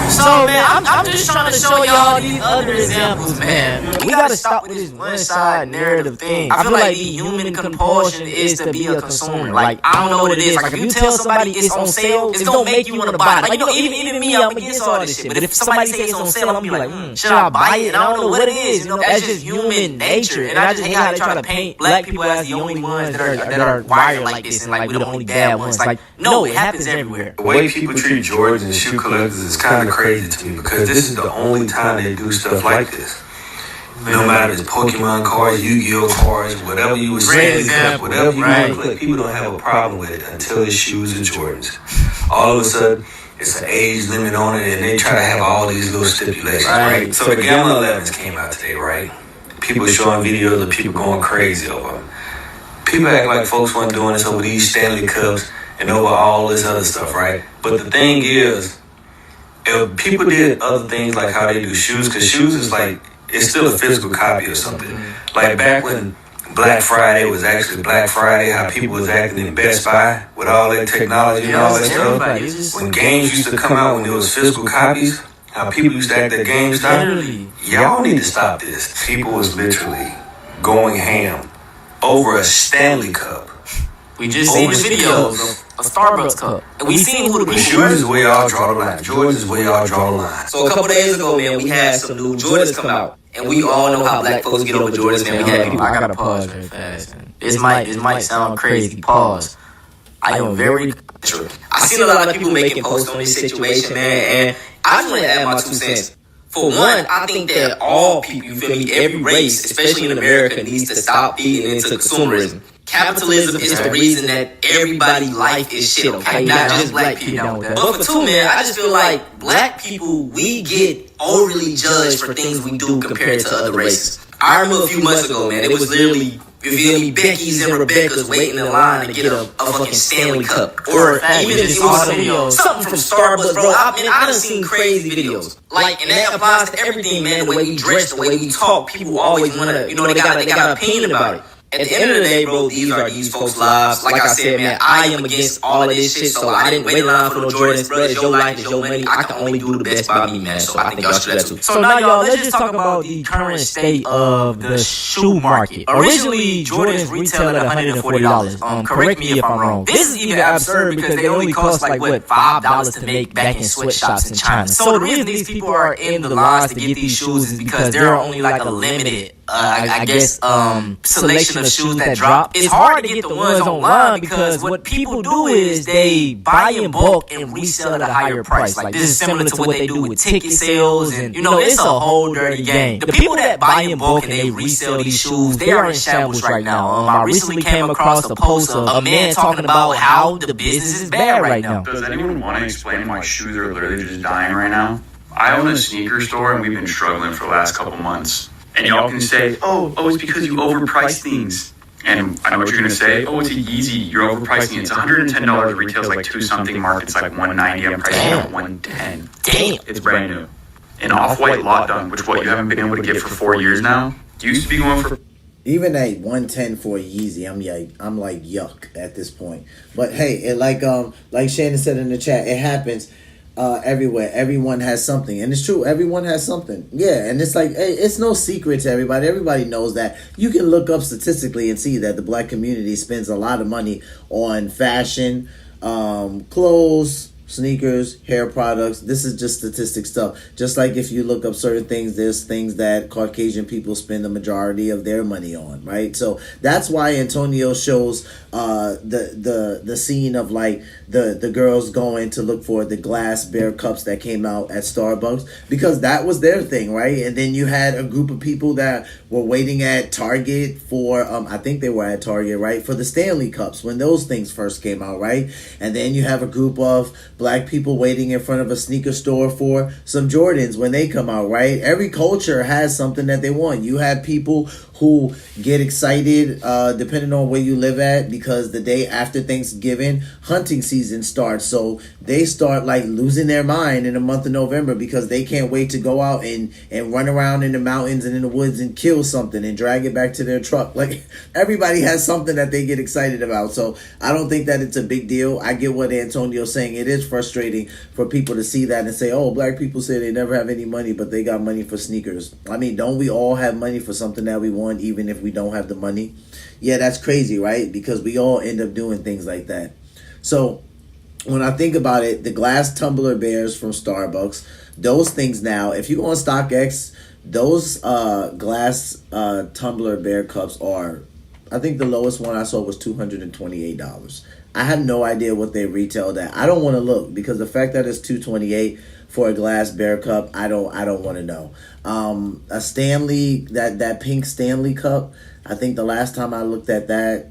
C: so man, I'm just trying to show y'all these other examples, man. We gotta stop with this one-side narrative thing. I feel like the human compulsion is to be a consumer. Like, I don't know what it is. Like, if you tell somebody it's on sale, it's gonna make you want to buy it. Like, you know, even me, I'm against all this shit. But if somebody says it's on sale, I'm gonna be like, should I buy it? And I don't know what it is. You know, that's just human nature. And I just hate how they try to paint black people as the only ones that are wired like this, and like we're the only bad ones. Like, no, it happens everywhere.
B: The way people treat Jordans and shoe collectors is kind of crazy to me, because this is the only time they do stuff like this. No matter if it's Pokemon cards, Yu-Gi-Oh cards, whatever you would say, whatever you want to collect, people don't have a problem with it until it's shoes and Jordans. All of a sudden, it's an age limit on it, and they try to have all these little stipulations, right? So the Gamma 11s came out today, right? People are showing videos of people going crazy over them. People act like folks weren't doing this over these Stanley Cups and over all this other stuff, right? But the thing is, if people did other things like how they do shoes, because shoes is like, it's still a physical copy or something. Like back when Black Friday was actually Black Friday, how people was acting in Best Buy with all that technology and all that stuff. When games used to come out, when there was physical copies, how people used to act at GameStop. Y'all need to stop this. People was literally going ham over a Stanley Cup.
C: We just seen the videos of a Starbucks cup. And we seen who the people were.
B: Jordans is where y'all draw the line. Jordans is where y'all draw the line.
C: So a couple days ago, man, we had some new Jordans come out. And we all know how black folks get over Jordans, man. We had people. I gotta pause very fast. This might sound crazy. Pause. I am very true. I seen a lot of people making posts on this situation, man, and I just want to add my 2 cents. For one, I think that all people, you feel me, every race, especially in America, needs to stop feeding into consumerism. Capitalism is the reason that everybody's life is shit, okay? Not just black people. But for 2, man, I just feel like black people, we get overly judged for things we do compared to other races. I remember a few months ago, man, it was literally, you feel me, Becky's and Rebecca's waiting in line to get a fucking Stanley Cup. Or even if it was something from Starbucks, bro. I done seen crazy videos. Like, and that applies to everything, man. The way we dress, the way we talk. People always want to, you know, they got an opinion about it. At the end of the day, bro, these are these folks' lives. Like I said, man, I am against all of this shit, so I didn't wait in line for no Jordans, bro. It's your life, it's your money. I can only do the best by me, man. So I think y'all should do that too. So now, y'all, let's just talk about the current state of the shoe market. Originally, Jordans retail at $140. Correct me if I'm wrong. This is even absurd because they only cost like what, $5 to make back in sweatshops in China. So the reason these people are in the lines to get these shoes is because there are only like a limited, I guess, selection of shoes that drop. It's hard to get the ones online because what people do is they buy in bulk and resell at a higher price. Like, this is similar to what they do with ticket sales, and you know, it's a whole dirty game. The people that buy in bulk and they resell these shoes, they are in shambles right now. I recently came across a post of a man talking about how the business is bad right now.
O: Does anyone want to explain why shoes are literally just dying right now? I own a sneaker store and we've been struggling for the last couple months. And y'all can say, oh, it's because you overprice things. And I know what you're going to say. Oh, it's a Yeezy. You're overpricing it. It's $110. Retails like 2-something. Market's like $190. I'm pricing it at $110.
C: Damn.
O: It's brand new. An off-white lot done, which you haven't been able to get for 4 years now. You used to be going for...
A: Even at $110 for a Yeezy, I'm like yuck at this point. But hey, it like Shannon said in the chat, it happens. everywhere. Everyone has something, and it's true. Everyone has something. Yeah, and it's like it's no secret to everybody. Everybody knows that. You can look up statistically and see that the black community spends a lot of money on fashion, clothes, sneakers, hair products. This is just statistic stuff. Just like if you look up certain things, there's things that Caucasian people spend the majority of their money on, right? So that's why Antonio shows the scene of like the girls going to look for the glass bear cups that came out at Starbucks, because that was their thing, right? And then you had a group of people that were waiting at Target for I think they were at Target, right, for the Stanley cups when those things first came out, right? And then you have a group of black people waiting in front of a sneaker store for some Jordans when they come out, right? Every culture has something that they want. You have people who get excited depending on where you live at, because the day after Thanksgiving, hunting season starts. So they start like losing their mind in the month of November because they can't wait to go out and run around in the mountains and in the woods and kill something and drag it back to their truck. Like, everybody has something that they get excited about. So I don't think that it's a big deal. I get what Antonio's saying. It is frustrating for people to see that and say, oh, black people say they never have any money, but they got money for sneakers. I mean, don't we all have money for something that we want, even if we don't have the money? Yeah, that's crazy, right? Because we all end up doing things like that. So when I think about it, the glass tumbler bears from Starbucks, those things now, if you go on StockX, those glass tumbler bear cups are, I think the lowest one I saw was $228. I have no idea what they retailed at. I don't want to look, because the fact that it's $228 for a glass bear cup, I don't want to know. A Stanley, that pink Stanley cup, I think the last time I looked at that,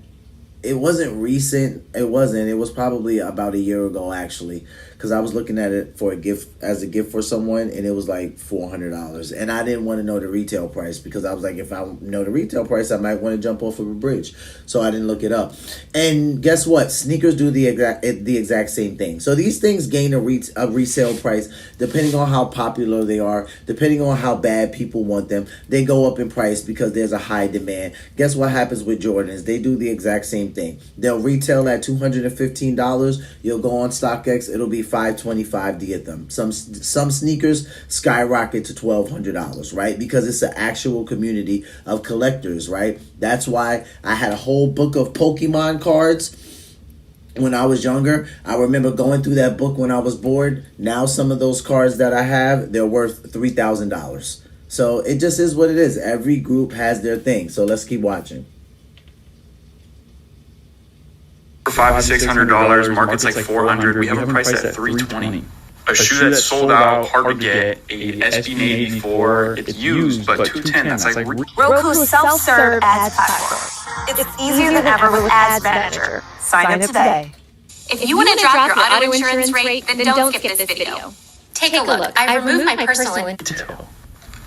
A: it wasn't recent. It wasn't. It was probably about a year ago, actually, because I was looking at it for a gift, as a gift for someone, and it was like $400. And I didn't want to know the retail price, because I was like, if I know the retail price, I might want to jump off of a bridge. So I didn't look it up. And guess what? Sneakers do the exact same thing. So these things gain a resale price depending on how popular they are, depending on how bad people want them. They go up in price because there's a high demand. Guess what happens with Jordans? They do the exact same thing. They'll retail at $215. You'll go on StockX, it'll be $525 to get them. Some sneakers skyrocket to $1,200, right? Because it's an actual community of collectors, right? That's why I had a whole book of Pokemon cards when I was younger. I remember going through that book when I was bored. Now some of those cards that I have, they're worth $3,000. So it just is what it is. Every group has their thing. So let's keep watching.
O: For $500 to $600, market's like $400. We have a price at $320. A shoe that's sold out, hard to get, a SB84. It's used, but $210. That's like
F: Roku's self-serve ads platform. It's easier than ever with Ads Manager. Sign up today.
K: If you want to drop your auto insurance rate, then don't skip this video. Take a look. I removed my personal info.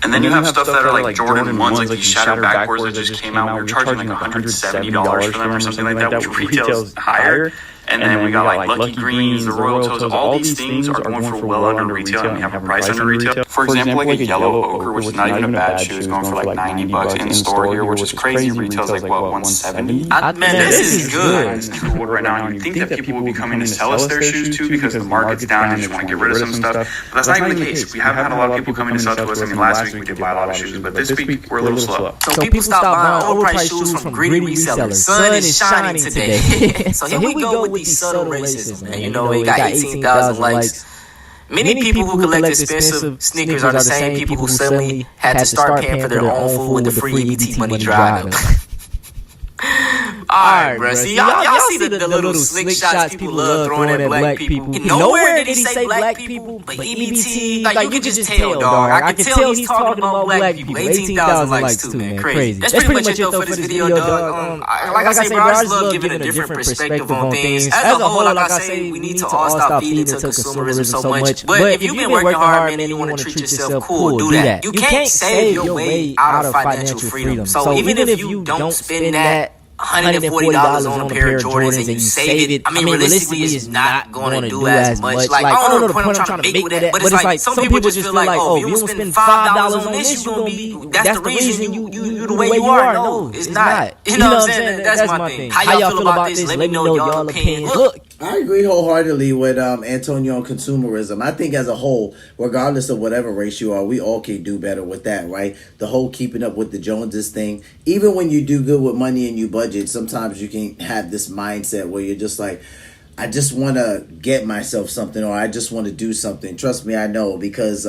O: And then you have stuff that are like Jordan 1s, like these shadow backboards that just came out. We were charging like $170 for them or something like that, which retails higher. And then we got like Lucky Greens, the Royal Toes. All these things are going for well under retail, and we have a price under retail. For example, like a yellow ochre, which is not even a bad shoe, is going for like $90 in store here, which is crazy. Retails like what, $170?
C: Man, this is good.
O: Right now, and you think that people will be coming to sell us their shoes too because the market's down and they just want to get rid of some stuff. But that's not even the case. We haven't had a lot of people coming to sell to us. I mean, last week we did buy a lot of shoes, but this week we're a little slow.
C: So people stop buying overpriced shoes from greedy resellers. Sun is shining today. So here we go with the subtle racism. And you know, it got 18,000 likes. Many people who collect expensive sneakers are the same people who suddenly had to start paying for their own food with the free EBT money drive. Alright, bro. See, y'all see the little slick shots people love throwing at black people. Nowhere did he say black people, but EBT, like you can just tell, dog. I can tell he's talking about black people. 18,000 likes too, man. Crazy. That's pretty much it though for this video, dog. Like I say, bro, I just love giving a different perspective on things. As a whole, like I say, we need to all stop feeding into consumerism so much. But if you've been working hard, man, and you want to treat yourself cool, do that. You can't save your way out of financial freedom. So even if you don't spend that $140 on a pair of Jordans and you save it, I mean, realistically, it's not going to do as much. Like, I don't know the point I'm trying to make with that, but it's like, some people just feel like, oh, if you don't spend $5 on this, you're going to be, that's the reason you the way you are. No, it's not. You know what I'm saying? That's my thing. How y'all feel about this? Let me know y'all opinion. Look,
A: I agree wholeheartedly with Antonio on consumerism. I think as a whole, regardless of whatever race you are, we all can do better with that, right? The whole keeping up with the Joneses thing. Even when you do good with money and you budget, sometimes you can have this mindset where you're just like, I just want to get myself something, or I just want to do something. Trust me, I know, because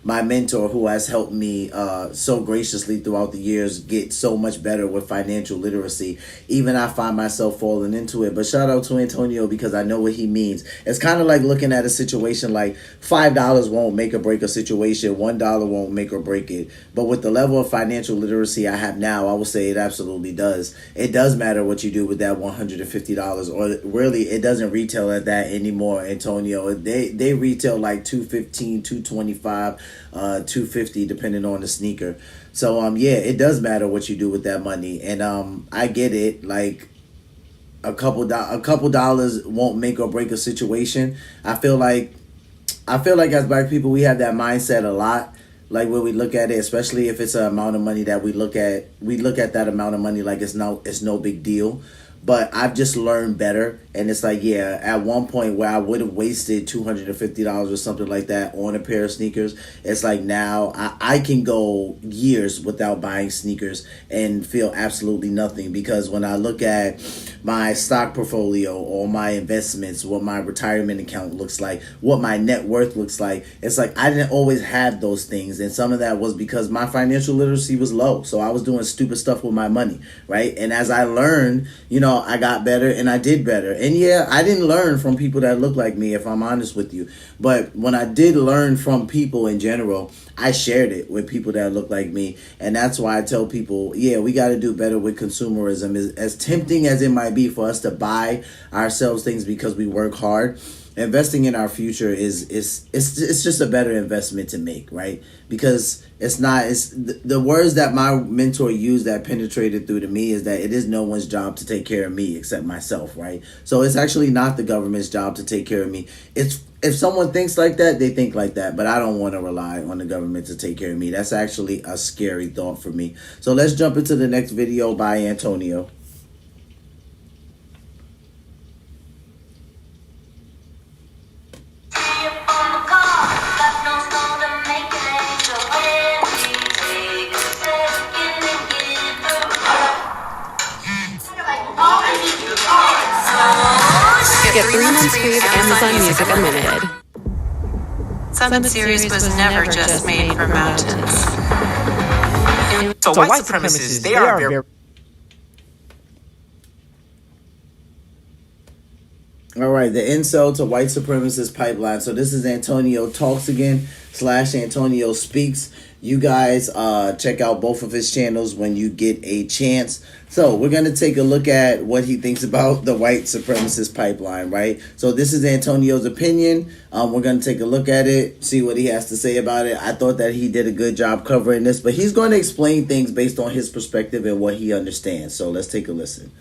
A: my mentor, who has helped me so graciously throughout the years get so much better with financial literacy, even I find myself falling into it. But shout out to Antonio, because I know what he means. It's kind of like looking at a situation like $5 won't make or break a situation, $1 won't make or break it. But with the level of financial literacy I have now, I would say it absolutely does. It does matter what you do with that $150, or really it doesn't retail at that anymore, Antonio. They retail like $215, $225, $250 depending on the sneaker. So yeah, it does matter what you do with that money. And I get it, like a couple dollars won't make or break a situation. I feel like as Black people, we have that mindset a lot. Like when we look at it, especially if it's an amount of money that we look at that amount of money like it's no big deal. But I've just learned better. And it's like, yeah, at one point where I would have wasted $250 or something like that on a pair of sneakers, it's like now I can go years without buying sneakers and feel absolutely nothing. Because when I look at my stock portfolio or my investments, what my retirement account looks like, what my net worth looks like, it's like I didn't always have those things. And some of that was because my financial literacy was low. So I was doing stupid stuff with my money, right? And as I learned, I got better and I did better. And yeah, I didn't learn from people that look like me, if I'm honest with you. But when I did learn from people in general, I shared it with people that look like me. And that's why I tell people, yeah, we got to do better with consumerism. As tempting as it might be for us to buy ourselves things because we work hard, investing in our future is just a better investment to make, right? Because it's the words that my mentor used that penetrated through to me is that it is no one's job to take care of me except myself, right? So it's actually not the government's job to take care of me. It's if someone thinks like that, they think like that, but I don't want to rely on the government to take care of me. That's actually a scary thought for me. So let's jump into the next video by Antonio.
T: Get 3 months free of Amazon Music Unlimited.
F: Some series was never just made for mountains.
C: So white supremacists, they are very...
A: All right, the incel to white supremacist pipeline. So this is Antonio Talks Again / Antonio Speaks. You guys check out both of his channels when you get a chance. So we're going to take a look at what he thinks about the white supremacist pipeline, right? So this is Antonio's opinion. We're going to take a look at it, see what he has to say about it. I thought that he did a good job covering this, but he's going to explain things based on his perspective and what he understands. So let's take a listen.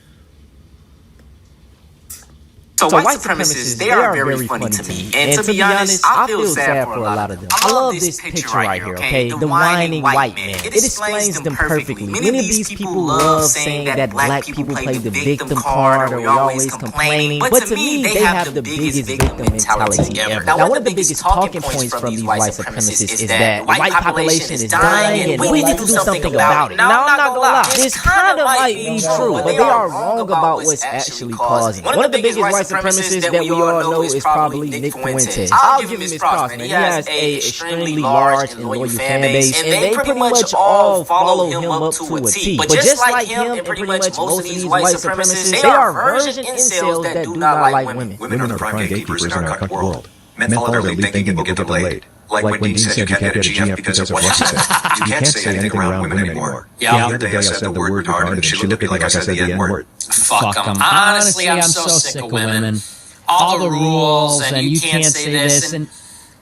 C: So white supremacists, they are very funny to me. And to be honest, I feel sad for a lot of them. I love this picture right here, okay? The whining white man. It explains them perfectly. Many of these people love saying that black people play the victim card or we're always complaining. But to me, they have the biggest victim mentality ever. Now, one of the biggest talking points from these white supremacists is that the white population is dying and we need to do something about it. Now, I'm not gonna lie, this kind of might be true, but they are wrong about what's actually causing it. One of the biggest white supremacist that we all know is probably Nick Fuentes. I'll give him his props, man. He has a extremely large and loyal fan base, and they pretty much all follow him up to a T. But just like him and pretty much most of these white supremacists, they are virgin incels that do not like women.
U: Women are prime gatekeepers in our country world. Men follow their lead thinking and will get delayed. Like when Dean said you can't get a GF because of what she said. You can't say anything around women anymore. The other day I said the word retarded and she looked at me like I said the N-word.
V: Fuck them. Honestly, I'm so sick of women. All the rules and you can't say this and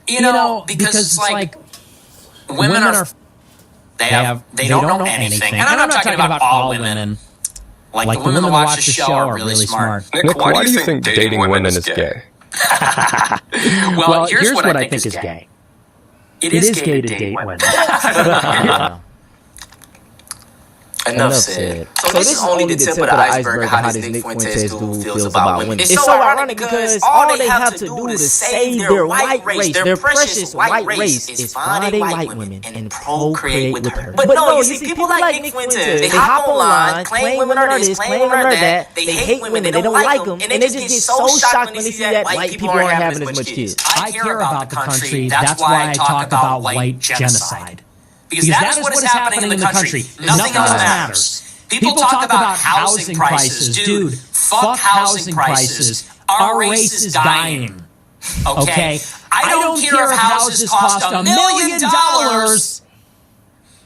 V: you know because it's like women are they don't know anything. And I'm not talking about all women. Like the women that watch the show are really smart.
X: Nick, why do you think dating women is gay?
V: Well, here's what I think is gay. It is gay to date women.
C: Enough said. So this is only the tip of the iceberg of how this Nick Fuentes dude feels about women. It's so ironic because all they have to do to save their white race, their precious white race, is find a white woman and procreate with her. But no, you see, people like Nick Fuentes, they hop online, claim women are this, claim women are that. They hate women, they don't like them, and they just get so shocked when they see that white people aren't having as much kids.
V: I care about the country. That's why I talk about white genocide. Because that is what is happening in the country. Nothing else matters. People talk about housing prices. Dude, fuck housing prices. Our race is dying. Okay? I don't care if houses cost $1 million.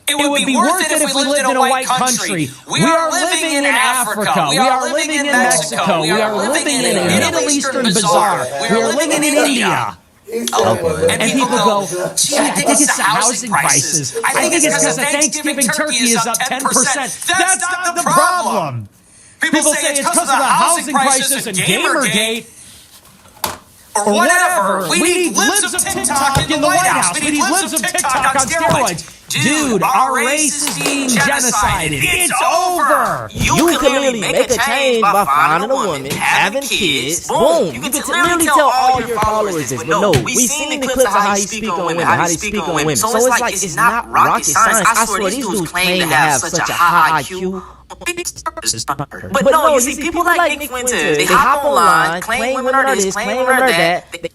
V: It would be worth it if we lived in a white country. We are living in Africa. We are living in Mexico. We are living in a Middle Eastern bazaar. We are living in India. And people go, gee, I think it's the housing prices. I think it's because the Thanksgiving turkey is up 10%. That's not the problem. People say it's because of the housing prices and Gamergate. Or whatever. We need libs of TikTok in the White House. We need libs of TikTok on steroids. Dude, our race is being genocided. It's over.
C: You can literally make a change by finding a woman, having kids. Boom. You can literally tell all your followers this. But no, we've seen the clips of how he speak on women, how they speak on women. So it's like, it's not rocket science. I swear, these dudes claim to have such a high IQ. But no, you see, people like Nick Fuentes, they hop online, claim women are this, claim women are that.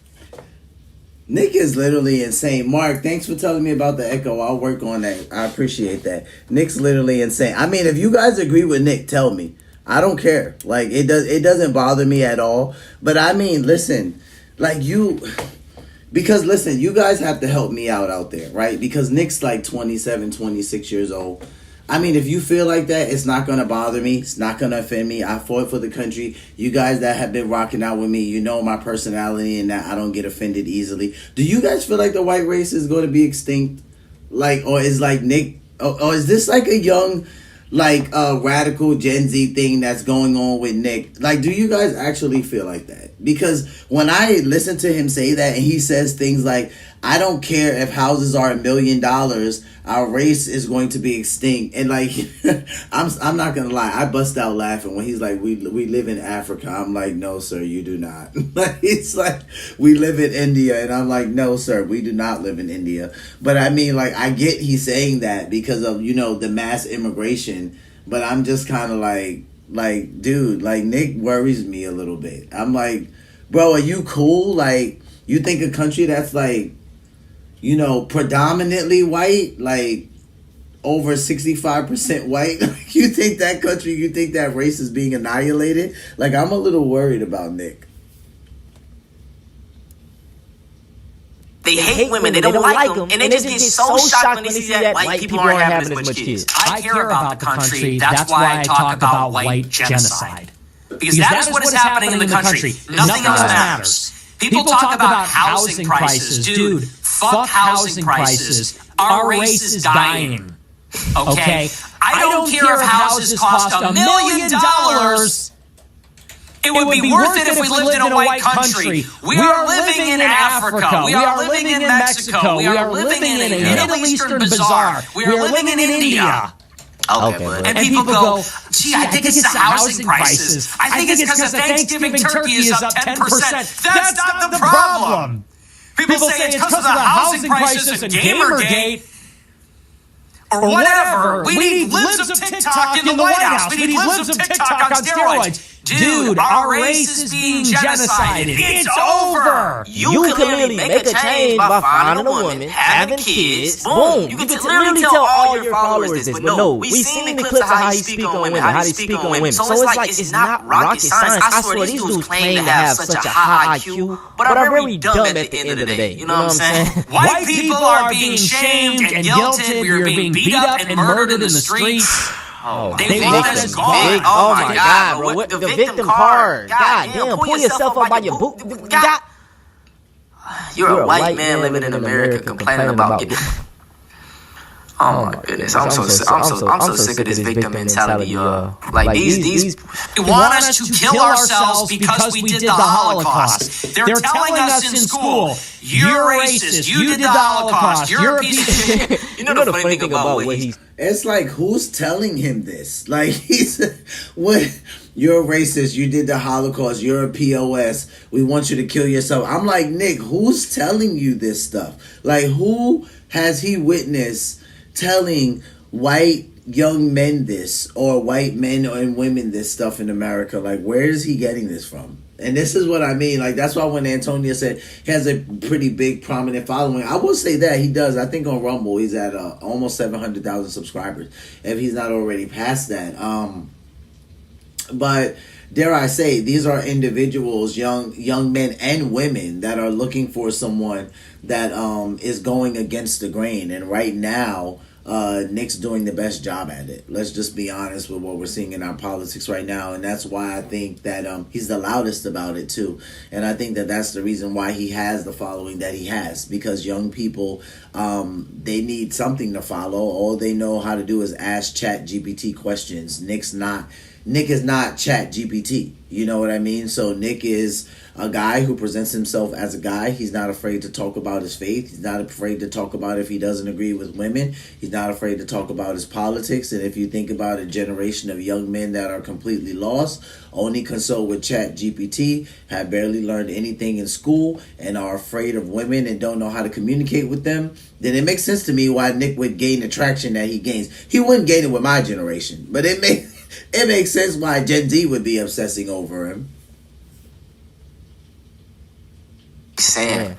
A: Nick is literally insane. Mark, thanks for telling me about the echo. I'll work on that. I appreciate that. Nick's literally insane. I mean, if you guys agree with Nick, tell me. I don't care. Like, it doesn't bother me at all. But I mean, listen, like because listen, you guys have to help me out there, right? Because Nick's like 27, 26 years old. I mean, if you feel like that, it's not going to bother me. It's not going to offend me. I fought for the country. You guys that have been rocking out with me, you know my personality and that I don't get offended easily. Do you guys feel like the white race is going to be extinct? Like, or is like Nick, or is this like a young, like radical Gen Z thing that's going on with Nick? Like, do you guys actually feel like that? Because when I listen to him say that and he says things like, I don't care if houses are $1 million, our race is going to be extinct. And like, I'm not gonna lie, I bust out laughing when he's like, we live in Africa. I'm like, no, sir, you do not. Like, it's like, we live in India, and I'm like, no, sir, we do not live in India. But I mean, like, I get he's saying that because of, you know, the mass immigration. But I'm just kind of like, dude, like, Nick worries me a little bit. I'm like, bro, are you cool? Like, you think a country that's like, you know, predominantly white, like over 65% white, you think that country, you think that race is being annihilated? Like, I'm a little worried about Nick.
C: They hate women, they don't like them, and they just get so shocked when they see that white people aren't having as much kids.
V: I care about the country. That's why I talk about white genocide. Because that is what is happening in the country. Nothing else matters. People talk about housing prices. Dude, fuck housing prices. Our race is dying. Okay? I don't care if houses cost $1 million. It would be worth it if we lived in a white country. We are living in Africa. We are living in Mexico. We are living in a Middle Eastern bazaar. We are living in India.
C: Okay,
V: and people go, gee, I think it's the housing prices. I think it's because the Thanksgiving turkey is up 10%. That's not the problem. People say it's because of the housing prices and Gamergate. Or whatever. We need libs of TikTok in the White House. We need libs of TikTok on steroids. Dude, our race is being genocided. It's over.
C: You can literally make a change by finding a woman, having kids. Boom. You can literally tell all your followers this. But no, we've seen the clips of how he speak on women, how they speak on women. So it's like, it's not rocket science. I swear, these dudes claim to have such a high IQ, but are very dumb at the end of the day. You know what I'm saying?
V: White people are being shamed and guilted. We are being beat up and murdered in the streets.
C: Oh, they want us gone. Oh my God, bro. What, the victim card. God damn, pull yourself up by your boot. God. You're a white man living in America complaining about getting... Oh my goodness, I'm so sick of this victim mentality, like these
V: want us to kill ourselves because we did the Holocaust. They're telling us in school, you're racist, you did the Holocaust, you're a piece of shit.
C: You know the funny thing about what he's...
A: It's like, who's telling him this? Like, he's, what? You're a racist. You did the Holocaust. You're a POS. We want you to kill yourself. I'm like, Nick, who's telling you this stuff? Like, who has he witnessed telling white young men this, or white men and women this stuff in America? Like, where is he getting this from? And this is what I mean. Like, that's why when Antonio said he has a pretty big, prominent following, I will say that he does. I think on Rumble, he's at almost 700,000 subscribers, if he's not already past that. But dare I say, these are individuals, young men and women, that are looking for someone that is going against the grain. And right now, Nick's doing the best job at it. Let's just be honest with what we're seeing in our politics right now. And that's why I think that he's the loudest about it too. And I think that that's the reason why he has the following that he has, because young people, they need something to follow. All they know how to do is ask ChatGPT questions. Nick is not ChatGPT. You know what I mean? So Nick is a guy who presents himself as a guy. He's not afraid to talk about his faith. He's not afraid to talk about if he doesn't agree with women. He's not afraid to talk about his politics. And if you think about a generation of young men that are completely lost, only consult with ChatGPT, have barely learned anything in school, and are afraid of women and don't know how to communicate with them, then it makes sense to me why Nick would gain the traction that he gains. He wouldn't gain it with my generation, but it makes sense why Gen Z would be obsessing over him.
C: Saying.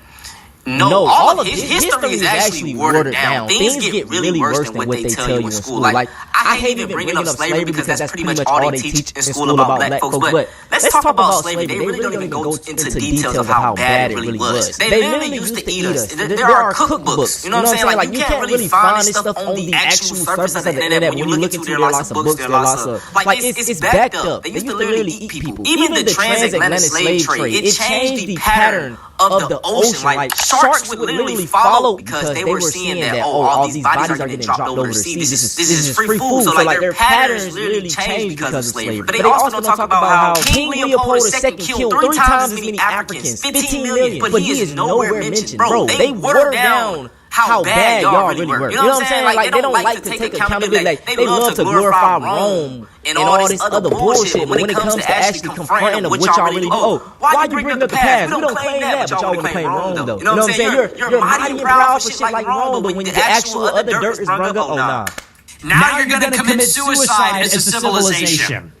C: No, all of his history is actually watered down. Things get really worse than what they tell you in school. Like, I hate even bringing up slavery because that's pretty much all they teach in school about black folks. But let's talk about slavery. They really don't even go into details of how bad it really was. They literally used to eat us. There are cookbooks. You know what I'm saying? Like, you can't really find this stuff on the actual surface of the internet. When you look into, there are lots of books, there are lots of... Like, it's backed up. They used to literally eat people. Even the transatlantic slave trade, it changed the pattern of the ocean. Like, sharks would literally follow because they were seeing that, all these bodies are getting dropped over the sea. This is free food. So like, their patterns literally changed because of slavery. But they also don't talk about how King Leopold II killed 3 times as many Africans, 15 million, but he is nowhere mentioned. Bro, they watered down how bad y'all really were. You know what I'm saying? Like, they don't like to take accountability. Like, they love to glorify Rome and all this other bullshit. But when it comes to actually confronting what y'all really do, why you bring up the past? We don't claim that, but y'all want to claim Rome, though. You know what I'm saying? You're mighty and proud for shit like Rome, but when the actual other dirt is brought up, oh nah.
D: Now you're going to commit suicide as a civilization.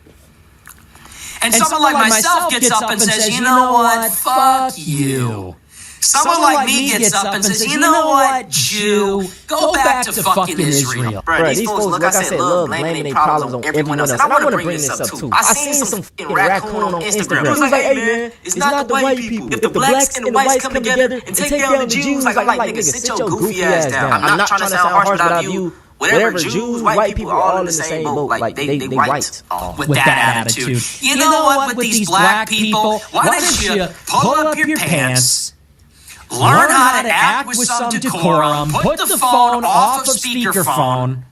D: And someone like myself gets up and says, you know what, fuck you. Someone like me gets up and says, you know what, Jew, go back to fucking Israel.
C: Bro, these folks, like I said, love blaming their problems on everyone else. And I want to bring this up too. I seen some fucking raccoon on Instagram. He was like, hey man, it's not the white people. If the blacks and the whites come together and take down the Jews, like, nigga, sit your goofy ass down. I'm not trying to sound harsh, but I view whatever Jews, white people are all in the same boat. Like, they right
D: with that attitude. You know what, with these black people, why don't you pull up your pants, learn how to act with some decorum, put the phone off of speakerphone.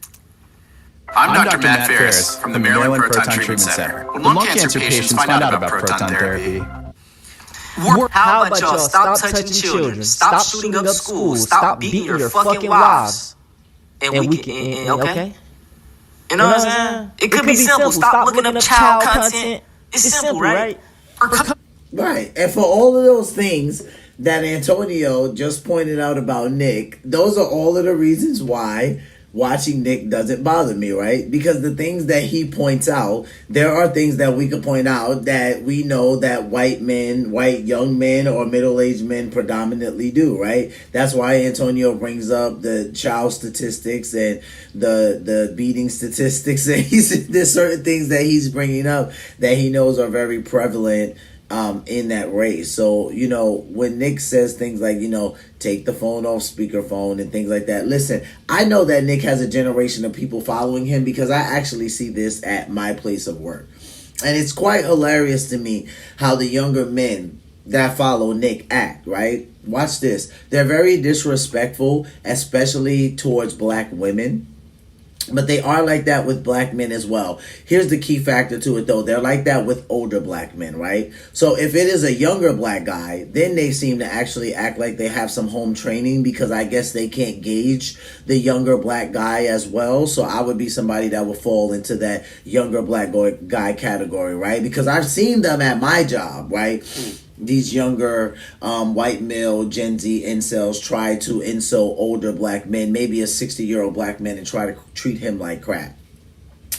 H: I'm Dr. Matt Ferris from the Maryland Proton Treatment Center. When lung cancer patients find out about proton therapy,
C: how about y'all stop touching children, stop shooting up schools, stop beating your fucking wives, and we can, okay? You know what I'm saying? It could be simple. Stop looking up child content. It's simple, right?
A: Right, and for all of those things that Antonio just pointed out about Nick, those are all of the reasons why watching Nick doesn't bother me, right? Because the things that he points out, there are things that we could point out that we know that white young men or middle-aged men predominantly do, right? That's why Antonio brings up the child statistics and the beating statistics, and there's certain things that he's bringing up that he knows are very prevalent in that race. So, you know, when Nick says things like, you know, take the phone off speakerphone and things like that, listen, I know that Nick has a generation of people following him because I actually see this at my place of work. And it's quite hilarious to me how the younger men that follow Nick act, right? Watch this. They're very disrespectful, especially towards black women. But they are like that with black men as well. Here's the key factor to it, though. They're like that with older black men, right? So if it is a younger black guy, then they seem to actually act like they have some home training, because I guess they can't gauge the younger black guy as well. So I would be somebody that would fall into that younger black guy category, right? Because I've seen them at my job, right? These younger white male Gen Z incels try to insult older black men, maybe a 60-year-old black man, and try to treat him like crap.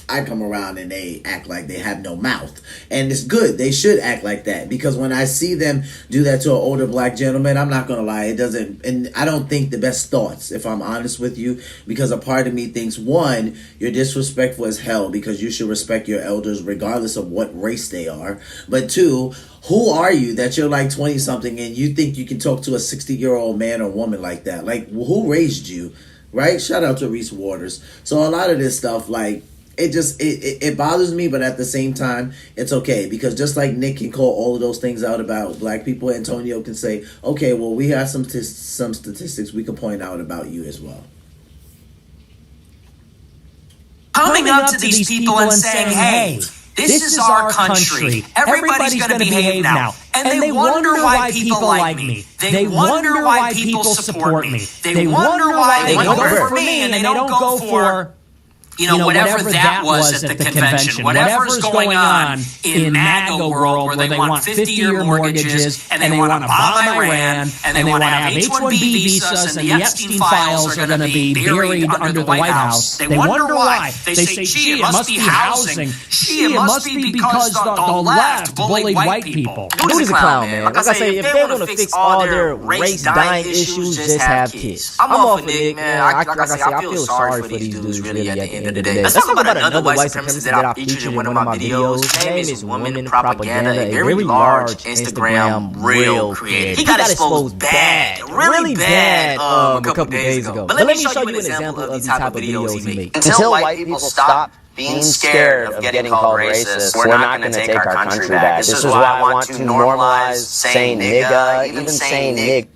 A: I come around and they act like they have no mouth. And it's good. They should act like that, because when I see them do that to an older black gentleman, I'm not going to lie, it doesn't, and I don't think the best thoughts, if I'm honest with you, because a part of me thinks, one, you're disrespectful as hell, because you should respect your elders regardless of what race they are. But two, who are you that you're like 20 something and you think you can talk to a 60-year-old man or woman like that? Like, who raised you, right? Shout out to Reese Waters. So a lot of this stuff, like, it bothers me, but at the same time, it's okay, because just like Nick can call all of those things out about black people, Antonio can say, okay, well, we have some statistics we can point out about you as well.
C: Coming up to these people and saying, hey, this is our country. Everybody's going to behave now. And they wonder why people like me. They wonder why people support me. They wonder why they go for me and they don't go for, you know, whatever that was at the convention, whatever's going on in MAGA world, where they want 50-year mortgages, and they want to bomb Iran, and they want to have H-1B visas, and the Epstein files are going to be buried under the White House. They wonder why. They say, gee, it must be housing. Gee, it must be because the left bullied white people.
I: Dude is a clown, man. Like I say, if they want to fix all their race-dying issues, just have kids. I'm off of Nick, man. Like I say, I feel sorry for these dudes really at the end of the day. Let's talk about another white supremacist that I featured in one of my videos. His name is Woman Propaganda, a very large Instagram real creator. He got exposed bad, really bad, a couple days ago. But let me show you an example of the type of videos he makes. Until white people stop being scared of getting called racist, we're not going to take our country back. This is why I want to normalize saying nigga, even saying nig.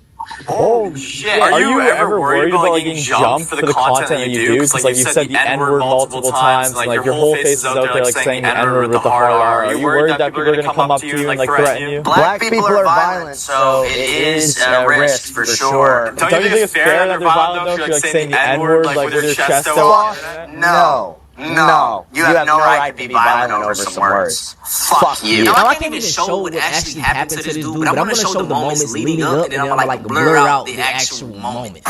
M: Oh shit! Are you ever worried about getting jumped for the content that you do? Because like you said the N-word multiple times, like your whole face is out there like saying the N-word with the hard R. Are you worried that people are going to come up to you and like threaten you?
I: Black people are violent, so it is a risk for sure.
M: Don't you think it's fair that they're violent though? If you're like saying the N-word like with your chest out?
I: No, you have no right to be violent over some words. Fuck you.
C: Now, I can't even show what actually happened to this dude, but I'm going to show the moments leading up, and then I'm going to like blur out the actual moment.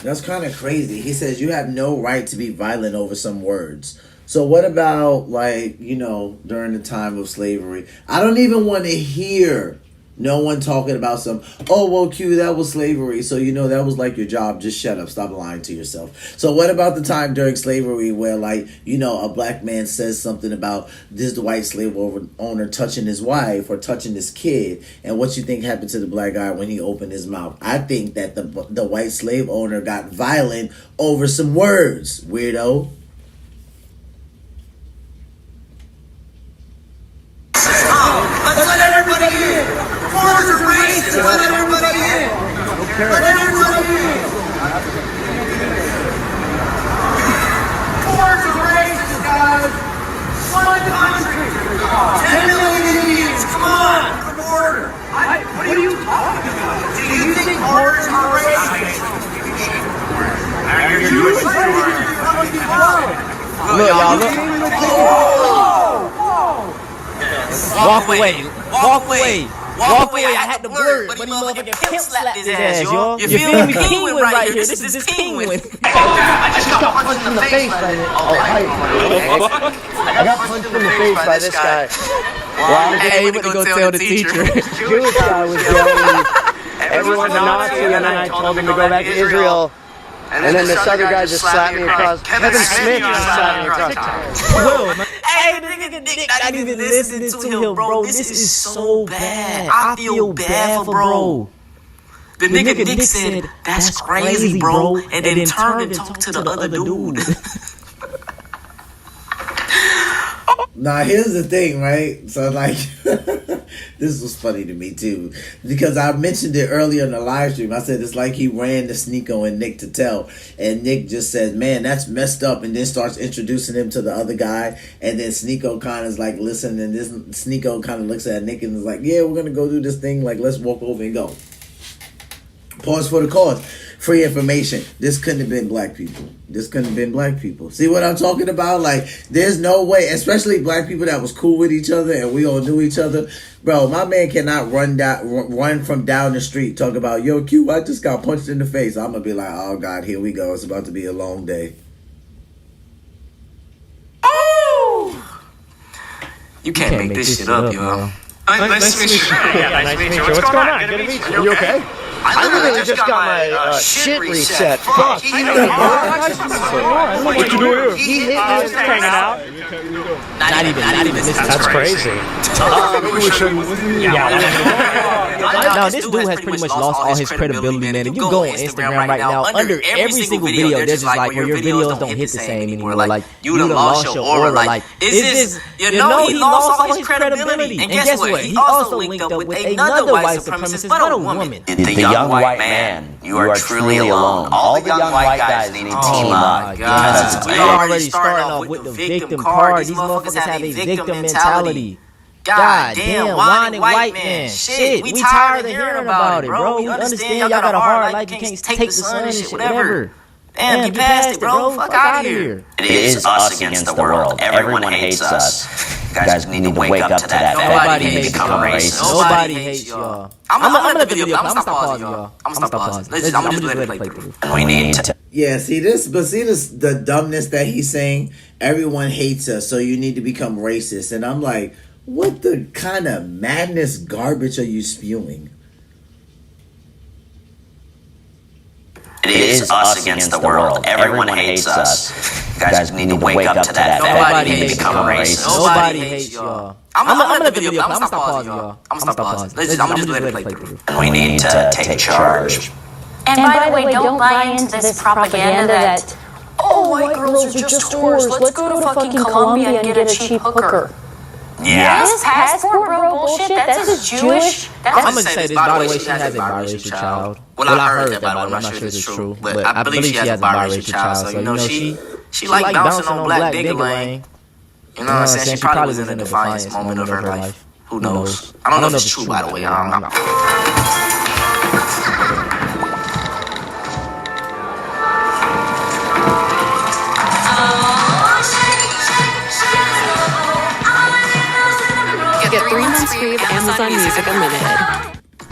A: That's kind of crazy. He says you have no right to be violent over some words. So what about, like, you know, during the time of slavery? I don't even want to hear no one talking about some, oh, well, Q, that was slavery. So, you know, that was like your job. Just shut up. Stop lying to yourself. So what about the time during slavery where, like, you know, a black man says something about the white slave owner touching his wife or touching his kid? And what you think happened to the black guy when he opened his mouth? I think that the white slave owner got violent over some words, weirdo.
C: Let's let everybody in. Foreigners are racist. Let everybody in. Let everybody in. Foreigners are racist, guys. One country. 10 million Indians. Come on. Come order. What are you talking about? Do you think foreigners are racist? You're Jewish.
I: Look, y'all, look. Walk away. I had to blur it, but he motherfucking pimp slapped his ass, y'all. You feel me? Penguin right here. This is Penguin.
C: I just got punched in the face by this.
I: I got punched in the face by this guy. Hey, he went to go tell the teacher. Jewish guy was yelling, everyone's a Nazi, and then I told him to go back to Israel. And then this other guy just slapped me across. Kevin Smith just slapped me across.
C: Hey, nigga, Nick, not even listening to him, bro. This is so bad. I feel bad for bro. The nigga Nick said, that's crazy, bro. And then turned and talked to the other dude.
A: Now, here's the thing, right? So, like, This was funny to me too, because I mentioned it earlier in the live stream. I said it's like he ran to Sneeko and Nick to tell, and Nick just says, "Man, that's messed up," and then starts introducing him to the other guy, and then Sneeko kind of is like, "Listen," and this Sneeko kind of looks at Nick and is like, "Yeah, we're gonna go do this thing. Like, let's walk over and go." Pause for the cause. Free information. This couldn't have been black people. This couldn't have been black people. See what I'm talking about? Like, there's no way, especially black people that was cool with each other and we all knew each other. Bro, my man cannot run from down the street talk about, "Yo, Q, I just got punched in the face." I'm going to be like, "Oh, God, here we go. It's about to be a long day."
C: Oh! You can't make this shit up, yo. Nice to meet you.
E: Yeah, nice to meet you. What's going on? Good to meet you. Are you okay? I literally just got my shit reset. Fuck. What you doing here? He hit me. Just hanging out.
C: Not even.
E: That's crazy.
I: Now this dude has pretty much lost all his credibility, man. If you go on Instagram right now, under every single video, there's just like where your videos don't hit the same anymore. Like you done lost your aura. Like it's just he lost all his credibility. And guess what? He also linked up with another white supremacist, but a woman.
Q: The young white man, you are truly alone. All the young white guys need to team up.
I: We already starting off with the victim card. These motherfuckers have a victim mentality. God damn, whining white man. Shit, we tired of hearing about it, bro. We understand y'all got a hard life. You can't take the sun and shit, whatever. Damn, get past it, bro. Fuck out of here.
Q: It is us against the world. Everyone hates us. You guys need to wake up to that.
I: Nobody hates y'all. Nobody hates y'all. I'm gonna let the video. I'm gonna stop pausing, y'all. I'm gonna stop pausing. I'm gonna just let it play through.
Q: And we need to.
A: Yeah, see this, the dumbness that he's saying. Everyone hates us, so you need to become racist. And I'm like, what the kind of madness garbage are you spewing?
Q: It is us against the world. Everyone hates us. You guys need to wake up to that.
I: Nobody
Q: hates
I: become racist. Nobody hates y'all. I'm gonna let the video. I'm gonna stop pausing, y'all. I'm gonna stop pausing. I'm gonna just let it play through.
Q: And we need to take charge.
F: And by the way, don't buy into this propaganda that, oh, white girls are just whores. Let's go to fucking Colombia and get a cheap hooker.
Q: Yeah.
F: This passport bro bullshit, that's a Jewish.
I: I'm gonna say this, by the way, she has a biracial child. Well, I heard that, by the way. I'm not sure if it's true, but I believe she has a biracial child. So, you know, she like bouncing on black bigger lane. You know what I'm saying? She probably was in a defiance moment of her life. Who knows? I don't know if it's true, by the way. I don't know.
T: Get 3 months free of Amazon Music Unlimited.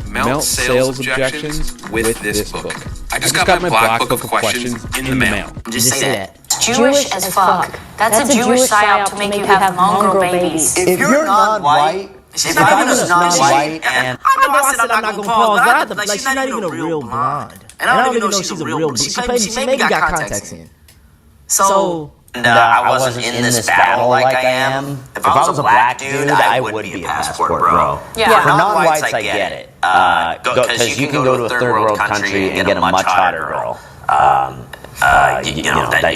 H: Melt sales objections with this book. I just got my black book of questions in the mail.
C: Just say that.
F: Jewish as fuck. That's a Jewish psyop to make you have mongrel babies.
Q: If you're non-white, if I was non-white and
I: I said I'm not gonna pause, but I have to, like, she's not even a real blonde. And I don't even know she's a real. She maybe got contacts in. So.
Q: I wasn't in this battle like I am. If I was a black dude, I would be a passport bro.
F: Yeah.
Q: For non-whites, I get it. Because you can go to a third world country and get a much hotter girl. You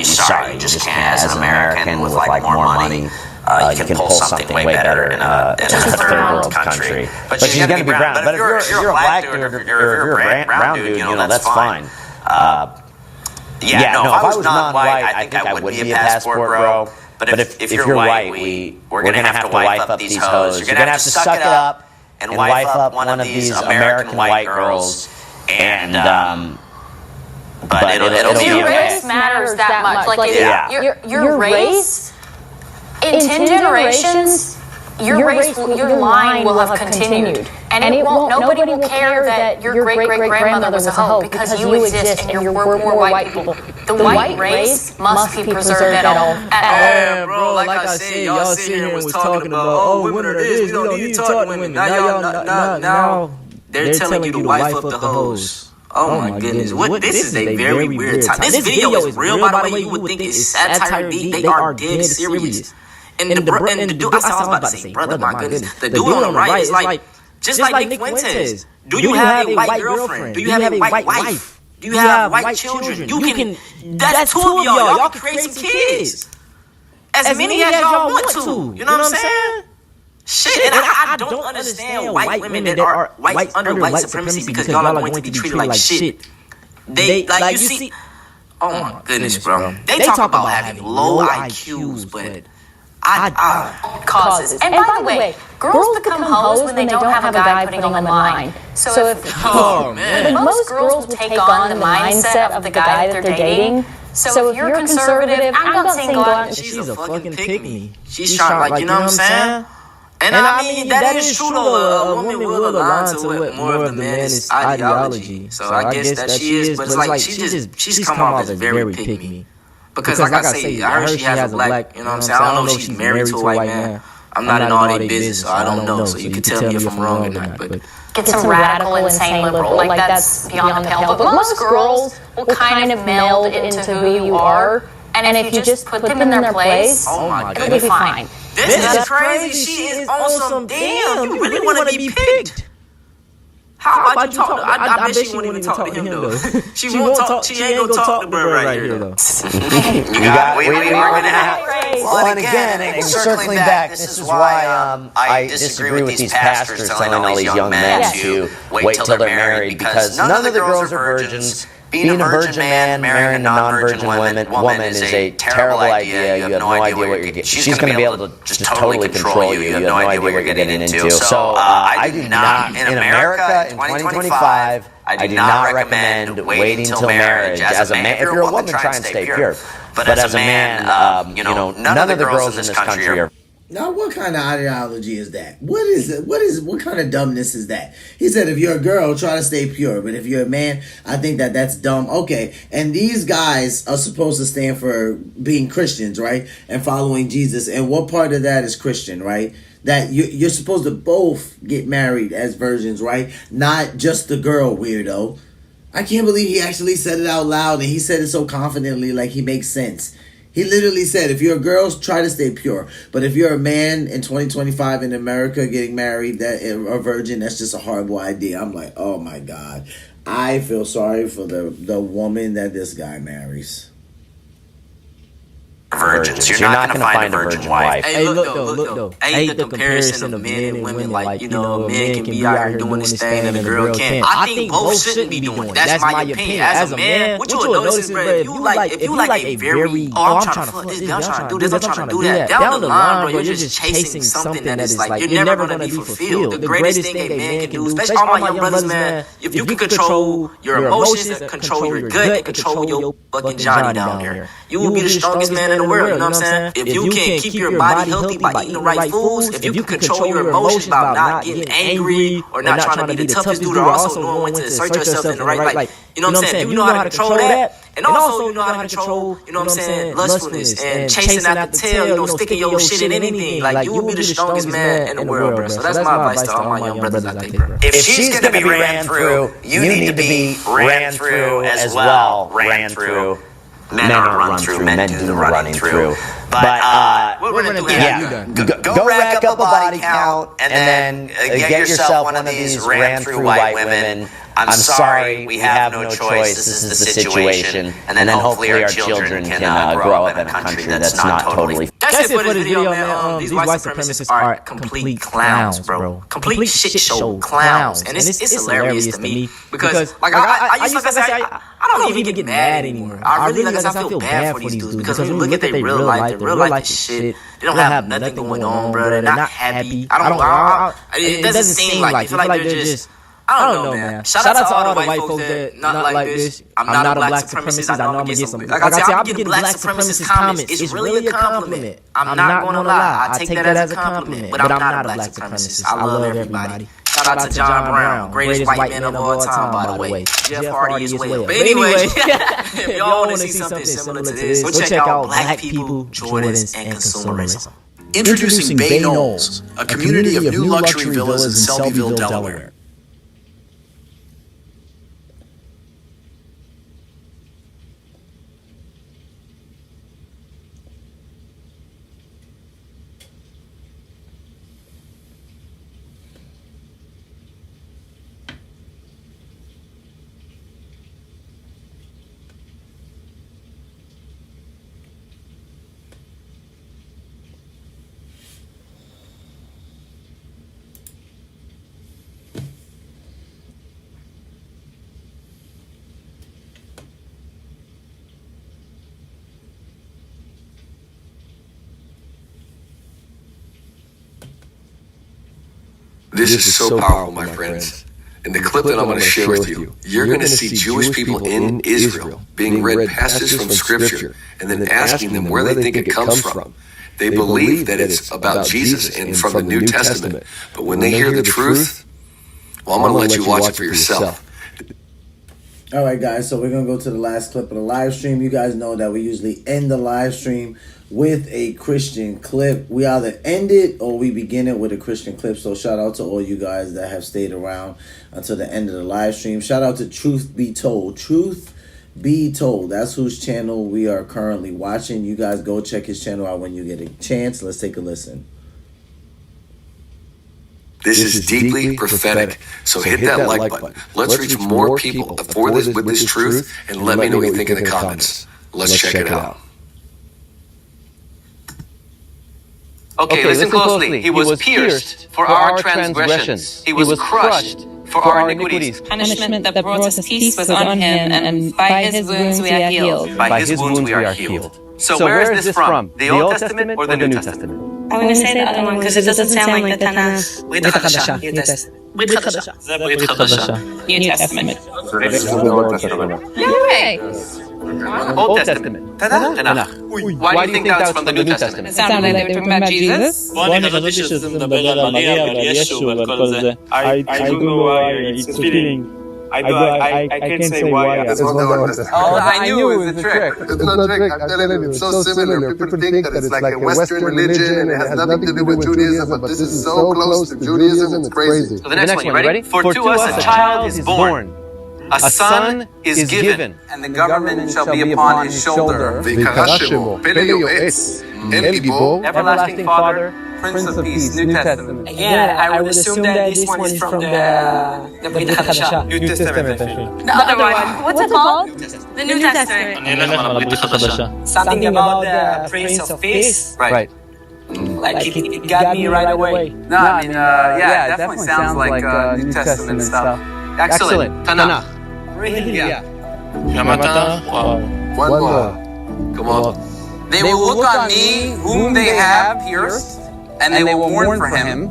Q: just can't as an American with like more money. You can pull something way better in a third world country. But she's gonna be brown. But if you're a black dude or if you're a brown dude, that's fine. If I was non-white, I think I would be a passport bro. But if you're white, we're gonna have to wife up these hoes. You're gonna have to suck it up and wife up one of these American white girls. And but it'll be
F: Your
Q: okay.
F: race matters that much. Like, your race, in 10 generations, your line will have continued. And nobody will care that your great-great-grandmother was a hoe because you exist and we're more white people. The white race must be preserved at all.
I: Yeah, bro, like I said, y'all sit here and was talking about, oh, women are this, we don't need to talk to women. Now they're telling you to wife up the hoes. Oh my goodness, this is a very weird time. This video is real, by the way. You would think it's satire. They are dead serious. And the dude, I was about to say, brother, my goodness. The dude on the right is like, just like Nick Fuentes. Do you have a white girlfriend? Do you have a white wife? Do you have white children? That's 2 of y'all. Y'all can create some kids. As many as y'all want to. You know what I'm saying?
C: Shit, and I don't understand white women that are under white supremacy because y'all are going to be treated like shit. They like you see. Oh my goodness, bro. They talk about having low IQs, but causes. And by the way, girls become hoes when they don't have a guy putting them in line. So if most girls will take on the mindset of the guy that they're dating. So if you're conservative, I'm not saying go out and she's a fucking pick-me. She's trying, like, you know what I'm saying? And I mean, that is true though. A woman will align to what more of the man's ideology. So I guess that she is, but it's like she's come off as very pick-me. Because like I say, I heard she has a black, you know what I'm saying? I don't know if she's married to a white man. I'm not in all their business, so I don't know. So you can tell me if I'm wrong or not. But
F: get some radical, insane liberal, like that's beyond the pale. But most girls will kind of meld into who you are, and if you just put them in their place, it'll be fine.
C: This is crazy. She is on some damn. You really want to be picked. How about you talk to I bet she won't even talk to him though. She won't talk. She ain't gonna talk to bro right here though.
Q: Well, and again, circling back, this is why I disagree with these pastors telling all these young men to wait till they're married, because none of the girls are virgins. Being a virgin man marrying a non-virgin woman is a terrible idea. You have no idea what you're getting. She's going to be able to just totally control you. You have no idea what you're getting into. So I do not, in America in 2025, I do not recommend waiting till marriage. As a man, if you're a woman, try and stay pure. But as a man, none of the girls in this country are.
A: Now, what kind of ideology is that? What is it? What kind of dumbness is that? He said, if you're a girl, try to stay pure. But if you're a man, I think that's dumb. Okay. And these guys are supposed to stand for being Christians, right? And following Jesus. And what part of that is Christian, right? That you're supposed to both get married as virgins, right? Not just the girl, weirdo. I can't believe he actually said it out loud. And he said it so confidently, like he makes sense. He literally said, if you're a girl, try to stay pure. But if you're a man in 2025 in America getting married, that a virgin, that's just a horrible idea. I'm like, oh my God. I feel sorry for the woman that this guy marries.
Q: Virgins. You're not going to find a virgin wife.
C: Hey, look though. I hate the comparison of men and women. Like, men can be out here doing this thing and a girl can't. I think both shouldn't be doing it. That's my opinion. As a man, what you will notice is, bro, if you like a very, I'm trying to fuck this bitch, I'm trying to do this, I'm trying to do that. Down the line, bro, you're just chasing something that is like, you're never going to be fulfilled. The greatest thing a man can do, especially all my young brothers, man, if you can control your emotions, control your gut, and control your fucking Johnny down here, you will be the strongest man in the world, you know what I'm saying? If you can keep your body healthy by eating the right foods, if you can control your emotions by not getting angry or not trying to be the toughest dude, or also knowing when to assert yourself in the right light, you know what I'm saying? If you know how to control that, and also you know how to control, you know what I'm saying, lustfulness and chasing after the tail, sticking your shit in anything, like you will be the strongest man in the world, bro. So that's my advice to all my young brothers out there, bro.
Q: If she's going to be ran through, you need to be ran through as well. Ran through. Men don't run through, men do the running through. But
C: we're gonna do it.
Q: Go rack up a body count and then get yourself one of these ran through white women. I'm sorry, we have no choice. This is the situation. And then hopefully our children can grow up in a country that's not totally.
C: That's it for this video, man. These white supremacists are complete clowns, bro. Complete shit show clowns. And it's hilarious to me because, like, I used to say, I don't even get mad anymore. I really, like I feel bad for these dudes because when you look at their real life is shit. They don't have nothing going on, bro. They're not happy. It doesn't seem like, I feel like they're just, I don't know, man. Shout out to all the white folks that not like this. I'm not a black supremacist. I know I'm gonna get some. Like I said, I'm getting black supremacist comments. It's really a compliment. I'm not gonna lie. I take that as a compliment. But I'm not a black supremacist. I love everybody. Shout out to John Brown, greatest white man of all time, by the way. Jeff Hardy as well. But anyway, if y'all want to see something similar to this, go check out Black People, Jordans, and Consumerism.
H: Introducing Bay Knolls, a community of new luxury villas in Selbyville, Delaware.
J: This is so powerful, my friends. In the clip that I'm going to share with you, you're going to see Jewish people in Israel being read passages from Scripture and then asking them where they think it comes from. They believe that it's about Jesus and from the New Testament. But when they hear the truth, well, I'm going to let you watch it for yourself.
A: All right, guys, so we're going to go to the last clip of the live stream. You guys know that we usually end the live stream with a Christian clip. We either end it or we begin it with a Christian clip. So shout out to all you guys that have stayed around until the end of the live stream. Shout out to Truth Be Told. Truth Be Told. That's whose channel we are currently watching. You guys go check his channel out when you get a chance. Let's take a listen.
J: This is deeply prophetic. So hit that like button. Let's reach more people with this truth, and let me know what you think in the comments. Let's check it out.
R: Okay, listen closely. He was pierced for our transgressions. He was crushed for our iniquities.
S: Punishment that brought us peace was on him, and by his wounds we are healed.
R: By his wounds we are healed. So where is this from? The Old Testament or the New Testament?
S: I want to say the other one because it doesn't sound like the Tanakh.
R: ברית החדשה.
S: ברית חדשה.
R: זה ברית חדשה.
S: New Testament.
R: No way. Old Testament. Tanakh. Why do you think that's from the New Testament?
S: It sounded like they were talking about Jesus.
M: אני חשבתי שזה מדבר על מריה ועל ישו ועל כל זה. I don't know why it's feeling. I can't say why.
R: Oh, I knew it was a trick.
N: It's not a trick. I'm telling you, it's so similar. People think that it's like a Western religion and it has nothing to do with Judaism, but this is so close to Judaism, it's crazy.
R: So the next one, you ready? For to us a child is born. A son is given, and the government shall be upon his shoulder. Everlasting Father, Prince of Peace, New Testament.
S: Again, I would assume that this one is from the Brit Hadasha.
R: New Testament.
S: The other one, what's it called? The New Testament. Something about the Prince of Peace.
R: Right.
S: Like it got me right away.
R: No, I mean, yeah, it definitely sounds like New Testament stuff. Excellent. Tanakh.
S: Really?
R: Yeah.
J: One more. Come on.
R: They will look on me, whom they have pierced, and they will mourn for him.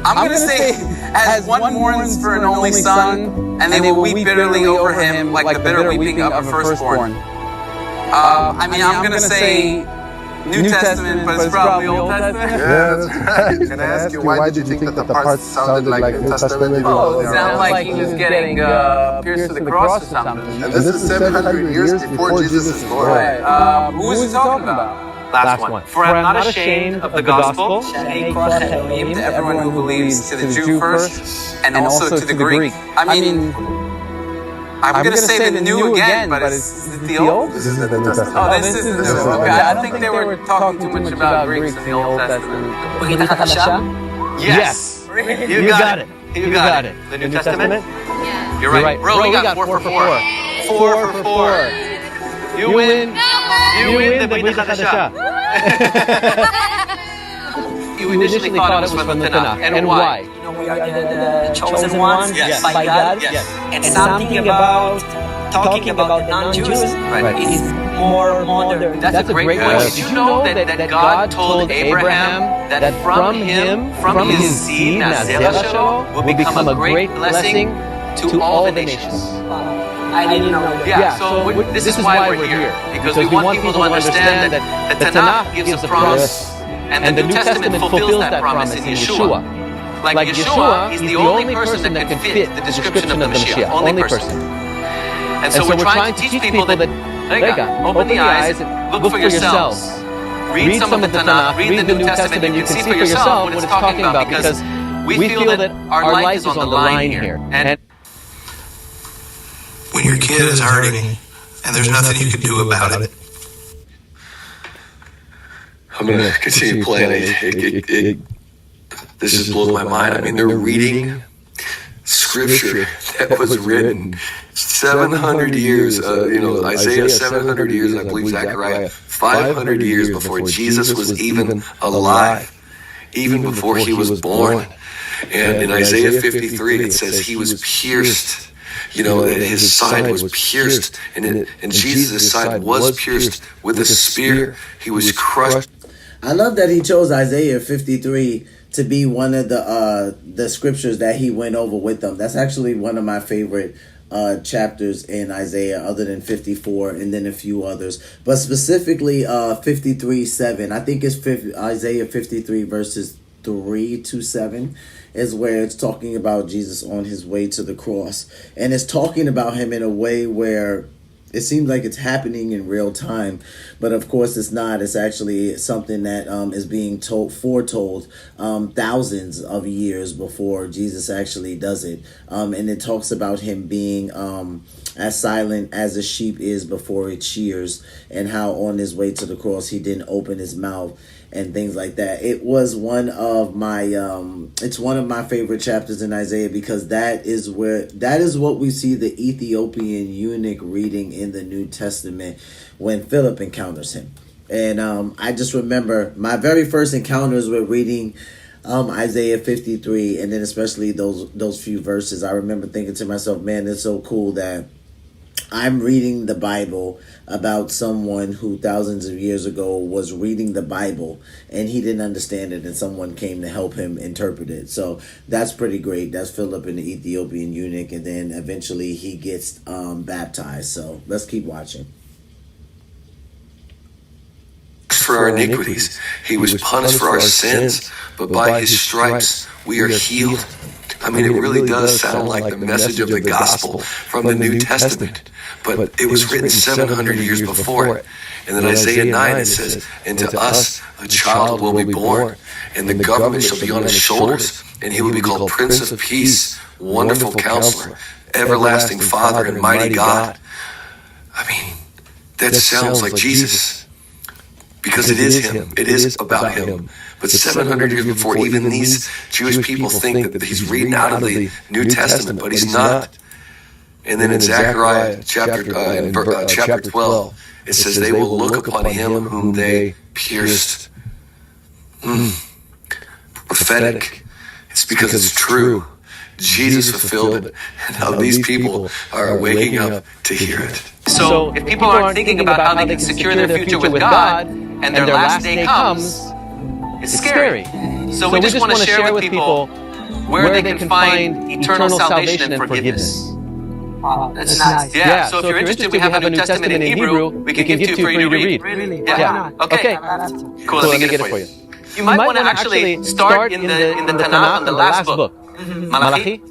R: I'm going to say, as one mourns for an only son, and they will weep bitterly over him like the bitter weeping of a firstborn. I mean, I'm going to say New Testament, but it's probably Old Testament.
N: Yeah, that's right. Can I ask you, why did you think that the parts sounded like New Testament?
R: Oh, it sounded like he was getting pierced to the cross or something.
N: And this is 700 years before Jesus is born.
R: Right. Who is he talking about? Last one. For I'm not ashamed of the gospel, to everyone who believes, to the Jew first, and also to the Greek. I mean, I'm going to say the new again, but is it the old?
N: This is the New Testament.
R: Oh, this is the new. Okay, I don't think they were talking too much about Greeks in the Old Testament. Yes. You got it. You got it. The New Testament?
S: Yeah.
R: You're right. Bro, we got 4 for 4. 4 for 4. You win. You win the Brit Hadasha. You initially thought it was from the Tanakh. And why?
S: You know, we are the chosen ones by God.
R: Yes.
S: And something about talking about the non-Jews is more modern.
R: That's a great point. Did you know that God told Abraham that from him, from his seed, will become a great blessing to all the nations?
S: I didn't know that.
R: Yeah, so this is why we're here. Because we want people to understand that the Tanakh gives a promise, and the New Testament fulfills that promise in Yeshua. Like Yeshua is the only person that can fit the description of the Mashiach. Only person. And so we're trying to teach people that, open the eyes and look for yourselves. Read some of the Tanakh, read the New Testament, and you can see for yourself what it's talking about, because we feel that our life is on the line here. And
J: When your kid is hurting and there's nothing you can do about it. I'm going to continue playing. This just blows my mind. I mean, they're reading scripture that was written 700 years, Isaiah 700 years, and I believe Zechariah 500 years before Jesus was even alive, even before he was born. And in Isaiah 53, it says he was pierced. His side was pierced, and Jesus' side was pierced with a spear. He was crushed.
A: I love that he chose Isaiah 53 to be one of the scriptures that he went over with them. That's actually one of my favorite chapters in Isaiah, other than 54 and then a few others, but specifically 53:7. I think it's Isaiah 53 verses 3-7 is where it's talking about Jesus on his way to the cross, and it's talking about him in a way where it seems like it's happening in real time, but of course it's not. It's actually something that is being foretold thousands of years before Jesus actually does it. And it talks about him being as silent as a sheep is before it shears, and how on his way to the cross he didn't open his mouth and things like that. It was one of my it's one of my favorite chapters in Isaiah, because that is what we see the Ethiopian eunuch reading in the New Testament when Philip encounters him. And I just remember my very first encounters with reading Isaiah 53, and then especially those few verses. I remember thinking to myself, man, it's so cool that I'm reading the Bible about someone who thousands of years ago was reading the Bible and he didn't understand it, and someone came to help him interpret it. So that's pretty great. That's Philip and the Ethiopian eunuch, and then eventually he gets baptized. So let's keep watching.
J: For our iniquities, he was punished for our sins, but by his stripes we are healed. I mean, it really does sound like the message of the gospel from the New Testament, but it was written 700 years before it. And then Isaiah 9, it says, "And to us a child will be born, and the government shall be on his shoulders, and he will be called Prince of Peace, Wonderful Counselor, Everlasting Father, and Mighty God." I mean, that sounds like Jesus, because it is him. It is about him. But 700 years before, even these Jewish people think that he's reading out of the New Testament, but he's not. And then in Zechariah chapter 12, it says, "They will look upon him whom they pierced." Prophetic. It's because it's true. Jesus fulfilled it. And now these people are waking up to hear it.
R: So if people aren't thinking about how they can secure their future with God, and their last day comes, it's scary. So we just want to share with people where they can find eternal salvation and forgiveness.
S: That's nice.
R: Yeah, so if you're interested, we have a New Testament in Hebrew we can give to you for you to read.
S: Really?
R: Yeah. Okay. Cool, let me get it for you. You might want to actually start in the Tanakh, in the last book, Malachi,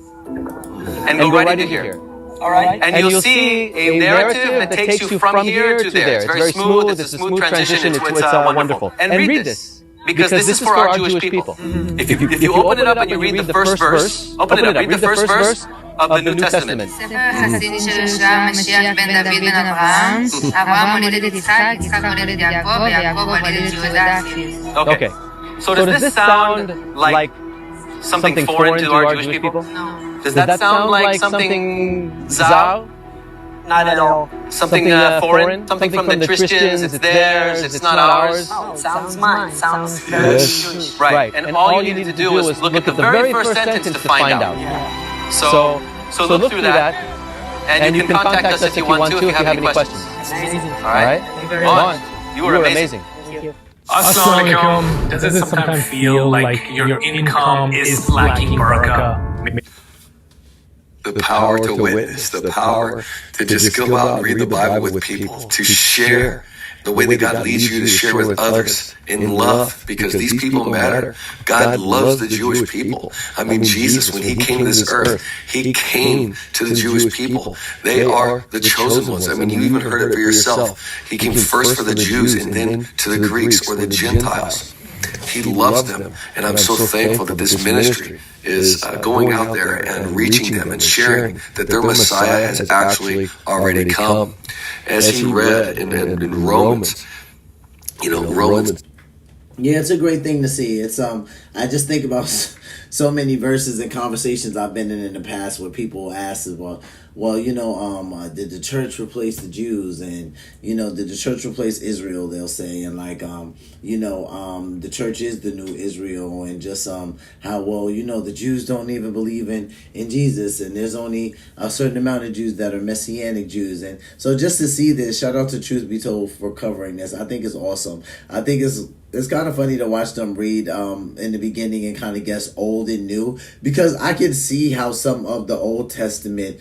R: and go right into here.
S: All right.
R: And you'll see a narrative that takes you from here to there. It's very smooth. It's a smooth transition. It's wonderful. And read this, because this is for our Jewish people. If you open it up and you read the first verse, read the first verse of the New Testament. Okay. So does this sound like something foreign to our Jewish people?
S: No.
R: Does that sound like something Zao?
S: Not at all.
R: Something foreign? Something from the Christians? It's theirs. It's not ours.
S: Oh, it sounds mine. Sounds very Jewish.
R: Right. And all you need to do is look at the very first sentence to find out.
S: Yeah.
R: So look through that, and you can contact us if you want to, if you have any questions.
S: Amazing.
R: All right?
S: Thank you very much.
R: You were amazing.
S: Thank you.
G: Assalamu alaikum. Does it sometimes feel like your income is lacking barakah?
J: The power to witness, the power to just go out and read the Bible with people, to share the way that God leads you to share with others in love, because these people matter. God loves the Jewish people. I mean, Jesus, when he came to this earth, he came to the Jewish people. They are the chosen ones. I mean, you even heard it for yourself. He came first for the Jews and then to the Greeks or the Gentiles. He loves them, and I'm so thankful that this ministry is going out there and reaching them and sharing that their Messiah has actually already come. As he read in Romans, Romans.
A: Yeah, it's a great thing to see. It's I just think about so many verses and conversations I've been in the past where people ask, well, did the church replace the Jews? And, did the church replace Israel? They'll say, and like, the church is the new Israel, and just how, the Jews don't even believe in Jesus, and there's only a certain amount of Jews that are Messianic Jews. And so just to see this, shout out to Truth Be Told for covering this. I think it's awesome. I think it's kind of funny to watch them read in the beginning and kind of guess old and new, because I can see how some of the Old Testament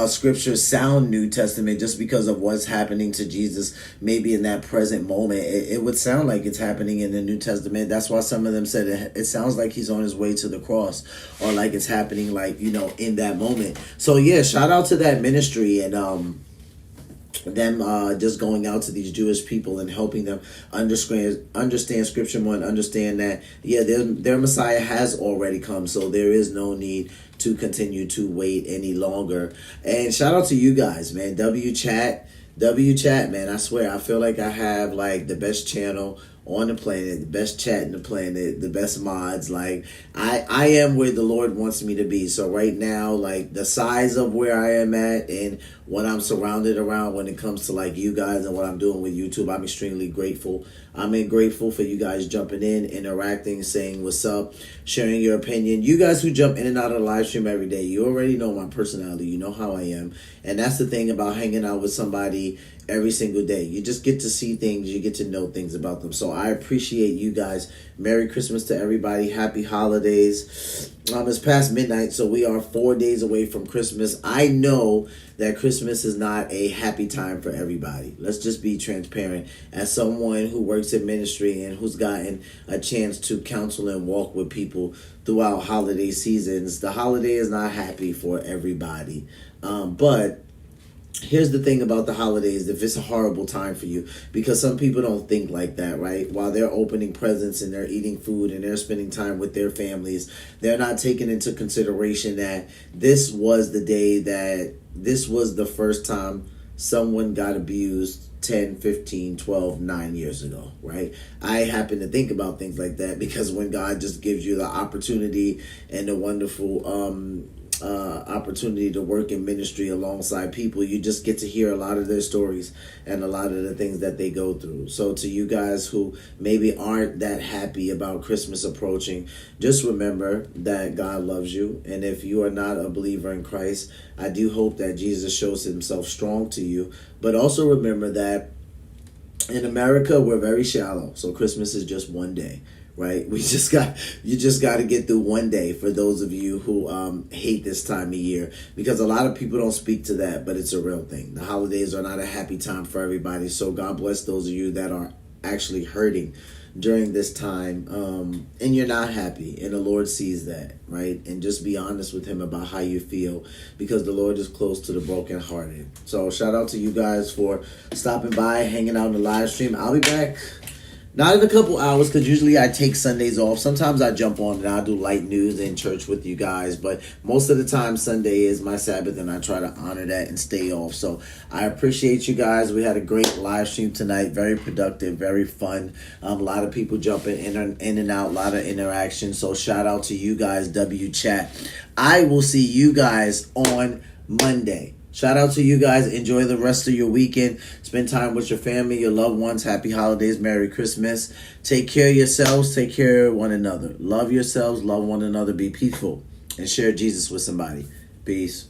A: scriptures sound New Testament just because of what's happening to Jesus maybe in that present moment. It would sound like it's happening in the New Testament. That's why some of them said it sounds like he's on his way to the cross, or like it's happening like, in that moment. So yeah, shout out to that ministry and them just going out to these Jewish people and helping them understand scripture more, and understand that their Messiah has already come, so there is no need to continue to wait any longer. And shout out to you guys, man. W chat, man. I swear, I feel like I have like the best channel on the planet, the best chat in the planet, the best mods. Like I am where the Lord wants me to be. So right now, like the size of where I am at and what I'm surrounded around when it comes to like you guys and what I'm doing with YouTube, I'm extremely grateful. I'm grateful for you guys jumping in, interacting, saying what's up, sharing your opinion. You guys who jump in and out of the live stream every day, you already know my personality. You know how I am. And that's the thing about hanging out with somebody every single day. You just get to see things. You get to know things about them. So I appreciate you guys. Merry Christmas to everybody. Happy holidays. It's past midnight, so we are 4 days away from Christmas. I know that Christmas is not a happy time for everybody. Let's just be transparent. As someone who works in ministry and who's gotten a chance to counsel and walk with people throughout holiday seasons, the holiday is not happy for everybody. But here's the thing about the holidays, if it's a horrible time for you, because some people don't think like that, right? While they're opening presents and they're eating food and they're spending time with their families, they're not taking into consideration that this was the first time someone got abused 10, 15, 12, 9 years ago, right? I happen to think about things like that because when God just gives you the opportunity and the wonderful opportunity to work in ministry alongside people, you just get to hear a lot of their stories and a lot of the things that they go through. So to you guys who maybe aren't that happy about Christmas approaching, just remember that God loves you. And if you are not a believer in Christ, I do hope that Jesus shows himself strong to you. But also remember that in America, we're very shallow. So Christmas is just one day. Right? You just got to get through one day for those of you who hate this time of year, because a lot of people don't speak to that, but it's a real thing. The holidays are not a happy time for everybody. So God bless those of you that are actually hurting during this time and you're not happy, and the Lord sees that, right? And just be honest with him about how you feel, because the Lord is close to the brokenhearted. So shout out to you guys for stopping by, hanging out in the live stream. I'll be back. Not in a couple hours, because usually I take Sundays off. Sometimes I jump on and I'll do light news in church with you guys. But most of the time, Sunday is my Sabbath, and I try to honor that and stay off. So I appreciate you guys. We had a great live stream tonight. Very productive, very fun. A lot of people jumping in and out, a lot of interaction. So shout out to you guys, W Chat. I will see you guys on Monday. Shout out to you guys. Enjoy the rest of your weekend. Spend time with your family, your loved ones. Happy holidays. Merry Christmas. Take care of yourselves. Take care of one another. Love yourselves. Love one another. Be peaceful. And share Jesus with somebody. Peace.